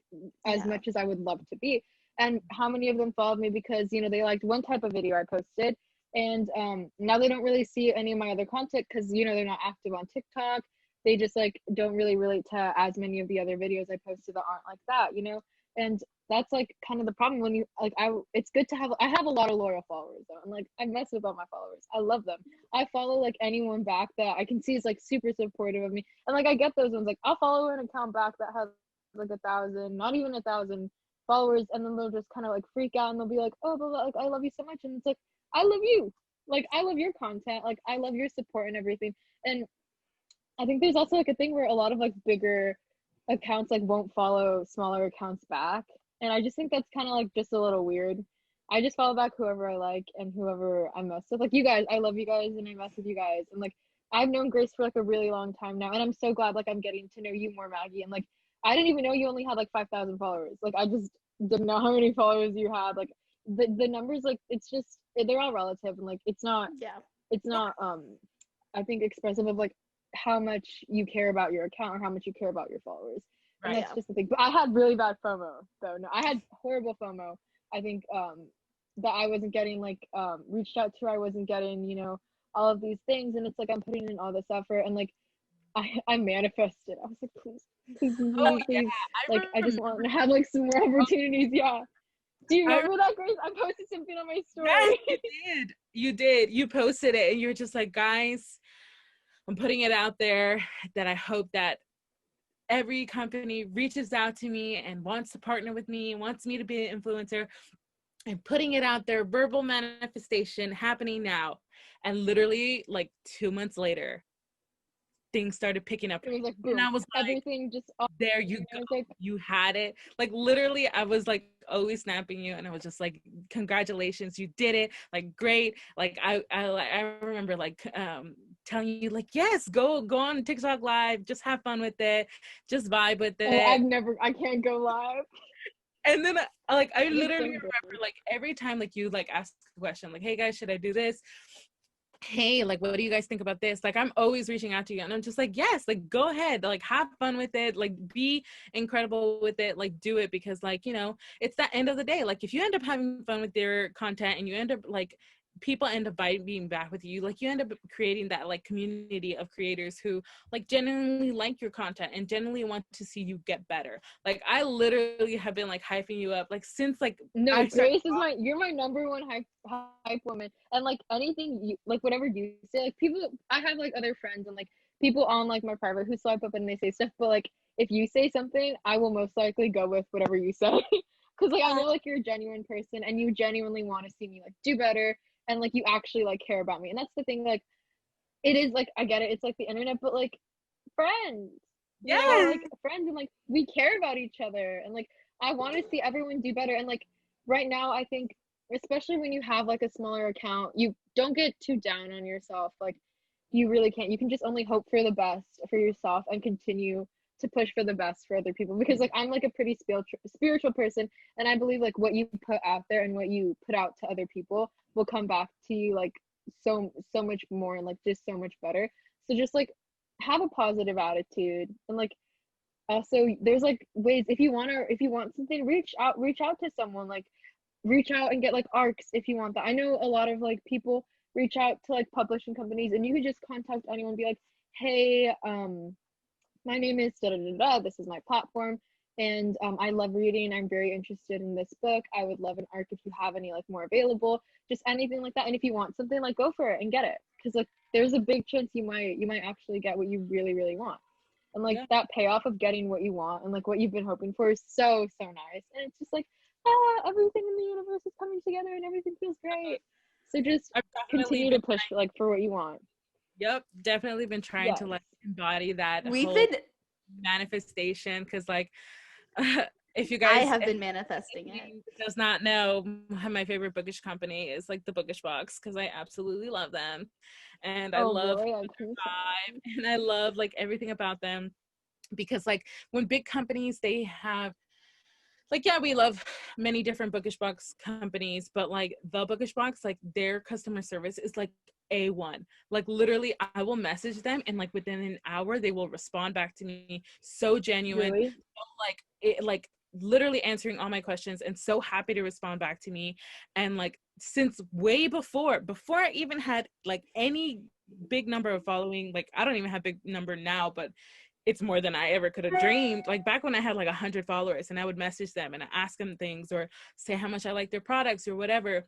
as much as I would love to be. And how many of them followed me because they liked one type of video I posted, and now they don't really see any of my other content because they're not active on TikTok. They just like don't really relate to as many of the other videos I posted that aren't like that, and that's like kind of the problem when you like it's good to have. I have a lot of loyal followers though, and like I mess with all my followers. I love them. I follow like anyone back that I can see is like super supportive of me, and like I get those ones. Like I'll follow an account back that has like 1,000, not even 1,000 followers, and then they'll just kind of like freak out and they'll be like, oh, but like I love you so much, and it's like I love you. Like I love your content. Like I love your support and everything. And I think there's also like a thing where a lot of like bigger accounts like won't follow smaller accounts back. And I just think that's kind of like just a little weird. I just follow back whoever I like and whoever I mess with. Like you guys, I love you guys and I mess with you guys. And like I've known Grace for like a really long time now. And I'm so glad like I'm getting to know you more, Maggie. And like I didn't even know you only had like 5,000 followers. Like I just didn't know how many followers you had. Like the numbers, like it's just they're all relative, and like it's not I think expressive of like how much you care about your account or how much you care about your followers. And that's just the thing. But I had really bad FOMO though. No, I had horrible FOMO. I think that I wasn't getting like reached out to, I wasn't getting, all of these things, and it's like I'm putting in all this effort, and like I manifested. I was like, please. I just want to have like some more opportunities. Yeah. Do you remember that, Grace? I posted something on my story. Yes, you did. You posted it and you were just like, guys, I'm putting it out there that I hope that every company reaches out to me and wants to partner with me, wants me to be an influencer. And putting it out there, verbal manifestation happening now. And literally like 2 months later, things started picking up. It was like, boom, and I was like, everything just there you go. Like, you had it. Like literally, I was like always snapping you, and I was just like, congratulations, you did it. Like great. Like I remember like telling you like, yes, go on TikTok live, just have fun with it, just vibe with it. I can't go live. And then I literally remember like every time like you like ask a question like, hey guys, should I do this? Hey, like what do you guys think about this? Like I'm always reaching out to you, and I'm just like, yes, like go ahead, like have fun with it, like be incredible with it, like do it, because like it's the end of the day. Like if you end up having fun with their content and you end up like people end up being back with you, like you end up creating that like community of creators who like genuinely like your content and genuinely want to see you get better. Like I literally have been like hyping you up like since like Grace is you're my number one hype woman. And like anything you like, whatever you say, like people, I have like other friends and like people on like my private who swipe up and they say stuff, but like if you say something, I will most likely go with whatever you say. Because like I know like you're a genuine person and you genuinely want to see me like do better, and like you actually like care about me. And that's the thing, like it is like I get it, it's like the internet, but like friends, like friends, and like we care about each other, and like I want to see everyone do better. And like right now I think especially when you have like a smaller account, you don't get too down on yourself. Like, you really can't. You can just only hope for the best for yourself and continue to push for the best for other people, because like I'm like a pretty spiritual person, and I believe like what you put out there and what you put out to other people will come back to you like so much more, and like just so much better. So just like have a positive attitude, and like also there's like ways, if you want something, reach out to someone, like reach out and get like ARCs if you want that. I know a lot of like people reach out to like publishing companies, and you could just contact anyone and be like, hey, my name is da da da da, this is my platform, and I love reading, I'm very interested in this book, I would love an ARC if you have any like more available, just anything like that. And if you want something, like go for it and get it, because like there's a big chance you might actually get what you really want. And like that payoff of getting what you want and like what you've been hoping for is so nice. And it's just like, everything in the universe is coming together and everything feels great. So just continue to push for what you want. Yep, definitely been trying to like embody that We've whole been manifestation, because like if you guys, I have been manifesting it. Does not know, my favorite bookish company is like the Bookish Box, because I absolutely love them, and I love their vibe, and I love like everything about them, because like when big companies, they have like, yeah, we love many different Bookish Box companies, but like the Bookish Box, like their customer service is like A1. Like literally I will message them and like within an hour they will respond back to me, so genuine. Really? Like it, like literally answering all my questions, and so happy to respond back to me. And like since way before I even had like any big number of following, like I don't even have big number now, but it's more than I ever could have dreamed. Like back when I had like 100 followers, and I would message them and ask them things or say how much I like their products or whatever.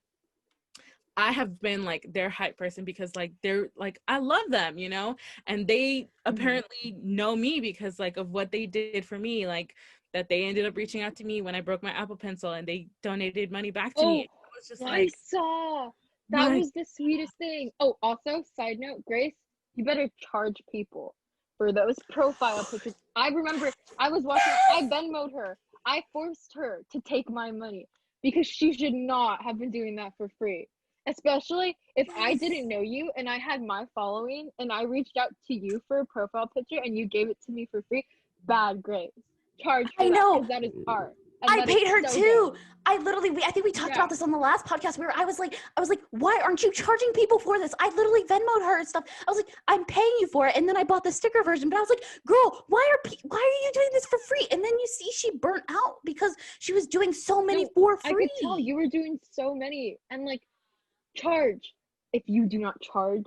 I have been like their hype person, because like they're like, I love them, you know, and they apparently know me because like of what they did for me, like that they ended up reaching out to me when I broke my Apple Pencil, and they donated money back to me. It was just I saw that was the sweetest thing. Oh, also side note, Grace, you better charge people for those profile pictures. I remember I was watching, I Venmo'd her. I forced her to take my money, because she should not have been doing that for free. Especially if I didn't know you and I had my following and I reached out to you for a profile picture and you gave it to me for free. Bad Grace. Charge for I know. that is art. I paid her too. I think we talked about this on the last podcast where I was like, why aren't you charging people for this? I literally Venmo'd her and stuff. I was like, I'm paying you for it. And then I bought the sticker version, but I was like, girl, why are you doing this for free? And then you see she burnt out because she was doing so many for free. I could tell you were doing so many, and like, charge. If you do not charge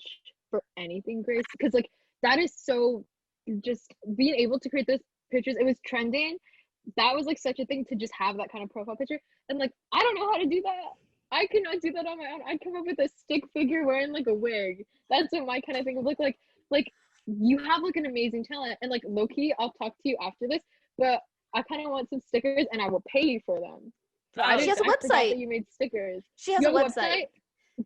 for anything, Grace, because like that is so, just being able to create those pictures, it was trending. That was like such a thing to just have that kind of profile picture. And like, I don't know how to do that. I could not do that on my own. I'd come up with a stick figure wearing like a wig. That's what my kind of thing would look like. Like, you have like an amazing talent, and like low-key, I'll talk to you after this, but I kind of want some stickers and I will pay you for them. She has a website. That you made stickers. She has a website.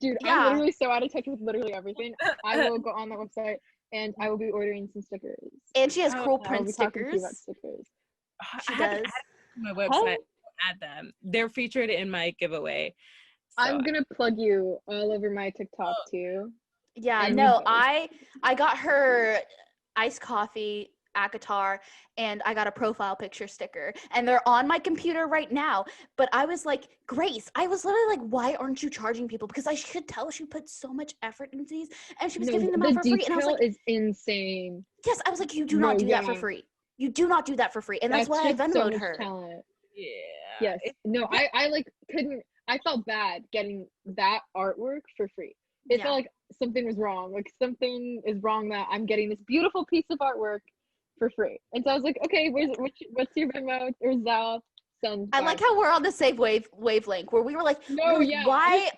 Dude, yeah. I'm literally so out of touch with literally everything. I will go on that website and I will be ordering some stickers. And she has cool print stickers. She does. My website, add them. They're featured in my giveaway. So. I'm gonna plug you all over my TikTok too. Yeah, no, I got her iced coffee, ACOTAR, and I got a profile picture sticker, and they're on my computer right now. But I was like, Grace, I was literally like, why aren't you charging people? Because I could tell she put so much effort into these, and she was giving them out for free. And I was like, is insane. Yes, I was like, you do not do that for free. You do not do that for free, and that's why I Venmo'd her. Talent. Yeah. Yes. No, I like couldn't. I felt bad getting that artwork for free. It felt like something was wrong. Like something is wrong that I'm getting this beautiful piece of artwork for free. And so I was like, okay, what's your Venmo or Zelle? I like how we're on the same wavelength where we were like, why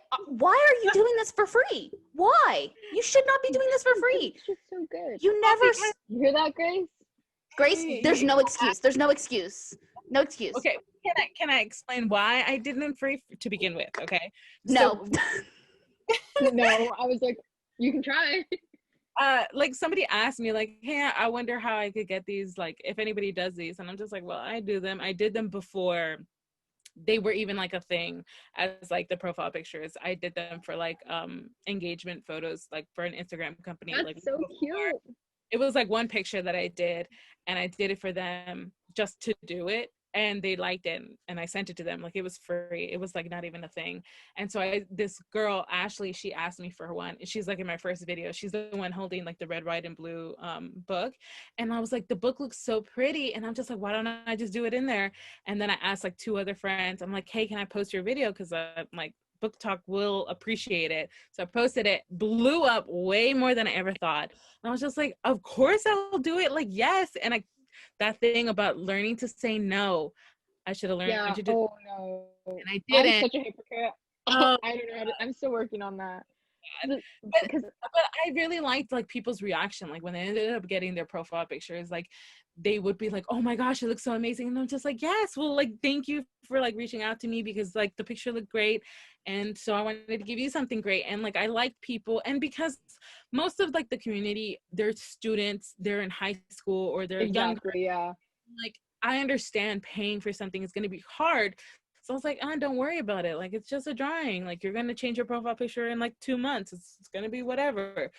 are you doing this for free? Why? You should not be doing this for free. It's just so good. You hear that, Grace? Grace, there's no excuse. There's no excuse. No excuse. Okay, can I explain why I did them free to begin with? Okay. No. No, I was like, you can try. Like somebody asked me like, hey, I wonder how I could get these, like if anybody does these, and I'm just like, well, I do them. I did them before they were even like a thing as like the profile pictures. I did them for like engagement photos, like for an Instagram company. That's Like so cute. it was like one picture that I did, and I did it for them just to do it, and they liked it, and I sent it to them. Like it was free. It was like not even a thing. And so this girl, Ashley, she asked me for one. She's like in my first video. She's the one holding like the red, white, and blue book. And I was like, the book looks so pretty. And I'm just like, why don't I just do it in there? And then I asked like 2 other friends. I'm like, hey, can I post your video? Because I'm like, BookTok will appreciate it. So I posted it, blew up way more than I ever thought. And I was just like, of course I'll do it. Like, yes. And that thing about learning to say no, I should have learned to do. Oh no. And I I'm didn't. such a hypocrite. Oh, I don't know. I'm still working on that. but I really liked like people's reaction. Like when they ended up getting their profile pictures, like they would be like, oh my gosh, it looks so amazing. And I'm just like, yes, well, like thank you for like reaching out to me, because like the picture looked great, and so I wanted to give you something great. And like I like people, and because most of like the community, they're students, they're in high school, or they're younger. Yeah. Like I understand paying for something is going to be hard. So I was like, don't worry about it. Like, it's just a drawing. Like, you're going to change your profile picture in like 2 months. It's going to be whatever.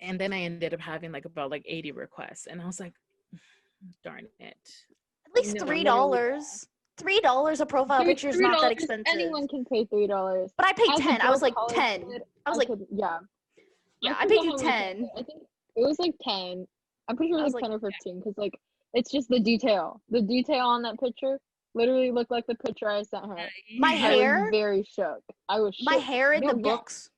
And then I ended up having like about like 80 requests. And I was like, darn it. At least $3. $3 a profile picture is not that expensive. Anyone can pay $3. But I paid 10. I was like 10. I was like, yeah. Yeah, I paid you 10. I think it was like 10. I'm pretty sure it was like 10 or 15, because like it's just the detail. The detail on that picture literally looked like the picture I sent her. My hair. I was very shook. I was shook. My hair in the books,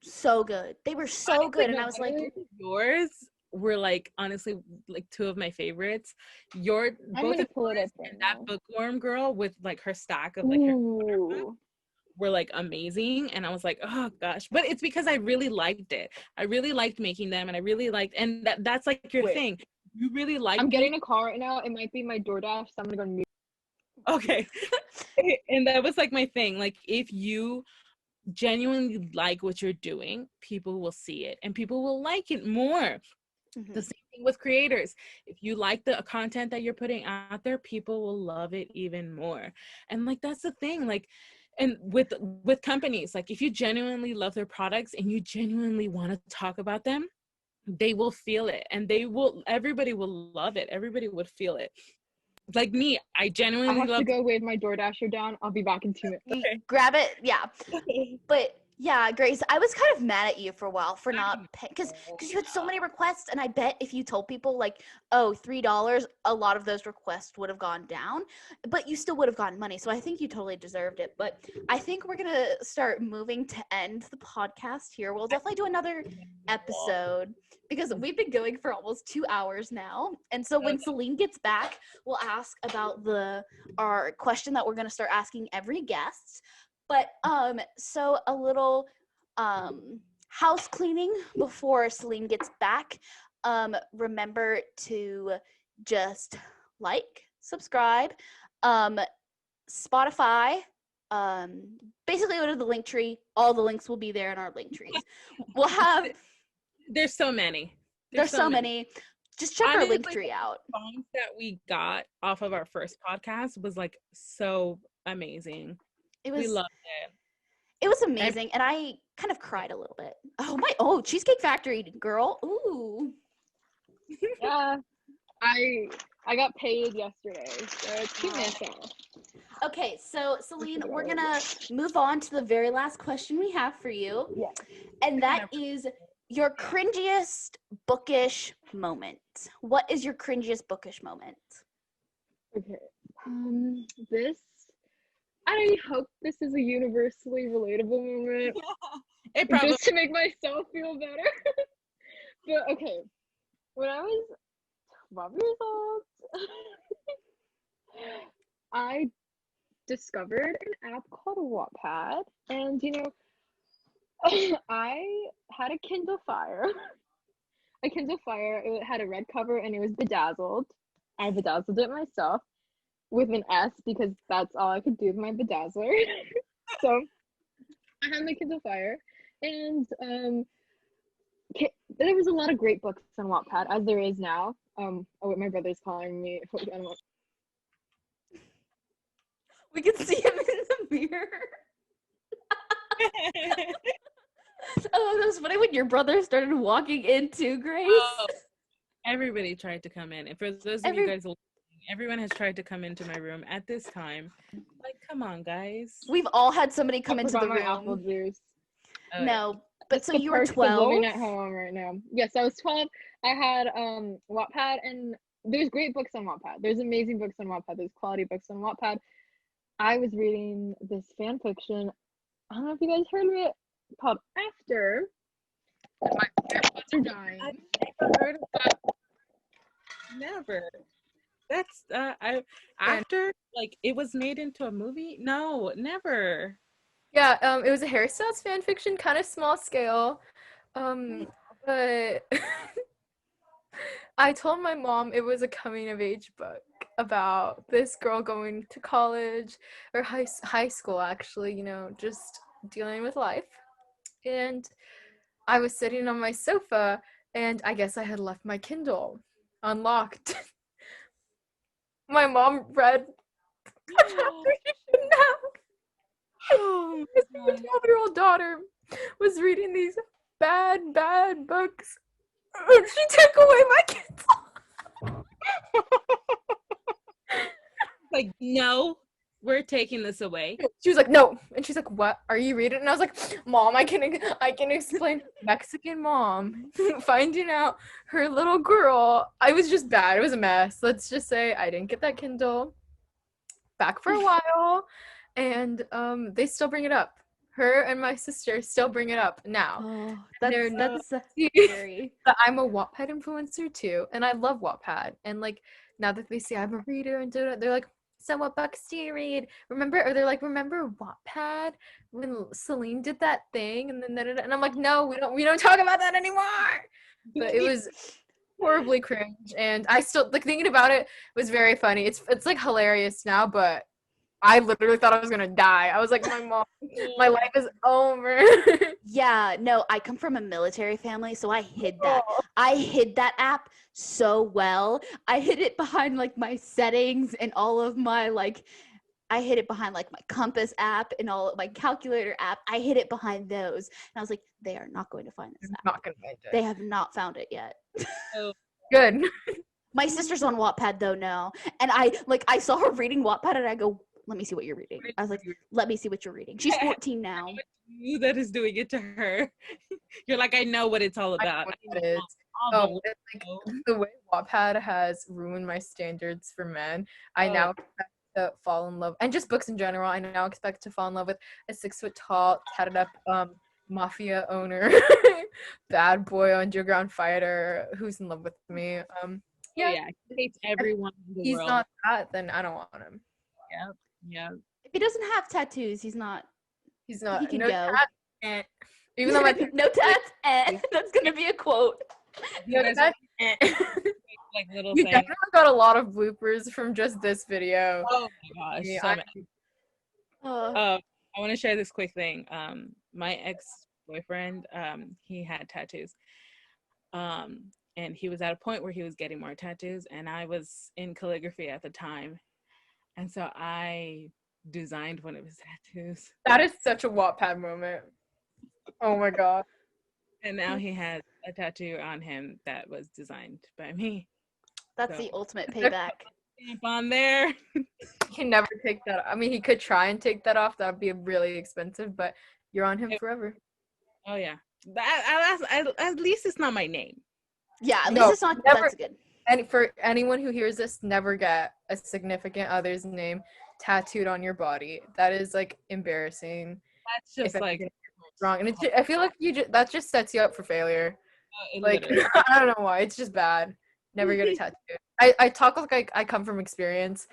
so good. They were so good, and I was like, yours were like honestly like 2 of my favorites. Both of yours and that bookworm girl with like her stack of like her were like amazing. And I was like, oh gosh. But it's because I really liked it. I really liked making them, and I really liked, and that's like your thing. You really like. I'm getting a call right now. It might be my DoorDash, so I'm gonna go mute. Okay. And that was like my thing. Like if you genuinely like what you're doing, people will see it and people will like it more. Mm-hmm. The same thing with creators. If you like the content that you're putting out there, people will love it even more. And like that's the thing. Like, and with companies, like if you genuinely love their products and you genuinely want to talk about them, they will feel it, and everybody will love it. Everybody would feel it. Like me, I genuinely have to go wave my DoorDasher down. I'll be back in 2 minutes. Okay. Grab it. Yeah. But yeah, Grace, I was kind of mad at you for a while for not paying, because you had so many requests, and I bet if you told people like, oh, $3, a lot of those requests would have gone down, but you still would have gotten money. So I think you totally deserved it. But I think we're gonna start moving to end the podcast here. We'll definitely do another episode, because we've been going for almost 2 hours now. And so when Selene gets back, we'll ask about our question that we're gonna start asking every guest. But so a little house cleaning before Selene gets back. Remember to just like, subscribe, Spotify, basically go to the link tree. All the links will be there in our link trees. We'll have there's so many. There's so many. Just check our link tree out. The songs that we got off of our first podcast was like so amazing. We loved it. It was amazing, and I kind of cried a little bit. Oh, Cheesecake Factory girl. Ooh. Yeah. I got paid yesterday, so it's 2 minutes off. Okay, so Selene, we're gonna move on to the very last question we have for you. Yeah. And that is your cringiest bookish moment. What is your cringiest bookish moment? Okay. I hope this is a universally relatable moment. It probably just to make myself feel better. But okay, when I was 12 years old, I discovered an app called Wattpad, and I had a Kindle Fire. It had a red cover and it was bedazzled. I bedazzled it myself with an S, because that's all I could do with my bedazzler. So I had my Kindle Fire, and there was a lot of great books on Wattpad, as there is now. My brother's calling me. We can see him in the mirror. Oh, that was funny when your brother started walking into Grace. Oh, everybody tried to come in. And for those of you Every- guys listening, everyone has tried to come into my room at this time. Like, come on, guys. We've all had somebody come I into the forgot my apple room. juice. Oh, No, but It's so the you were perks of 12? living at home right now. Yes, I was 12. I had Wattpad, and there's great books on Wattpad. There's amazing books on Wattpad. There's quality books on Wattpad. I was reading this fan fiction. I don't know if you guys heard of it, called After. My AirPods are dying. I've never heard of that. Never. That's after like it was made into a movie? No, never. Yeah, it was a Harry Styles fan fiction, kind of small scale. But I told my mom it was a coming of age book about this girl going to college or high school actually, just dealing with life. And I was sitting on my sofa and I guess I had left my Kindle unlocked. My mom read a chapter she shouldn't have. Oh My 12-year-old daughter was reading these bad books. And she took away my Kindle. like, no, we're taking this away. She was like, no. And she's like, what are you reading? And I was like, Mom, I can explain. Mexican mom finding out her little girl. I was just bad. It was a mess. Let's just say I didn't get that Kindle back for a while. And they still bring it up. Her and my sister still bring it up now. Oh, They're that's scary. But I'm a Wattpad influencer too, and I love Wattpad. And like now that they see I'm a reader and they're like, so what books do you read? Remember? Or they're like, remember Wattpad when Selene did that thing? And then and I'm like, no, we don't talk about that anymore. But it was horribly cringe, and I still like thinking about it was very funny. It's like hilarious now, but I literally thought I was gonna die. I was like, my mom, my life is over. Yeah, no, I come from a military family, so I hid that. I hid that app so well. I hid it behind like my settings and all of my I hid it behind like my compass app and all of my calculator app. I hid it behind those. And I was like, they are not going to find this app. Not gonna find it. They have not found it yet. Good. My sister's on Wattpad though now. And I saw her reading Wattpad and I go, let me see what you're reading. I was like, let me see what you're reading. She's 14 now. You that is doing it to her. You're like, I know what it's all about. It is. Oh, it's like the way Wattpad has ruined my standards for men. I now expect to fall in love, and just books in general. I now expect to fall in love with a 6 foot tall, tatted up mafia owner, bad boy underground fighter who's in love with me. Yeah, he hates everyone in the He's world. not that, then I don't want him. Yeah. If he doesn't have tattoos, he's not. He's not. He can no go. tat, even though my no tats. That's gonna be a quote. You guys tat, like little you thing. definitely got a lot of bloopers from just this video. Oh my gosh. Yeah, So many. Oh. I want to share this quick thing. My ex-boyfriend, he had tattoos. And he was at a point where he was getting more tattoos, and I was in calligraphy at the time. And so I designed one of his tattoos. That is such a Wattpad moment. Oh my god. And now he has a tattoo on him that was designed by me. That's So- the ultimate payback. Stamp on there. He can never take that. I mean, he could try and take that off. That would be really expensive, but you're on him forever. Oh yeah. At least it's not my name. Yeah, at No, least it's not. never- That's good. And for anyone who hears this, never get a significant other's name tattooed on your body. That is like embarrassing. That's just If like anything is wrong, and I feel like that just sets you up for failure. Like literally. I don't know why. It's just bad. Never get a tattoo. I talk like I come from experience.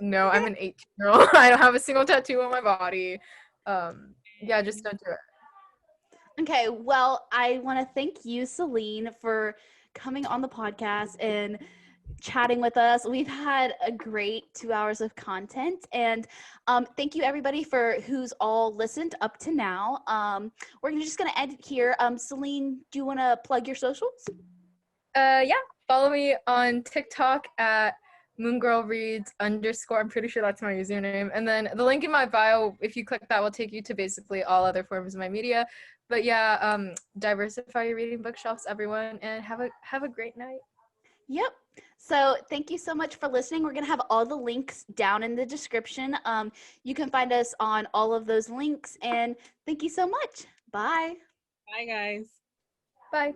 No, I'm an 18-year-old. I don't have a single tattoo on my body. Yeah, just don't do it. Okay, well, I want to thank you, Selene, for coming on the podcast and chatting with us. We've had a great 2 hours of content, and thank you everybody for who's all listened up to now. We're just gonna end it here. Selene, do you want to plug your socials? Yeah, follow me on TikTok at moongirlreads _ I'm pretty sure that's my username. And then the link in my bio, if you click that, will take you to basically all other forms of my media. But yeah, diversify your reading bookshelves, everyone, and have a great night. Yep. So thank you so much for listening. We're going to have all the links down in the description. You can find us on all of those links. And thank you so much. Bye. Bye, guys. Bye.